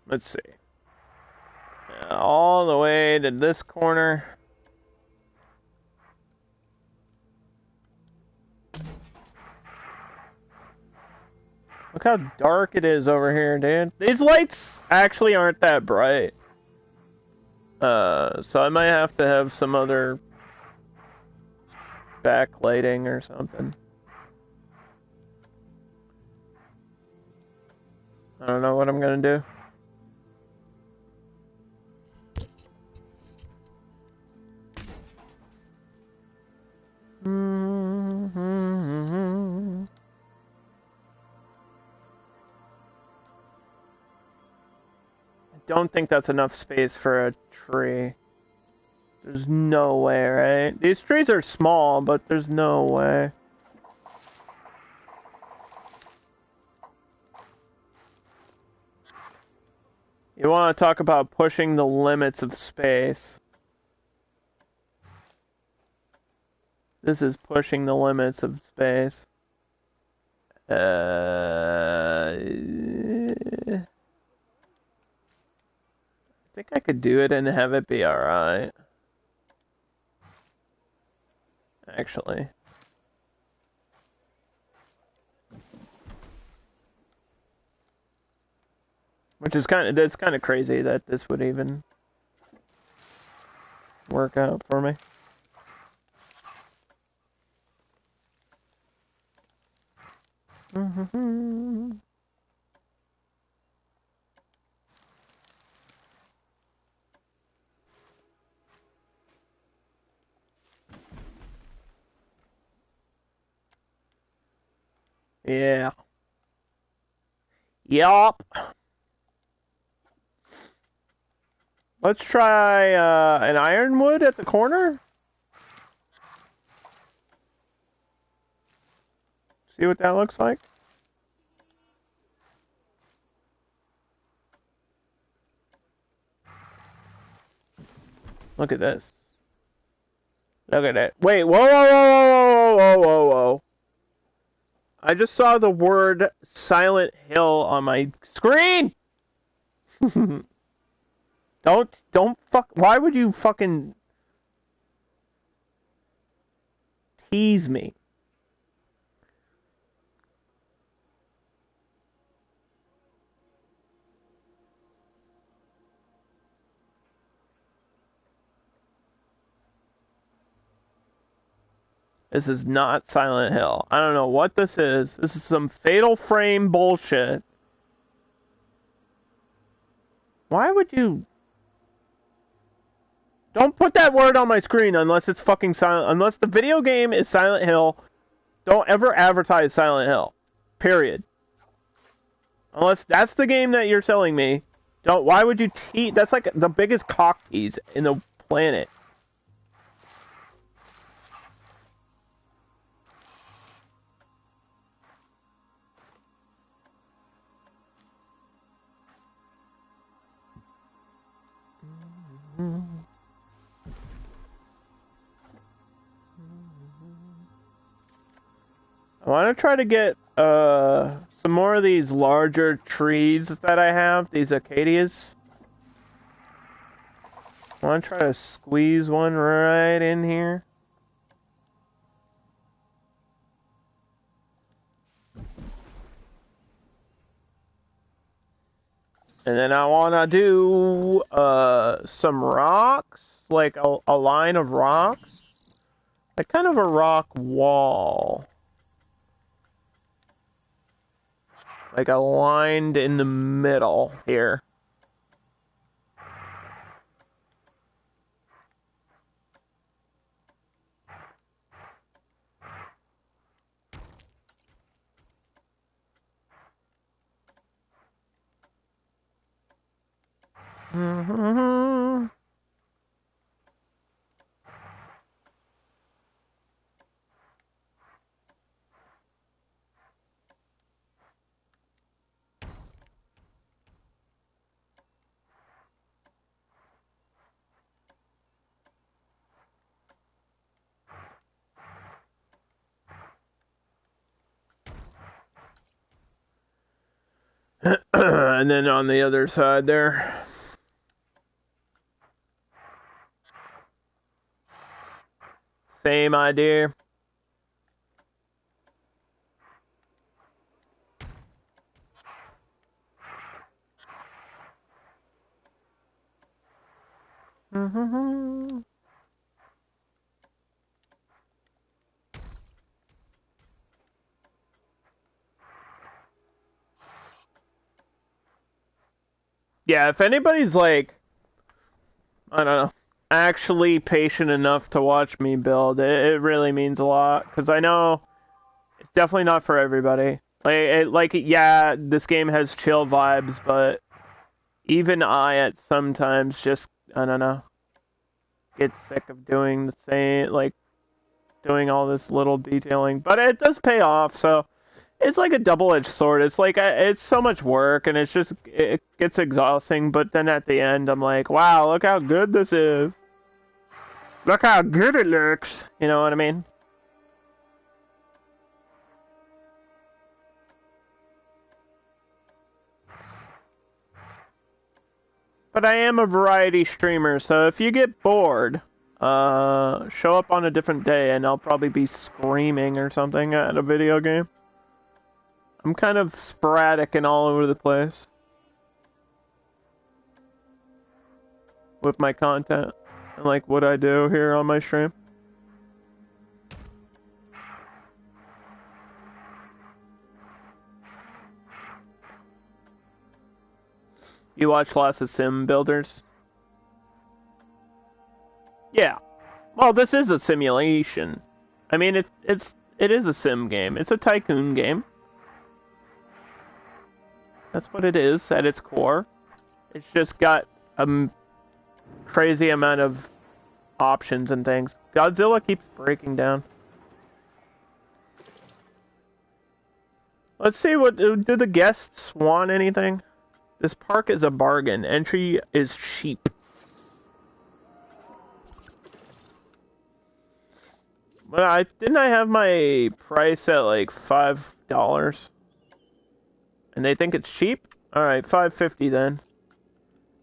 Let's see. All the way to this corner. Look how dark it is over here, dude. These lights actually aren't that bright. So I might have to have some other backlighting or something. I don't know what I'm gonna do. don't think that's enough space for a tree. There's no way, right? These trees are small, but there's no way. You want to talk about pushing the limits of space. This is pushing the limits of space. I think I could do it and have it be alright. Actually. Which is that's kind of crazy that this would even work out for me. Yeah. Yup. Let's try an ironwood at the corner. See what that looks like. Look at this. Look at it. Wait, whoa, whoa, whoa, whoa, whoa, whoa, whoa. I just saw the word Silent Hill on my screen! Don't fuck, why would you fucking tease me? This is not Silent Hill. I don't know what this is. This is some Fatal Frame bullshit. Why would you... Don't put that word on my screen unless it's fucking silent. Unless the video game is Silent Hill, don't ever advertise Silent Hill. Period. Unless that's the game that you're selling me. Don't. Why would you tease? That's like the biggest cock tease in the planet. I want to try to get some more of these larger trees that I have, these acacias. I want to try to squeeze one right in here. And then I want to do some rocks, like a line of rocks. Like kind of a rock wall. Like a line in the middle here. Mm-hmm. And then on the other side there. Same idea. Mm-hmm. Yeah, if anybody's like, I don't know, actually patient enough to watch me build, it really means a lot. Because I know it's definitely not for everybody. Yeah, this game has chill vibes, but even I at sometimes just, I don't know, get sick of doing the same, like, doing all this little detailing. But it does pay off, so it's like a double-edged sword. It's like, it's so much work, and it gets exhausting, but then at the end, I'm like, wow, look how good this is. Look how good it looks. You know what I mean? But I am a variety streamer, so if you get bored, show up on a different day and I'll probably be screaming or something at a video game. I'm kind of sporadic and all over the place with my content and like what I do here on my stream. You watch lots of sim builders? Yeah. Well, this is a simulation. I mean, it is a sim game. It's a tycoon game. That's what it is at its core. It's just got a crazy amount of options and things. Godzilla keeps breaking down. Let's see, what do the guests want anything? This park is a bargain. Entry is cheap. But didn't I have my price at like $5? And they think it's cheap? Alright, $5.50 then.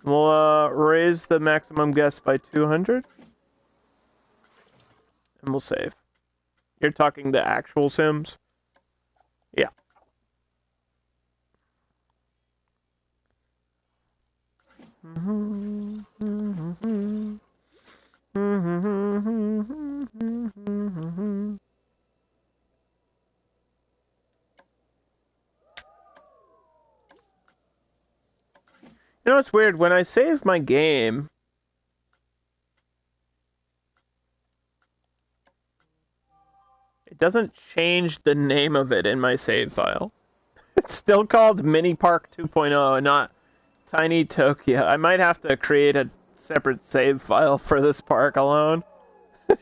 We'll raise the maximum guest by 200. And we'll save. You're talking the actual Sims? Yeah. You know, it's weird. When I save my game, it doesn't change the name of it in my save file. It's still called Mini Park 2.0 and not Tiny Tokyo. I might have to create a separate save file for this park alone.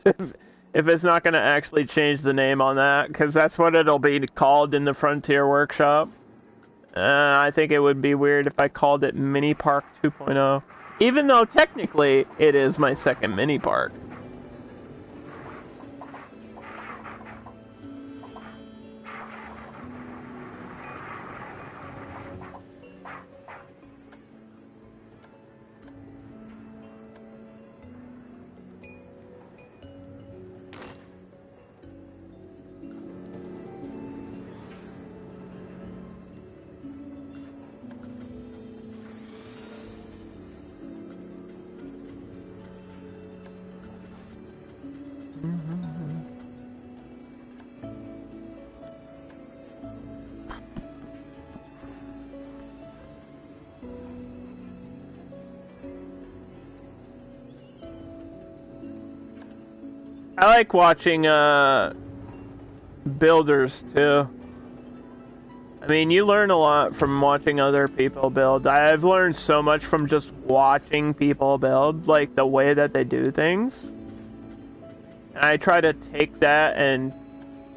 If it's not going to actually change the name on that, because that's what it'll be called in the Frontier Workshop. I think it would be weird if I called it Mini Park 2.0, even though technically it is my second mini park. I like watching builders too. I mean, you learn a lot from watching other people build. I've learned so much from just watching people build, like the way that they do things. And I try to take that and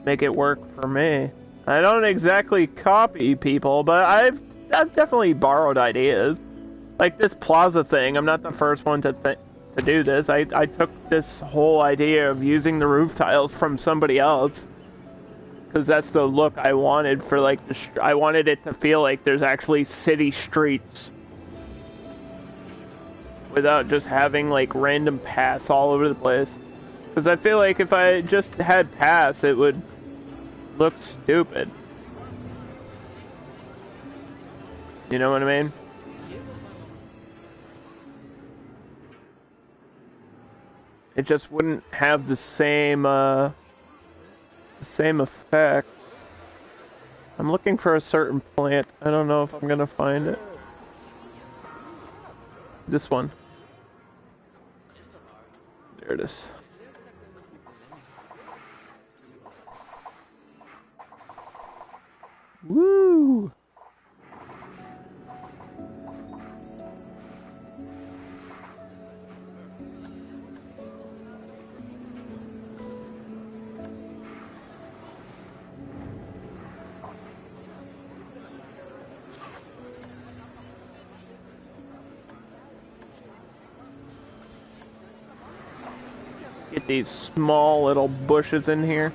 make it work for me. I don't exactly copy people, but I've definitely borrowed ideas. Like this plaza thing, I'm not the first one to do this. I took this whole idea of using the roof tiles from somebody else, because that's the look I wanted for like I wanted it to feel like there's actually city streets without just having like random paths all over the place. Because I feel like if I just had paths, it would look stupid. You know what I mean? It just wouldn't have the same effect. I'm looking for a certain plant. I don't know if I'm gonna find it. This one. There it is. Woo! like these small little bushes in here.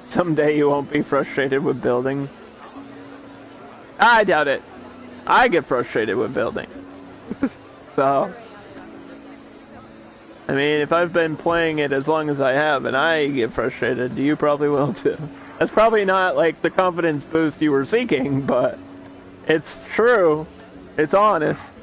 Someday you won't be frustrated with building. I doubt it. I get frustrated with building. So, I mean, if I've been playing it as long as I have and I get frustrated, you probably will too. That's probably not like the confidence boost you were seeking, but it's true. It's honest.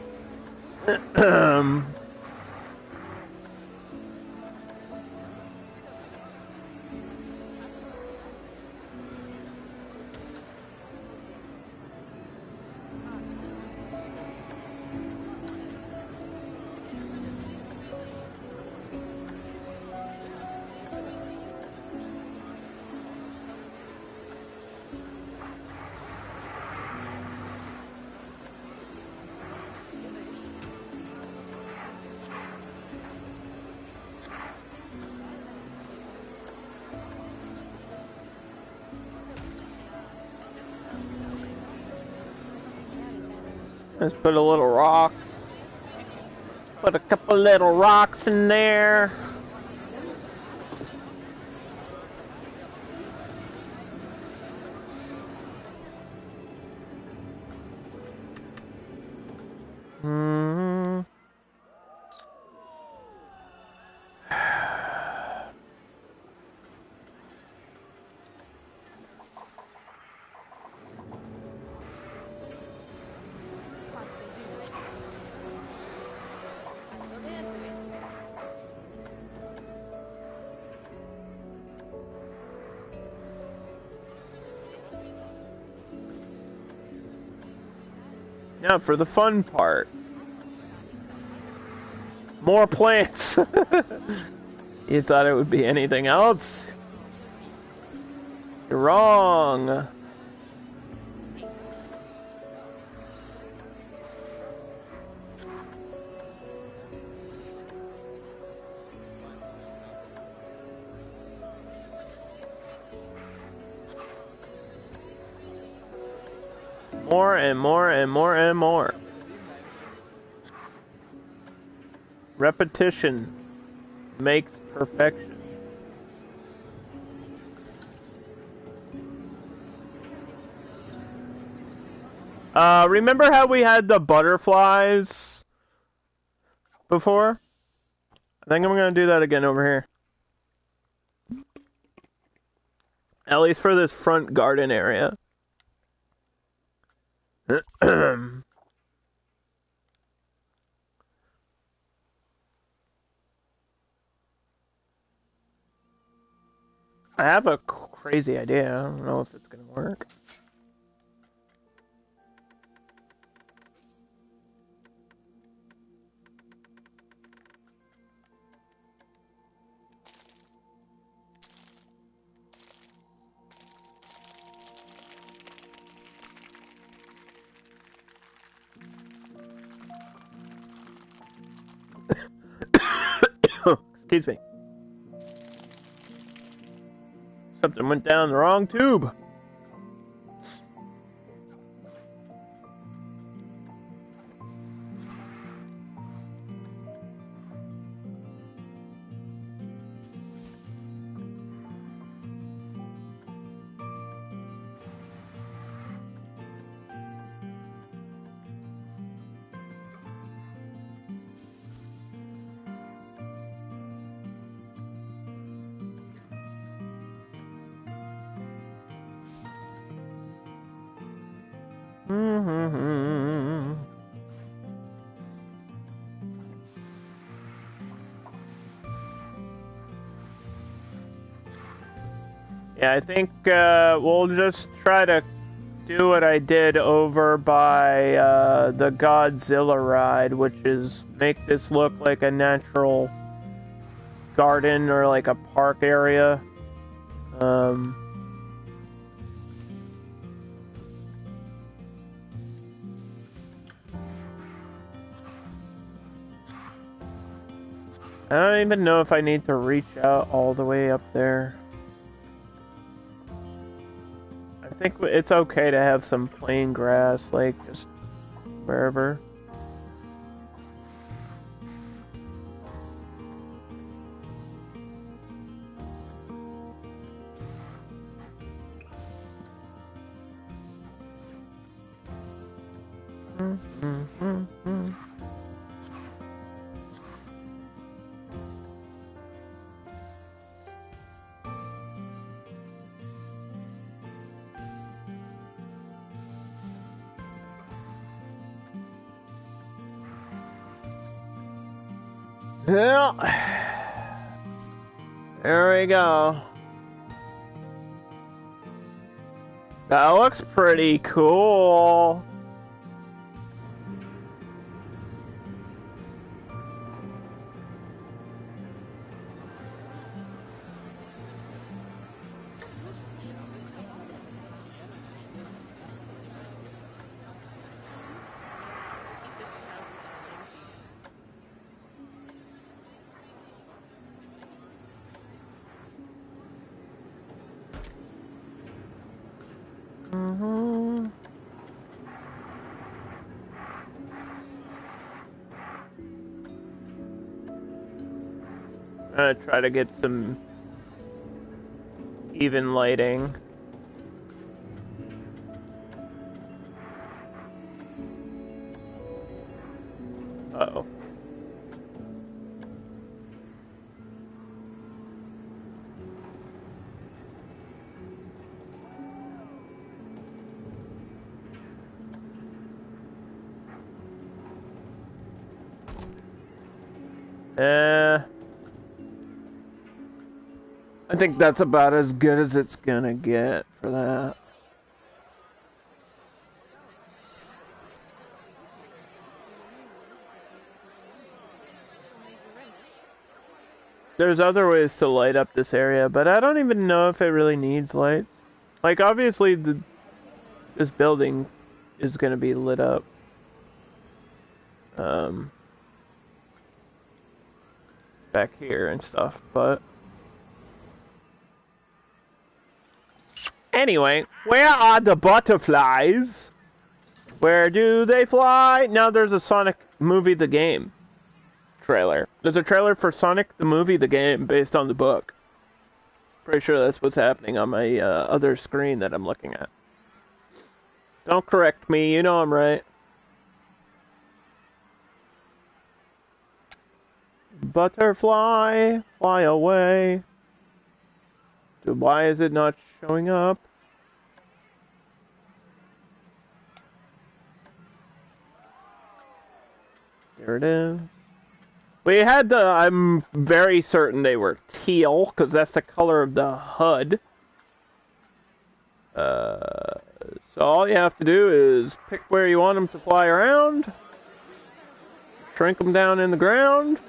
Let's put a little rock. Put a couple little rocks in there. Now for the fun part. More plants. You thought it would be anything else? You're wrong. More and more and more and more. Repetition makes perfection. Remember how we had the butterflies before? I think I'm gonna do that again over here. At least for this front garden area. I have a crazy idea. I don't know if it's gonna work. Excuse me. Something went down the wrong tube. Yeah, I think we'll just try to do what I did over by the Godzilla ride, which is make this look like a natural garden or like a park area. I don't even know if I need to reach out all the way up there. I think it's okay to have some plain grass, like, just wherever. Yeah. There we go. That looks pretty cool. I'm gonna try to get some even lighting. Uh-oh. I think that's about as good as it's gonna get for that. There's other ways to light up this area, but I don't even know if it really needs lights. Like, obviously, this building is gonna be lit up. Back here and stuff, but... Anyway, where are the butterflies? Where do they fly? Now there's a Sonic movie the game trailer. There's a trailer for Sonic the movie the game based on the book. Pretty sure that's what's happening on my other screen that I'm looking at. Don't correct me, you know I'm right. Butterfly, fly away. Why is it not showing up? There it is. We had the... I'm very certain they were teal, because that's the color of the HUD. So all you have to do is pick where you want them to fly around. Shrink them down in the ground.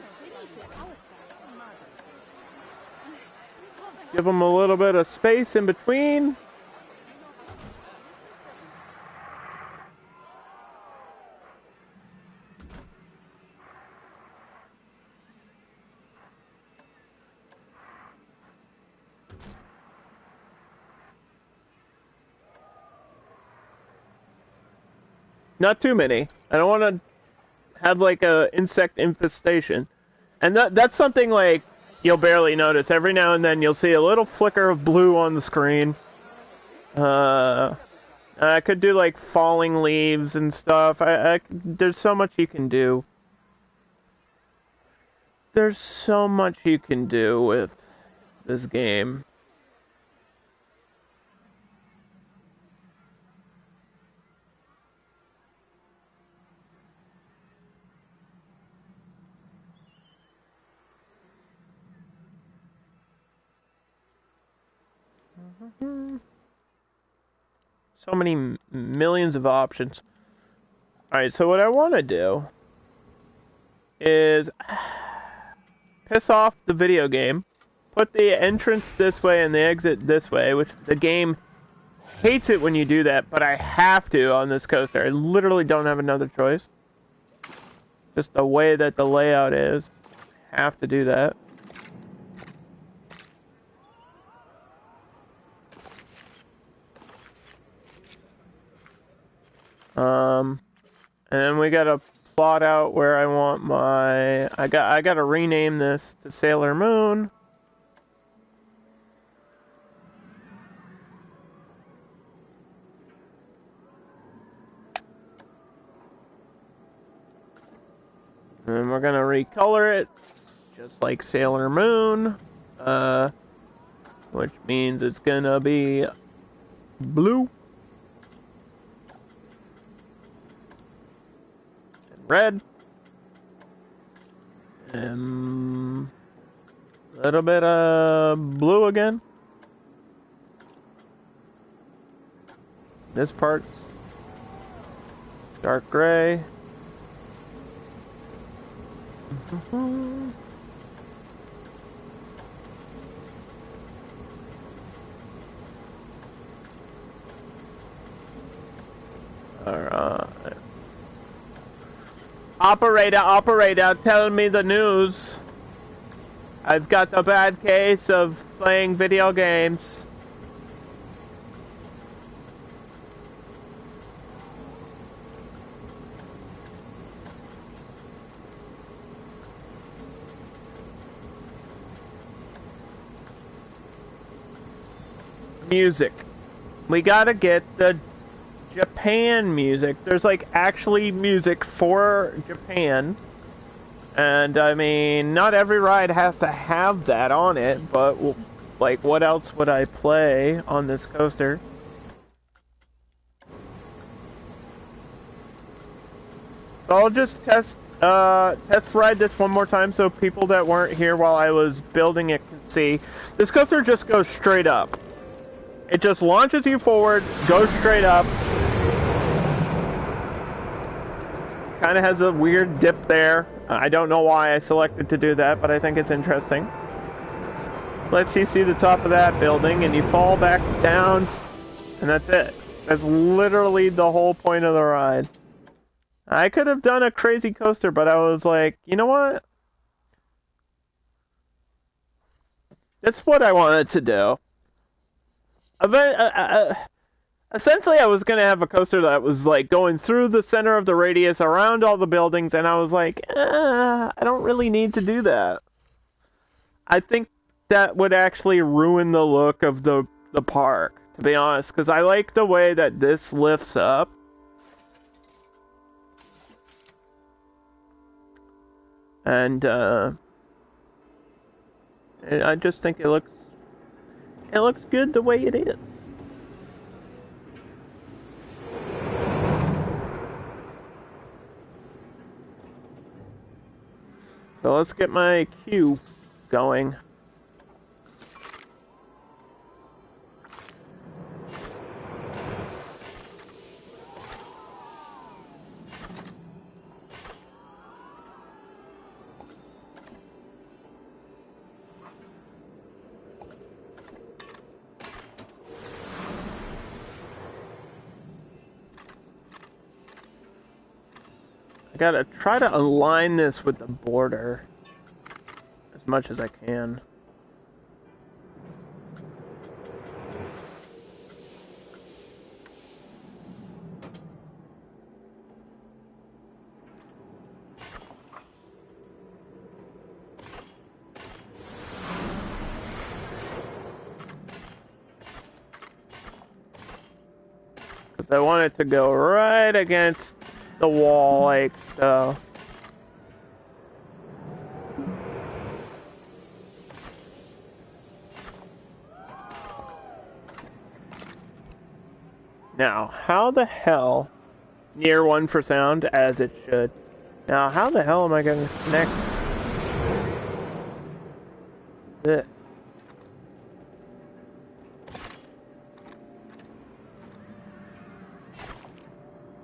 Give them a little bit of space in between. Not too many. I don't want to have like a insect infestation. And that's something like you'll barely notice. Every now and then you'll see a little flicker of blue on the screen. I could do like falling leaves and stuff. There's so much you can do. There's so much you can do with this game. So many millions of options. Alright, so what I want to do is piss off the video game, put the entrance this way and the exit this way, which the game hates it when you do that, but I have to on this coaster. I literally don't have another choice. Just the way that the layout is. have to do that. And then we gotta plot out where I want my... I gotta rename this to Sailor Moon. And we're gonna recolor it, just like Sailor Moon, which means it's gonna be blue and red, and a little bit of blue again. This part's dark gray. Alright. Operator, tell me the news. I've got a bad case of playing video games. Music. We gotta get the Japan music. There's like actually music for Japan. And I mean, not every ride has to have that on it, but like what else would I play on this coaster? So I'll just test ride this one more time so people that weren't here while I was building it can see. This coaster just goes straight up. It just launches you forward, goes straight up. Kind of has a weird dip there. I don't know why I selected to do that, but I think it's interesting. Lets you see the top of that building, and you fall back down, and that's it. That's literally the whole point of the ride. I could have done a crazy coaster, but I was like, you know what? That's what I wanted to do. Essentially, I was going to have a coaster that was like going through the center of the radius around all the buildings, and I was like, I don't really need to do that. I think that would actually ruin the look of the park, to be honest, because I like the way that this lifts up. And I just think it looks good the way it is. So let's get my queue going. Gotta try to align this with the border as much as I can. Because I want it to go right against the wall, like so. Now, how the hell, near one for sound, as it should. Now, how the hell am I going to connect this?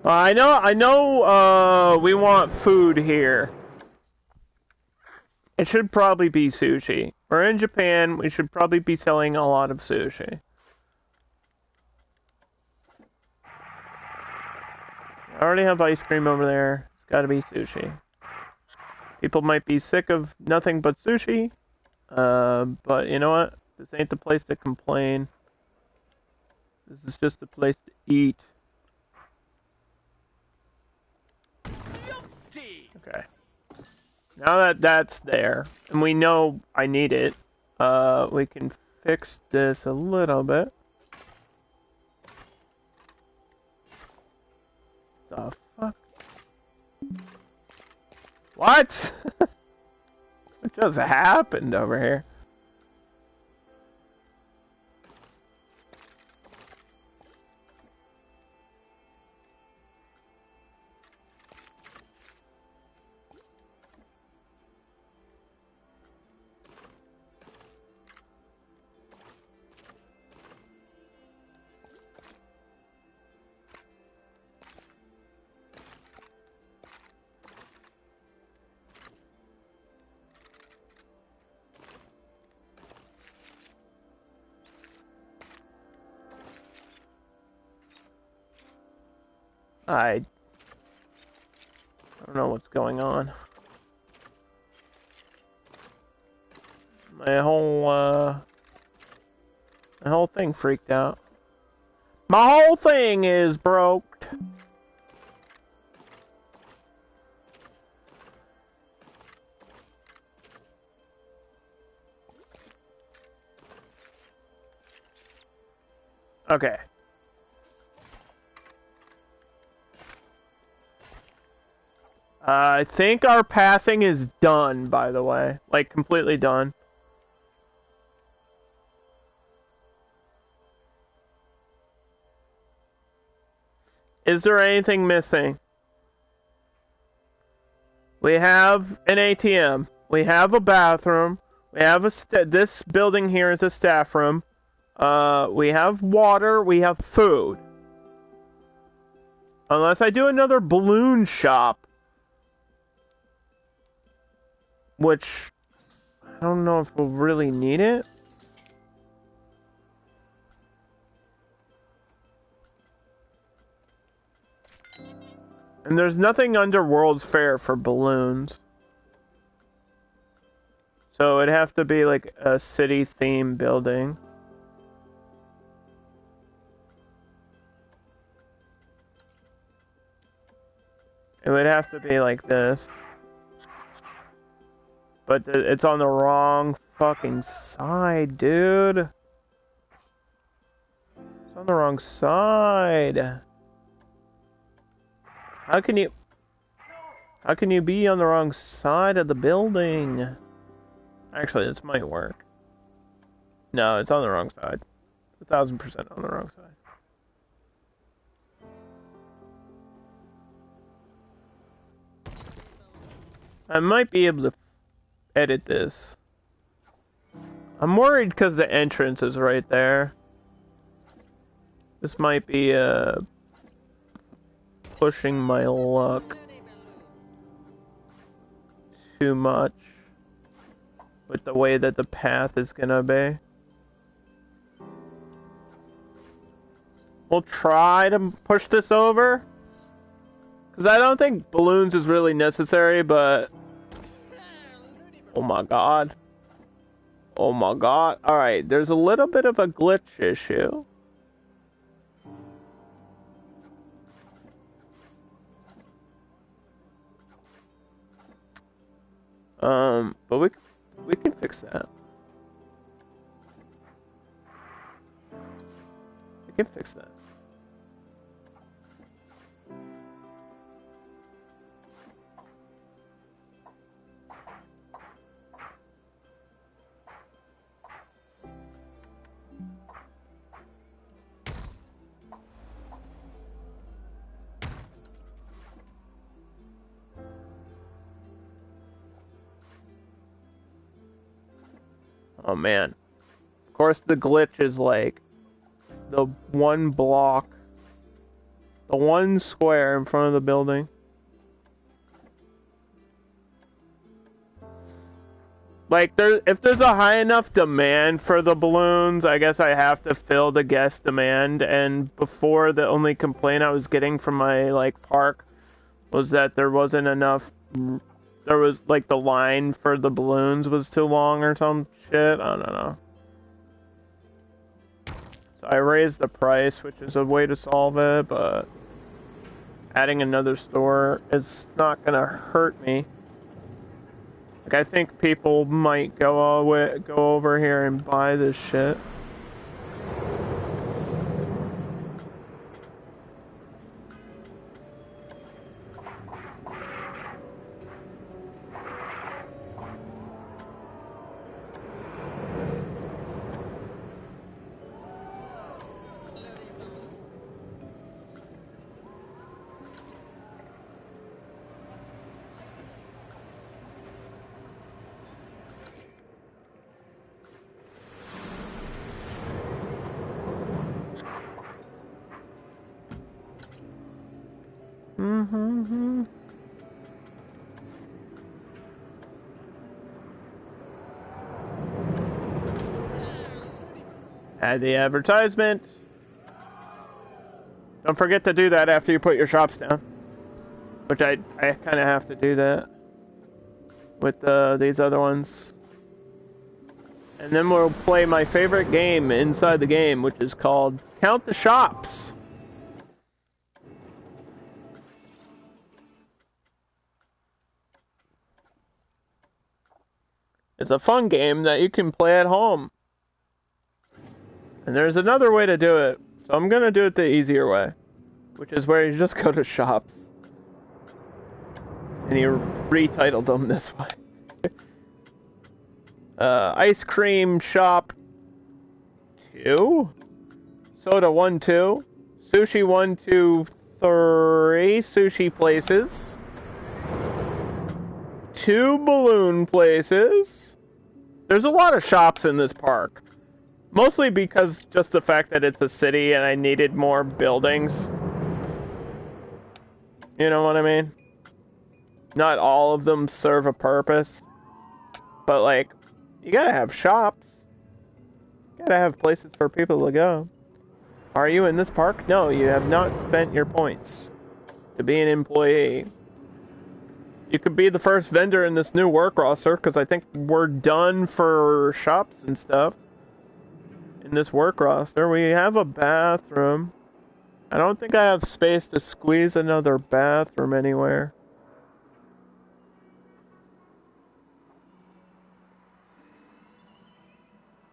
I know, we want food here. It should probably be sushi. We're in Japan, we should probably be selling a lot of sushi. I already have ice cream over there. It's gotta be sushi. People might be sick of nothing but sushi, but you know what? This ain't the place to complain. This is just the place to eat. Okay. Now that that's there, and we know I need it, we can fix this a little bit. The fuck? What? What just happened over here? I don't know what's going on. My whole thing freaked out. My whole thing is broke. Okay. I think our pathing is done, by the way. Like, completely done. Is there anything missing? We have an ATM. We have a bathroom. We have this building here is a staff room. We have water. We have food. Unless I do another balloon shop. Which, I don't know if we'll really need it. And there's nothing under World's Fair for balloons. So it'd have to be like a city-themed building. It would have to be like this. But it's on the wrong fucking side, dude. It's on the wrong side. How can you be on the wrong side of the building? Actually, this might work. No, it's on the wrong side. 1,000% on the wrong side. I might be able to edit this. I'm worried because the entrance is right there. This might be pushing my luck too much with the way that the path is gonna be. We'll try to push this over, because I don't think balloons is really necessary, but oh my god. Oh my god. Alright, there's a little bit of a glitch issue. But we can fix that. We can fix that. Oh man. Of course the glitch is like the one block, the one square in front of the building. Like, if there's a high enough demand for the balloons, I guess I have to fill the guest demand. And before, the only complaint I was getting from my, like, park was that there wasn't enough there was, like, the line for the balloons was too long or some shit. I don't know. So I raised the price, which is a way to solve it, but adding another store is not gonna hurt me. Like, I think people might go over here and buy this shit. Add the advertisement. Don't forget to do that after you put your shops down. Which I kind of have to do that with these other ones. And then we'll play my favorite game inside the game, which is called Count the Shops. It's a fun game that you can play at home. And there's another way to do it. So I'm going to do it the easier way. Which is where you just go to shops. And you retitled them this way. Ice cream shop 2. Soda 1, 2. Sushi 1, 2, 3. Sushi places. 2 balloon places. There's a lot of shops in this park. Mostly because just the fact that it's a city and I needed more buildings. You know what I mean? Not all of them serve a purpose. But, like, you gotta have shops. You gotta have places for people to go. Are you in this park? No, you have not spent your points to be an employee. You could be the first vendor in this new work roster, because I think we're done for shops and stuff. In this work roster, we have a bathroom. I don't think I have space to squeeze another bathroom anywhere.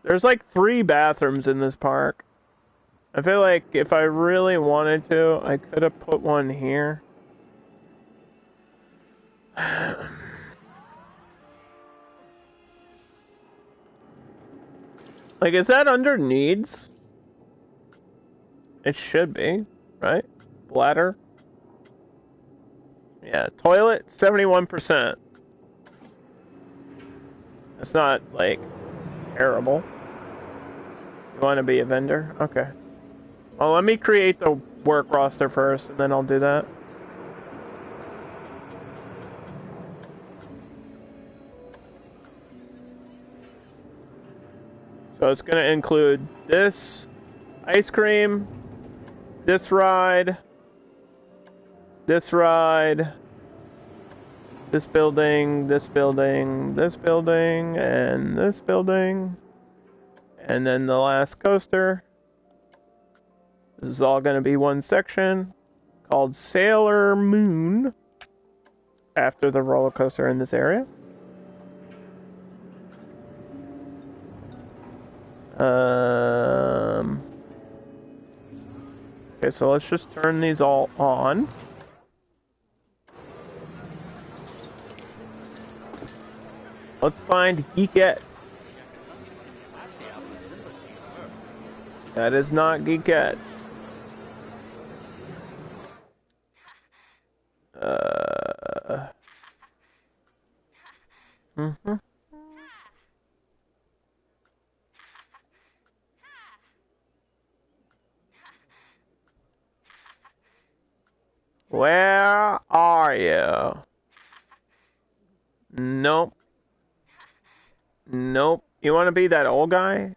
There's like 3 bathrooms in this park. I feel like if I really wanted to, I could have put one here. Like, is that under needs? It should be, right? Bladder? Yeah, toilet, 71%. That's not, like, terrible. You want to be a vendor? Okay. Well, let me create the work roster first, and then I'll do that. So it's going to include this ice cream, this ride, this building, this building, this building, and this building. And then the last coaster. This is all going to be one section called Sailor Moon, after the roller coaster in this area. Okay, so let's just turn these all on. Let's find Geekette. That is not Geekette. Where are you? Nope. Nope. You want to be that old guy?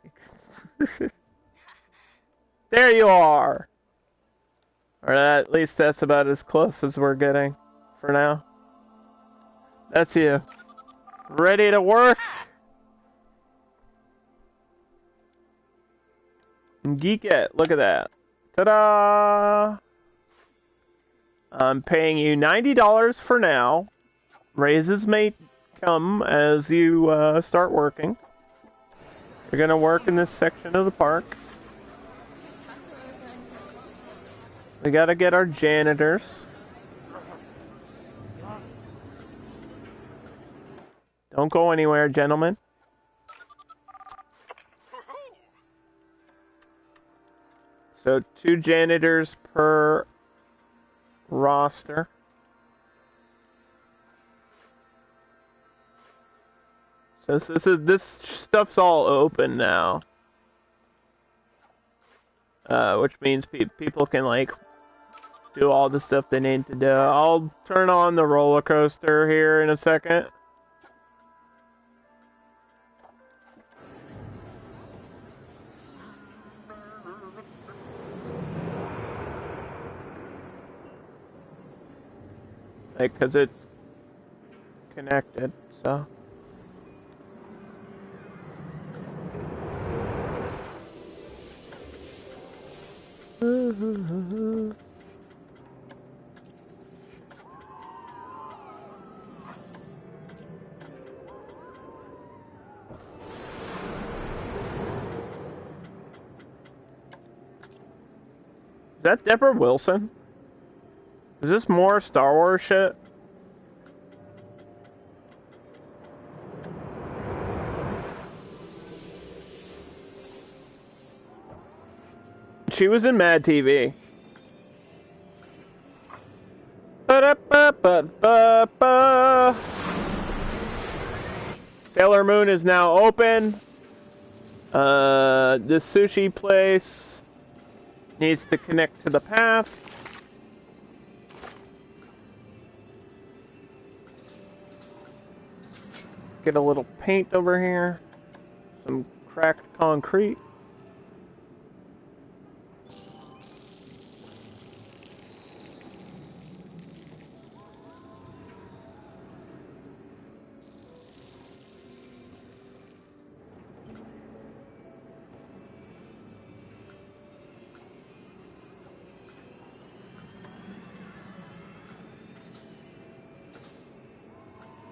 There you are! Or at least that's about as close as we're getting for now. That's you. Ready to work? Geek it. Look at that. Ta-da! I'm paying you $90 for now. Raises may come as you start working. You're gonna work in this section of the park. We gotta get our janitors. Don't go anywhere, gentlemen. So 2 janitors per roster. So this stuff's all open now, which means people can like do all the stuff they need to do. I'll turn on the roller coaster here in a second. Like, 'cause it's connected, so. Is that Deborah Wilson? Is this more Star Wars shit? She was in Mad TV. Ba-da-ba-ba-ba-ba. Sailor Moon is now open. The sushi place needs to connect to the path. Get a little paint over here. Some cracked concrete.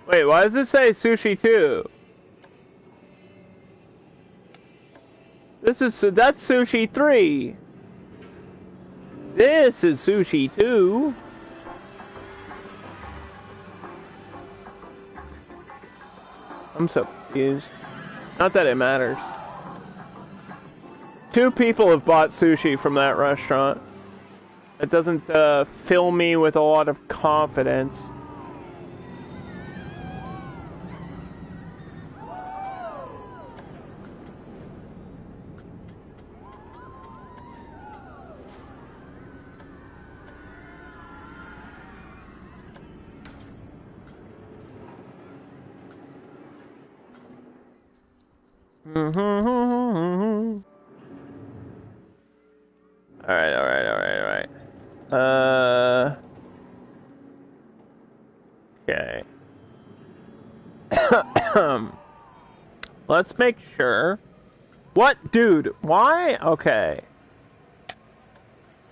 Wait, why does it say sushi 2? That's sushi 3. This is sushi 2. I'm so confused. Not that it matters. 2 people have bought sushi from that restaurant. It doesn't fill me with a lot of confidence. Alright. Okay. Let's make sure. What? Dude, why? Okay.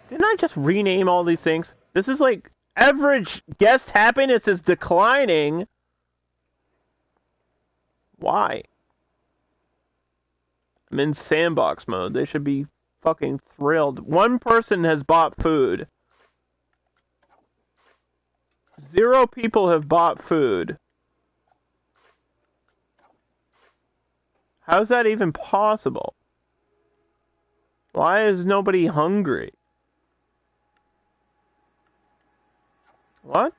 Didn't I just rename all these things? This is like, average guest happiness is declining. Why? I'm in sandbox mode. They should be fucking thrilled. 1 person has bought food. 0 people have bought food. How's that even possible? Why is nobody hungry? What?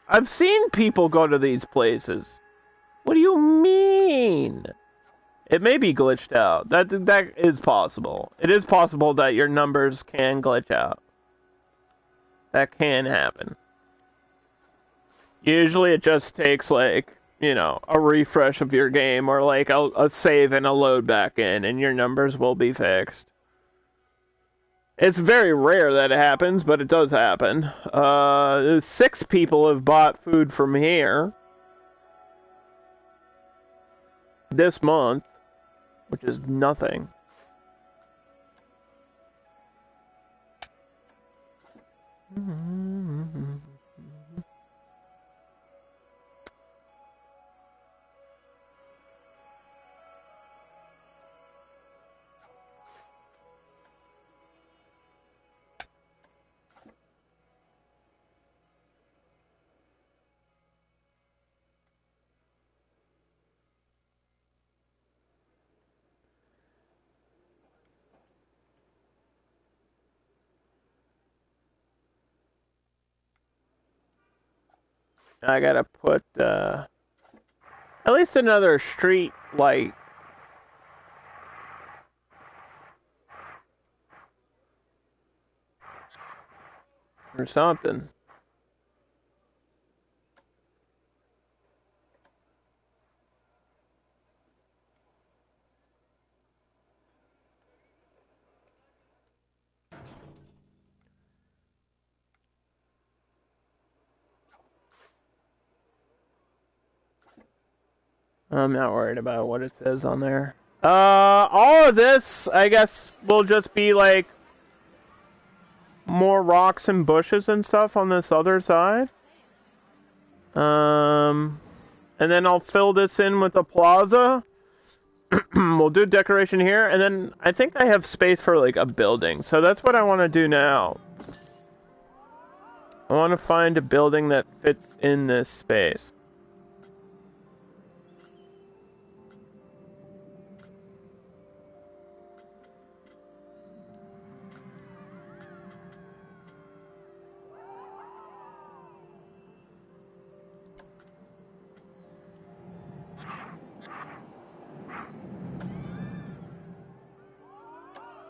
I've seen people go to these places. What do you mean? It may be glitched out. That is possible. It is possible that your numbers can glitch out. That can happen. Usually it just takes, like, you know, a refresh of your game or like a save and a load back in, and your numbers will be fixed. It's very rare that it happens, but it does happen. 6 people have bought food from here this month, which is nothing. I gotta put at least another street light. Or something. I'm not worried about what it says on there. All of this, I guess, will just be like more rocks and bushes and stuff on this other side. And then I'll fill this in with a plaza. We'll do decoration here, and then I think I have space for like a building. So that's what I want to do now. I want to find a building that fits in this space.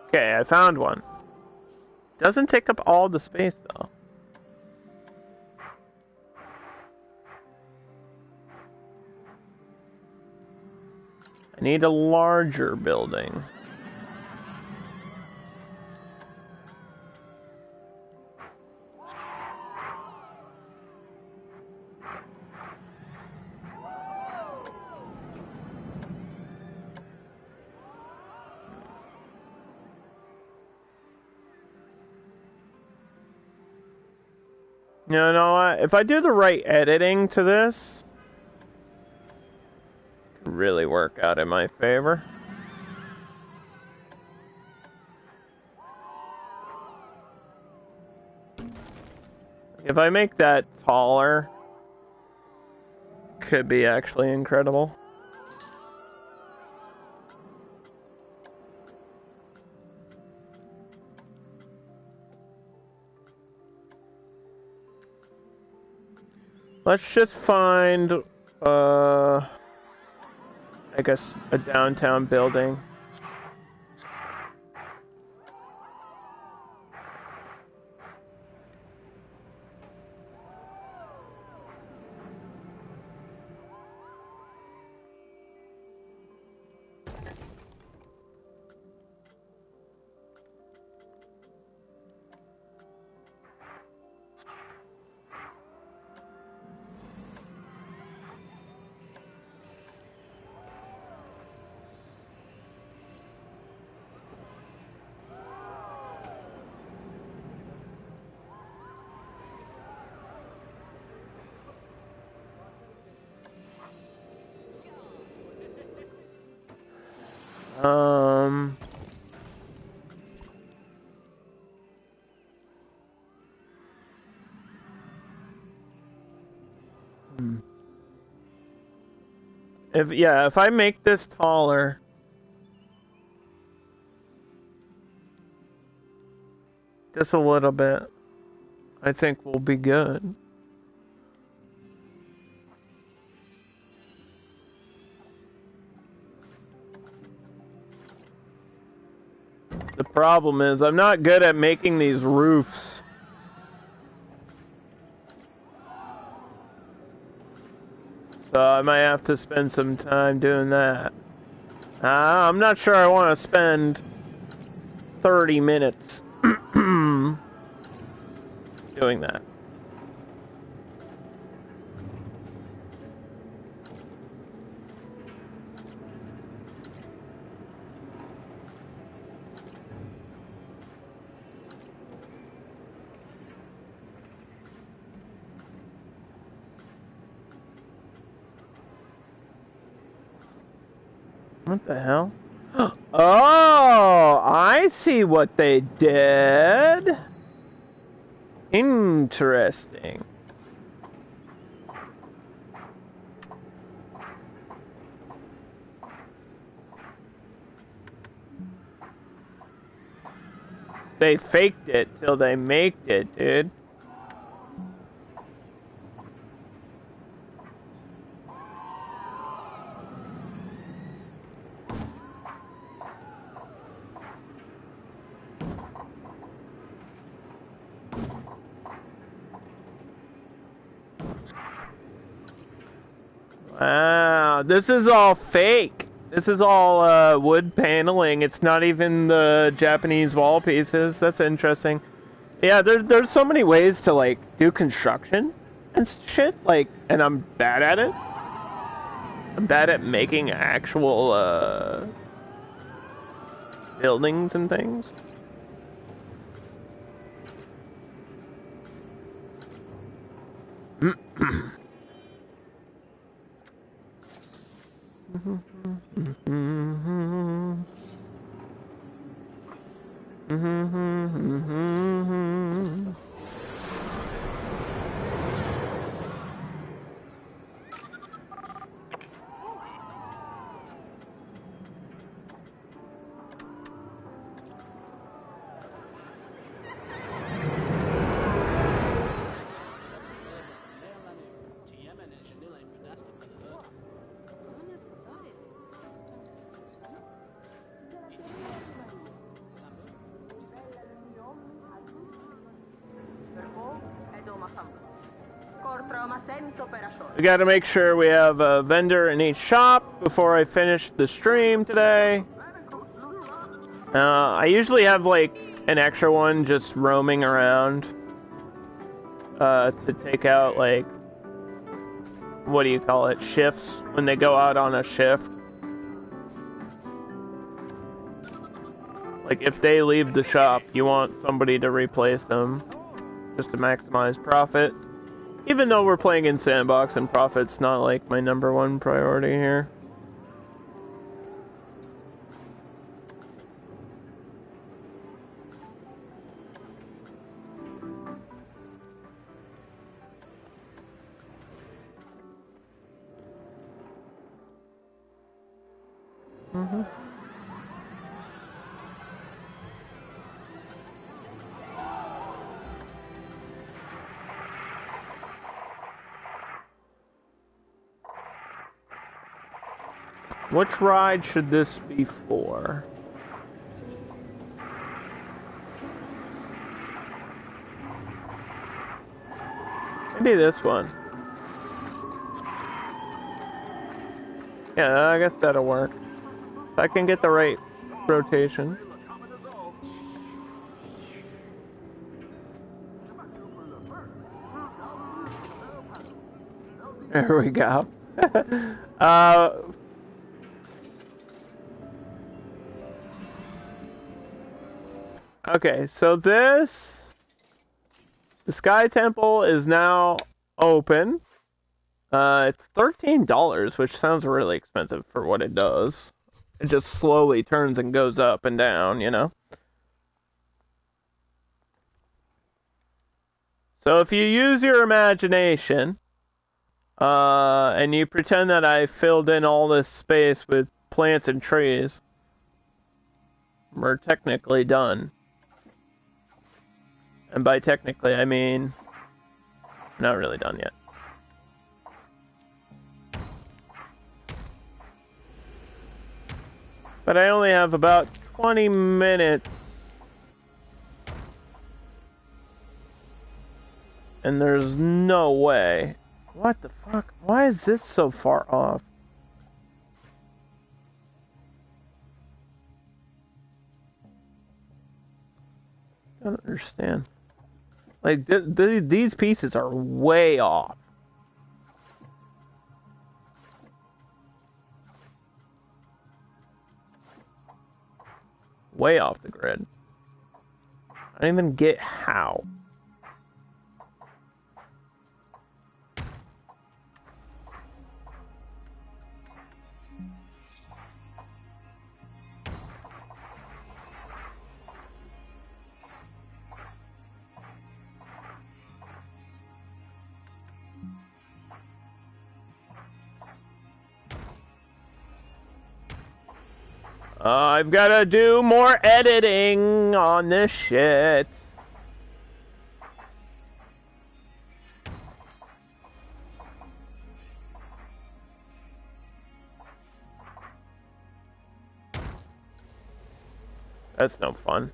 Okay, I found one. Doesn't take up all the space, though. I need a larger building. You know what? If I do the right editing to this, it could really work out in my favor. If I make that taller, could be actually incredible. Let's just find, I guess, a downtown building. If I make this taller, just a little bit, I think we'll be good. The problem is I'm not good at making these roofs. So I might have to spend some time doing that. I'm not sure I want to spend 30 minutes doing that. What the hell? Oh, I see what they did. Interesting. They faked it till they maked it, dude. Wow, this is all fake. This is all wood paneling. It's not even the Japanese wall pieces. That's interesting. Yeah, there's so many ways to like do construction and shit. Like, and I'm bad at it. I'm bad at making actual buildings and things. We gotta make sure we have a vendor in each shop before I finish the stream today. I usually have like an extra one just roaming around to take out like, what do you call it, shifts, when they go out on a shift. Like if they leave the shop, you want somebody to replace them just to maximize profit. Even though we're playing in sandbox and profit's not like my #1 priority here. Which ride should this be for? Maybe this one. Yeah, I guess that'll work. If I can get the right rotation. There we go. Okay, so the Sky Temple is now open. It's $13, which sounds really expensive for what it does. It just slowly turns and goes up and down, you know? So if you use your imagination, and you pretend that I filled in all this space with plants and trees, we're technically done. And by technically, I mean, not really done yet. But I only have about 20 minutes. And there's no way. What the fuck? Why is this so far off? I don't understand. Like, these pieces are way off. Way off the grid. I don't even get how. I've got to do more editing on this shit. That's no fun.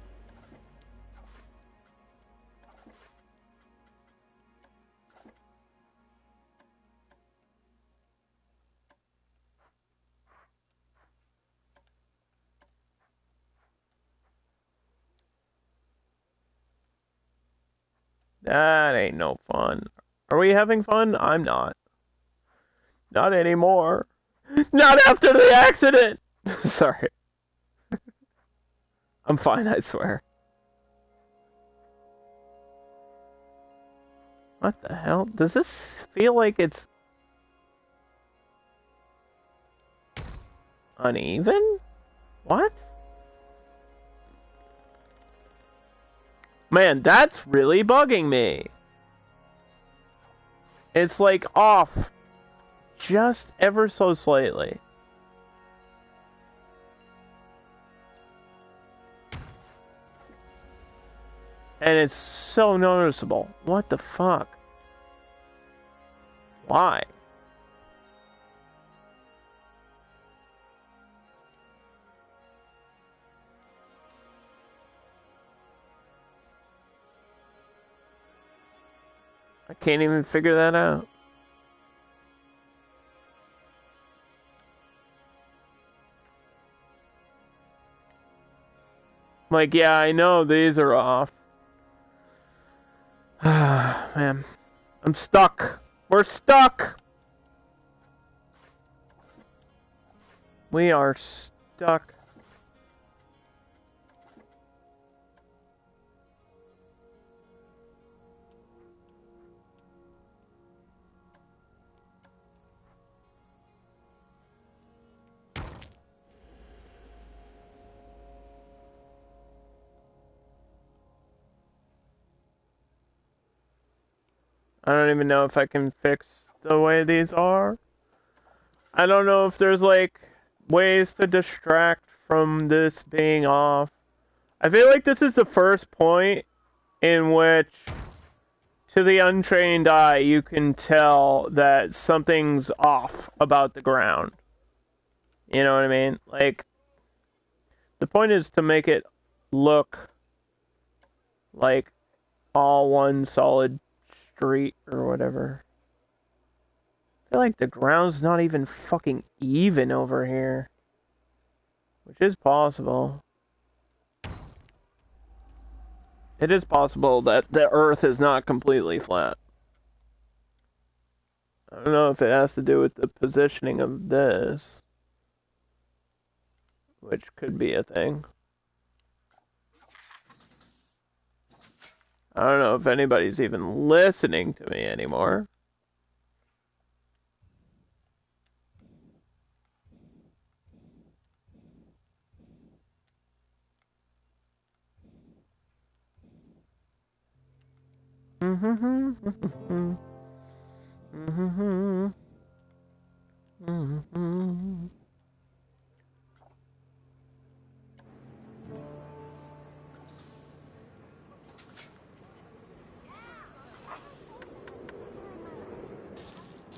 That ain't no fun. Are we having fun? I'm not. Not anymore. Not after the accident! Sorry. I'm fine, I swear. What the hell? Does this feel like it's uneven? What? Man, that's really bugging me. It's like off just ever so slightly. And it's so noticeable. What the fuck? Why? I can't even figure that out. Like, yeah, I know these are off. Man, I'm stuck. We're stuck. We are stuck. I don't even know if I can fix the way these are. I don't know if there's like ways to distract from this being off. I feel like this is the first point in which, to the untrained eye, you can tell that something's off about the ground. You know what I mean? Like, the point is to make it look like all one solid street or whatever. I feel like the ground's not even fucking even over here. Which is possible. It is possible that the Earth is not completely flat. I don't know if it has to do with the positioning of this. Which could be a thing. I don't know if anybody's even listening to me anymore.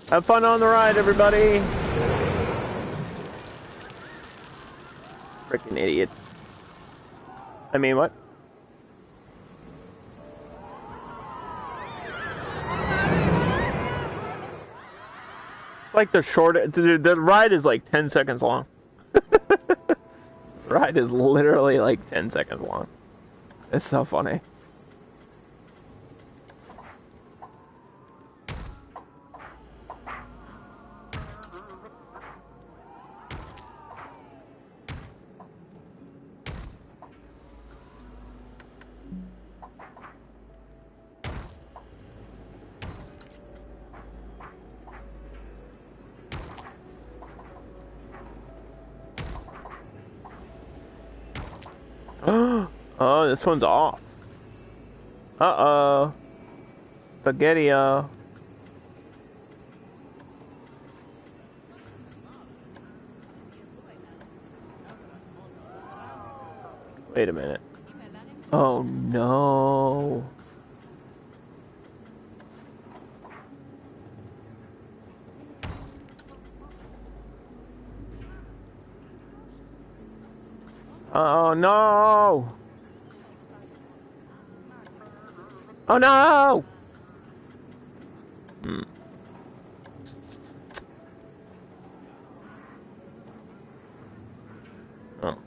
Have fun on the ride, everybody! Freaking idiots. I mean, what? It's like the ride is like 10 seconds long. The ride is literally like 10 seconds long. It's so funny. Oh, this one's off. Uh-oh. Spaghetti-o. Wait a minute. Oh, no. Oh, no. Oh, no. Hmm. Oh.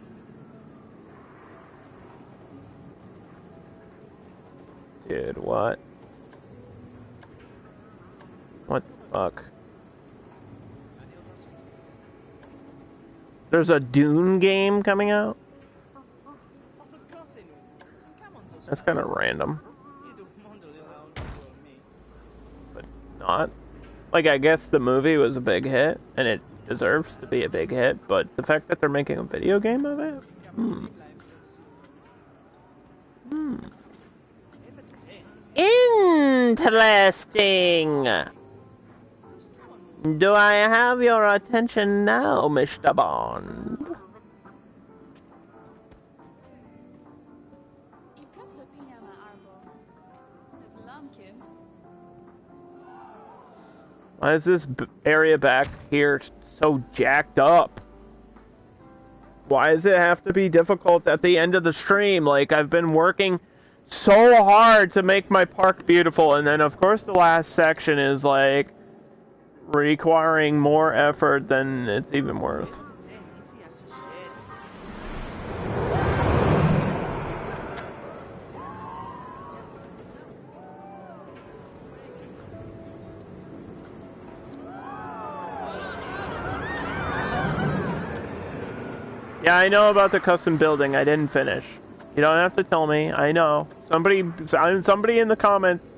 Dude, what? What the fuck? There's a Dune game coming out? That's kind of random. But not. Like, I guess the movie was a big hit, and it deserves to be a big hit, but the fact that they're making a video game of it? Interesting! Do I have your attention now, Mr. Bond? Why is this area back here so jacked up? Why does it have to be difficult at the end of the stream? Like, I've been working so hard to make my park beautiful, and then of course the last section is like requiring more effort than it's even worth. Yeah, I know about the custom building. I didn't finish. You don't have to tell me. I know. Somebody in the comments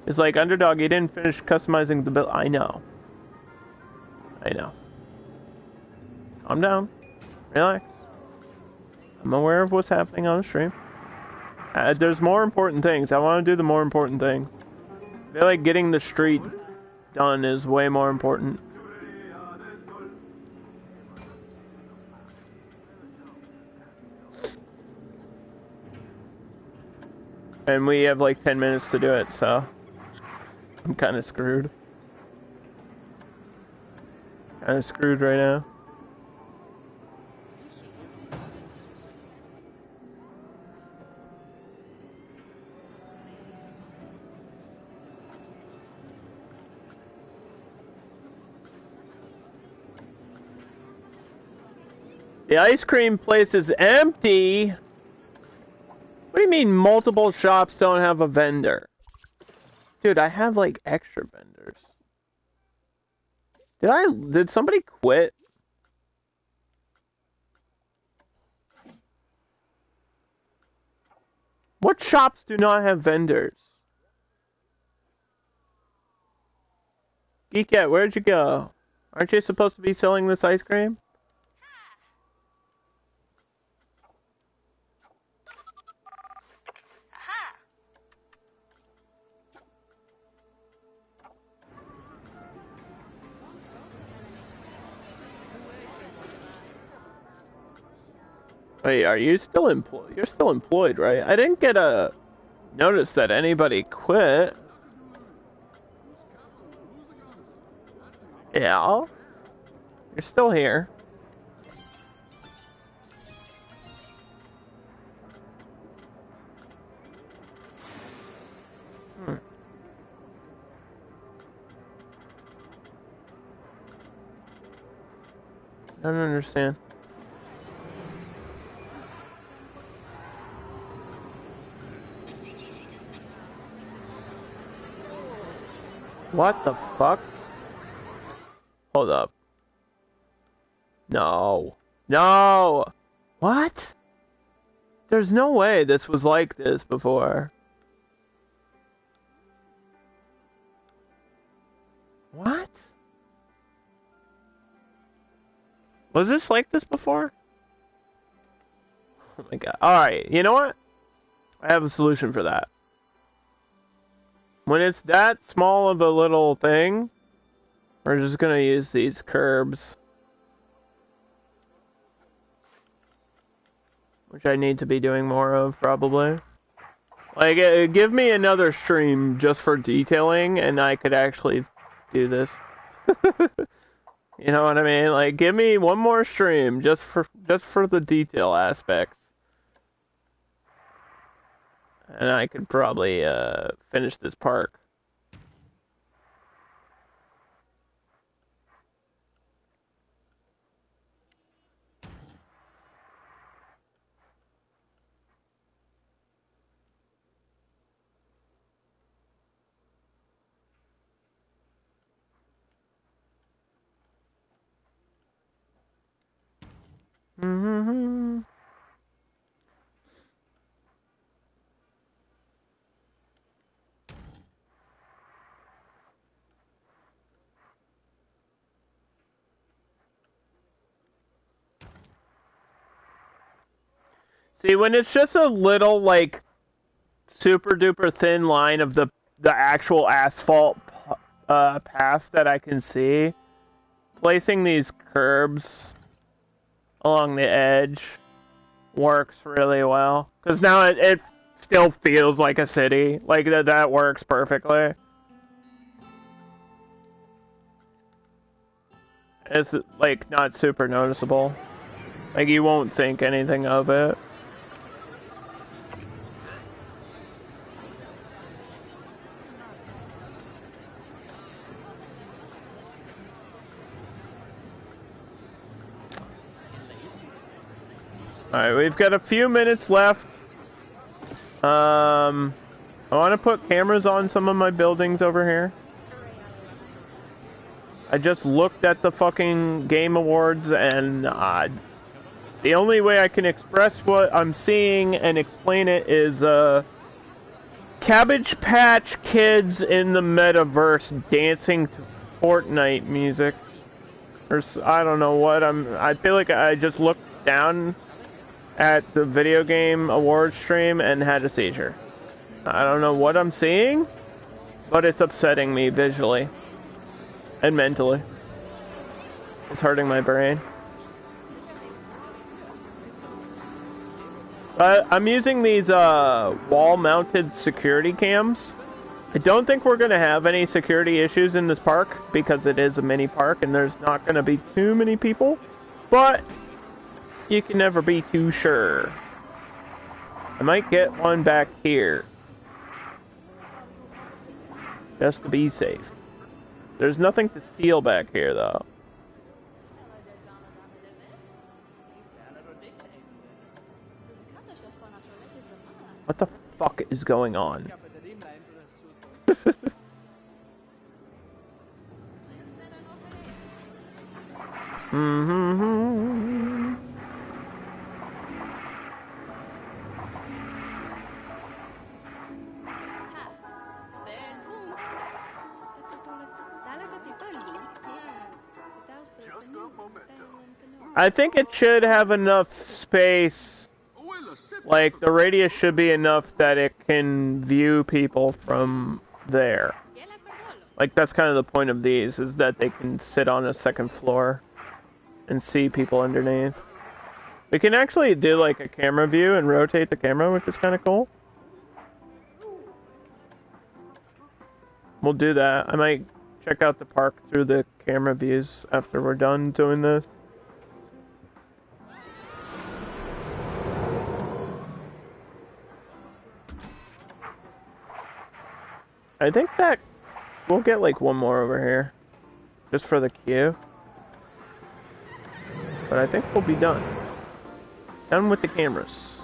is like, Underdog, you didn't finish customizing the build. I know. I know. Calm down. Relax. I'm aware of what's happening on the stream. There's more important things. I want to do the more important things. I feel like getting the street done is way more important. And we have like 10 minutes to do it, so I'm kind of screwed. Kind of screwed right now. The ice cream place is empty. What do you mean multiple shops don't have a vendor? Dude, I have like extra vendors. Did somebody quit? What shops do not have vendors? Geekette, where'd you go? Aren't you supposed to be selling this ice cream? Wait, are you still employed? You're still employed, right? I didn't get a notice that anybody quit. Yeah. You're still here. I don't understand. What the fuck? Hold up. No. No! What? There's no way this was like this before. What? Was this like this before? Oh my god. Alright, you know what? I have a solution for that. When it's that small of a little thing, we're just gonna use these curbs. Which I need to be doing more of, probably. Like, give me another stream just for detailing, and I could actually do this. You know what I mean? Like, give me one more stream just for the detail aspects. And I could probably finish this park. Mm-hmm. See, when it's just a little, like, super duper thin line of the actual asphalt path that I can see, placing these curbs along the edge works really well. Because now it still feels like a city. Like, that works perfectly. It's, like, not super noticeable. Like, you won't think anything of it. Alright, we've got a few minutes left. I want to put cameras on some of my buildings over here. I just looked at the fucking Game Awards, and the only way I can express what I'm seeing and explain it is Cabbage Patch Kids in the metaverse dancing to Fortnite music. Or I don't know what I feel like I just looked down at the video game awards stream and had a seizure. I don't know what I'm seeing, but it's upsetting me visually and mentally. It's hurting my brain. I'm using these wall-mounted security cams. I don't think we're going to have any security issues in this park because it is a mini park and there's not going to be too many people, but you can never be too sure. I might get one back here. Just to be safe. There's nothing to steal back here, though. What the fuck is going on? Mm-hmm. I think it should have enough space. Like, the radius should be enough that it can view people from there. Like, that's kind of the point of these, is that they can sit on a second floor and see people underneath. We can actually do, like, a camera view and rotate the camera, which is kind of cool. We'll do that. I might check out the park through the camera views after we're done doing this. I think that we'll get like one more over here, just for the queue. But I think we'll be done. Done with the cameras.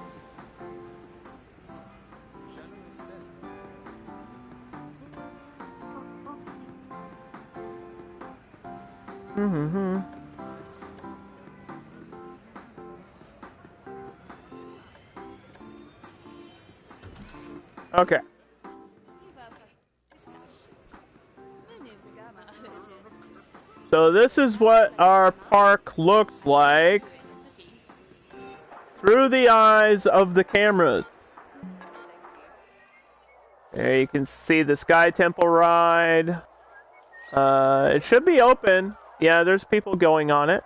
Mm-hmm. Okay. So this is what our park looks like through the eyes of the cameras. There you can see the Sky Temple ride. It should be open. Yeah, there's people going on it.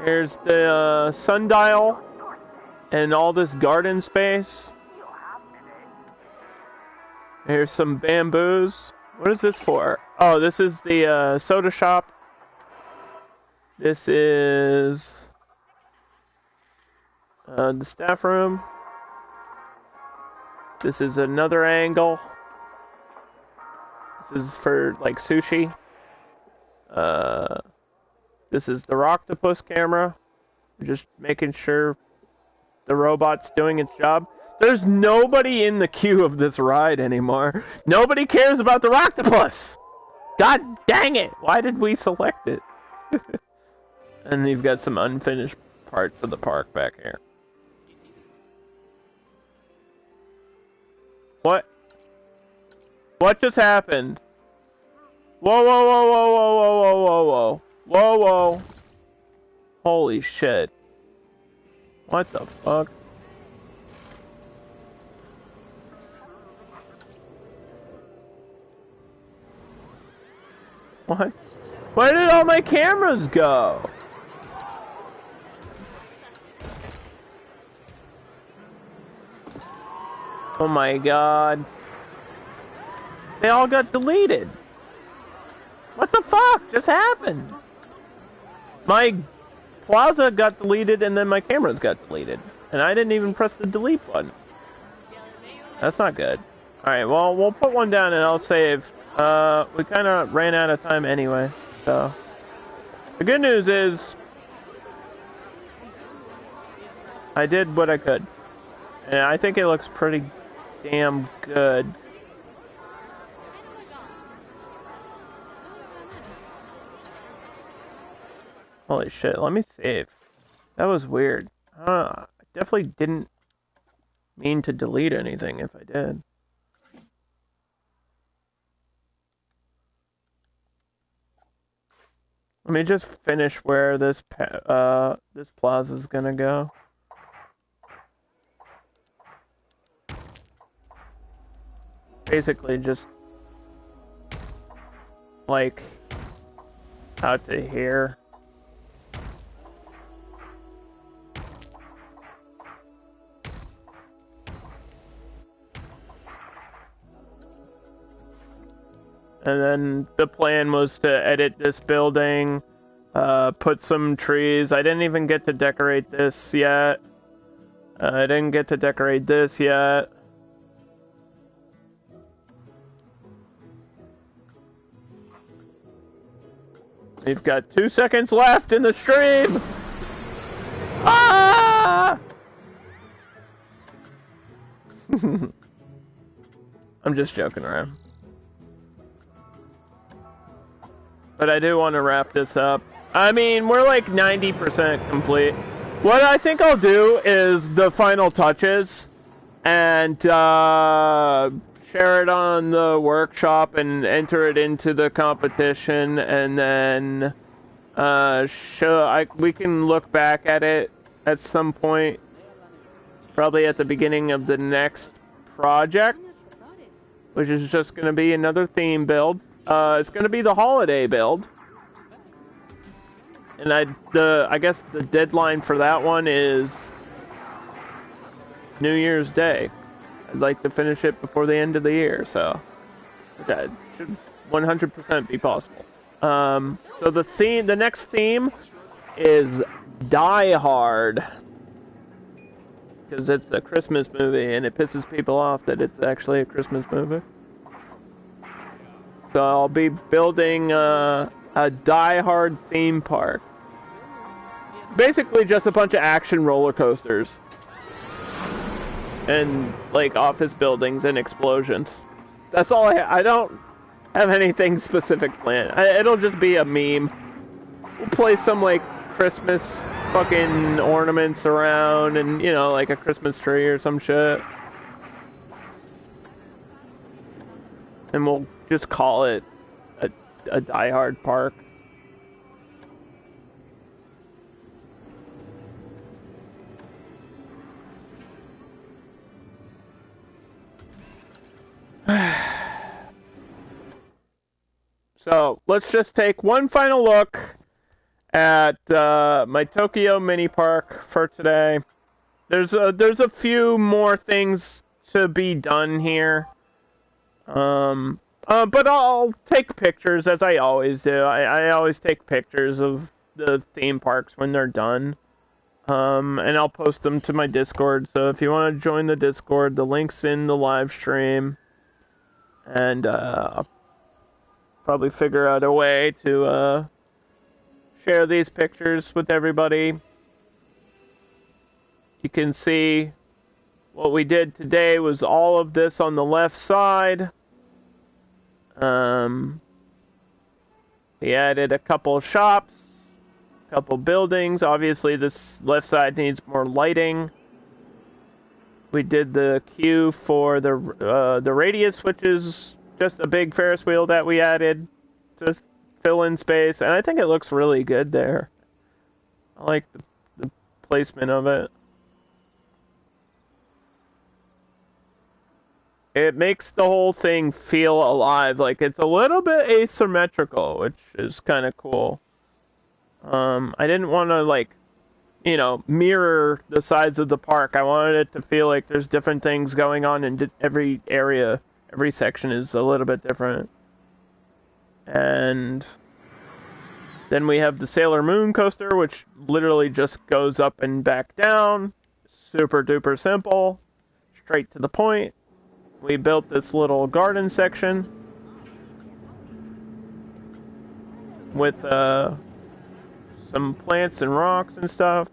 There's the sundial and all this garden space. Here's some bamboos. What is this for? Oh, this is the soda shop. This is the staff room. This is another angle. This is for like sushi. This is the Rocktopus camera. Just making sure the robot's doing its job. There's nobody in the queue of this ride anymore. Nobody cares about the Rocktopus! God dang it! Why did we select it? And you've got some unfinished parts of the park back here. What? What just happened? Whoa, whoa, whoa, whoa, whoa, whoa, whoa, whoa, whoa. Whoa, whoa. Holy shit. What the fuck? What? Where did all my cameras go? Oh my god. They all got deleted. What the fuck just happened? My plaza got deleted and then my cameras got deleted. And I didn't even press the delete button. That's not good. Alright, well, we'll put one down and I'll save. We kind of ran out of time anyway, so. The good news is, I did what I could. And I think it looks pretty damn good. Holy shit, let me save. That was weird. I definitely didn't mean to delete anything if I did. Let me just finish where this plaza is gonna go. Basically just like out to here. And then the plan was to edit this building, put some trees. I didn't even get to decorate this yet. I didn't get to decorate this yet. We've got 2 seconds left in the stream! Ah! I'm just joking around. But I do want to wrap this up. I mean, we're like 90% complete. What I think I'll do is the final touches and share it on the workshop and enter it into the competition, and then we can look back at it at some point, probably at the beginning of the next project, which is just going to be another theme build. It's going to be the holiday build, and I guess the deadline for that one is New Year's Day. I'd like to finish it before the end of the year, so that should 100% be possible. So the next theme is Die Hard, because it's a Christmas movie, and it pisses people off that it's actually a Christmas movie. So I'll be building a Die Hard theme park. Basically just a bunch of action roller coasters. And, like, office buildings and explosions. That's all I don't have anything specific planned. It'll just be a meme. We'll place some, like, Christmas fucking ornaments around and, you know, like a Christmas tree or some shit. And we'll just call it a Die Hard park. So let's just take one final look at my Tokyo mini park for today. There's a few more things to be done here. But I'll take pictures as I always do. I always take pictures of the theme parks when they're done. And I'll post them to my Discord. So if you want to join the Discord, the link's in the live stream. And I'll probably figure out a way to share these pictures with everybody. You can see what we did today was all of this on the left side. We added a couple shops, a couple buildings. Obviously, this left side needs more lighting. We did the queue for the radius, which is just a big Ferris wheel that we added to fill in space, and I think it looks really good there. I like the placement of it. It makes the whole thing feel alive. Like, it's a little bit asymmetrical, which is kind of cool. I didn't want to, like, mirror the sides of the park. I wanted it to feel like there's different things going on in every area. Every section is a little bit different. And then we have the Sailor Moon coaster, which literally just goes up and back down. Super duper simple. Straight to the point. We built this little garden section with some plants and rocks and stuff.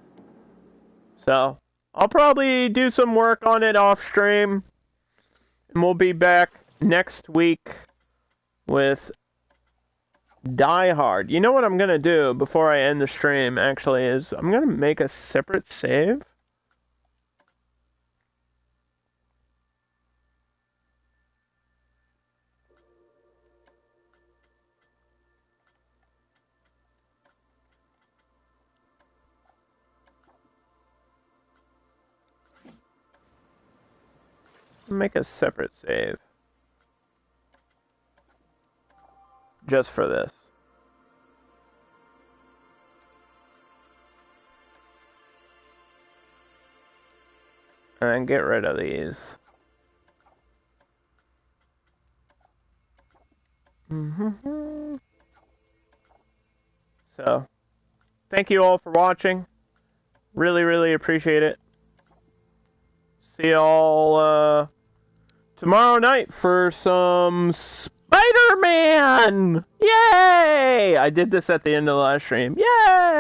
So I'll probably do some work on it off stream, and we'll be back next week with Die Hard. You know what I'm gonna do before I end the stream, actually, is I'm gonna make a separate save. Make a separate save just for this. And get rid of these. So, thank you all for watching. Really, really appreciate it. See y'all tomorrow night for some Spider-Man! Yay! I did this at the end of the last stream. Yay!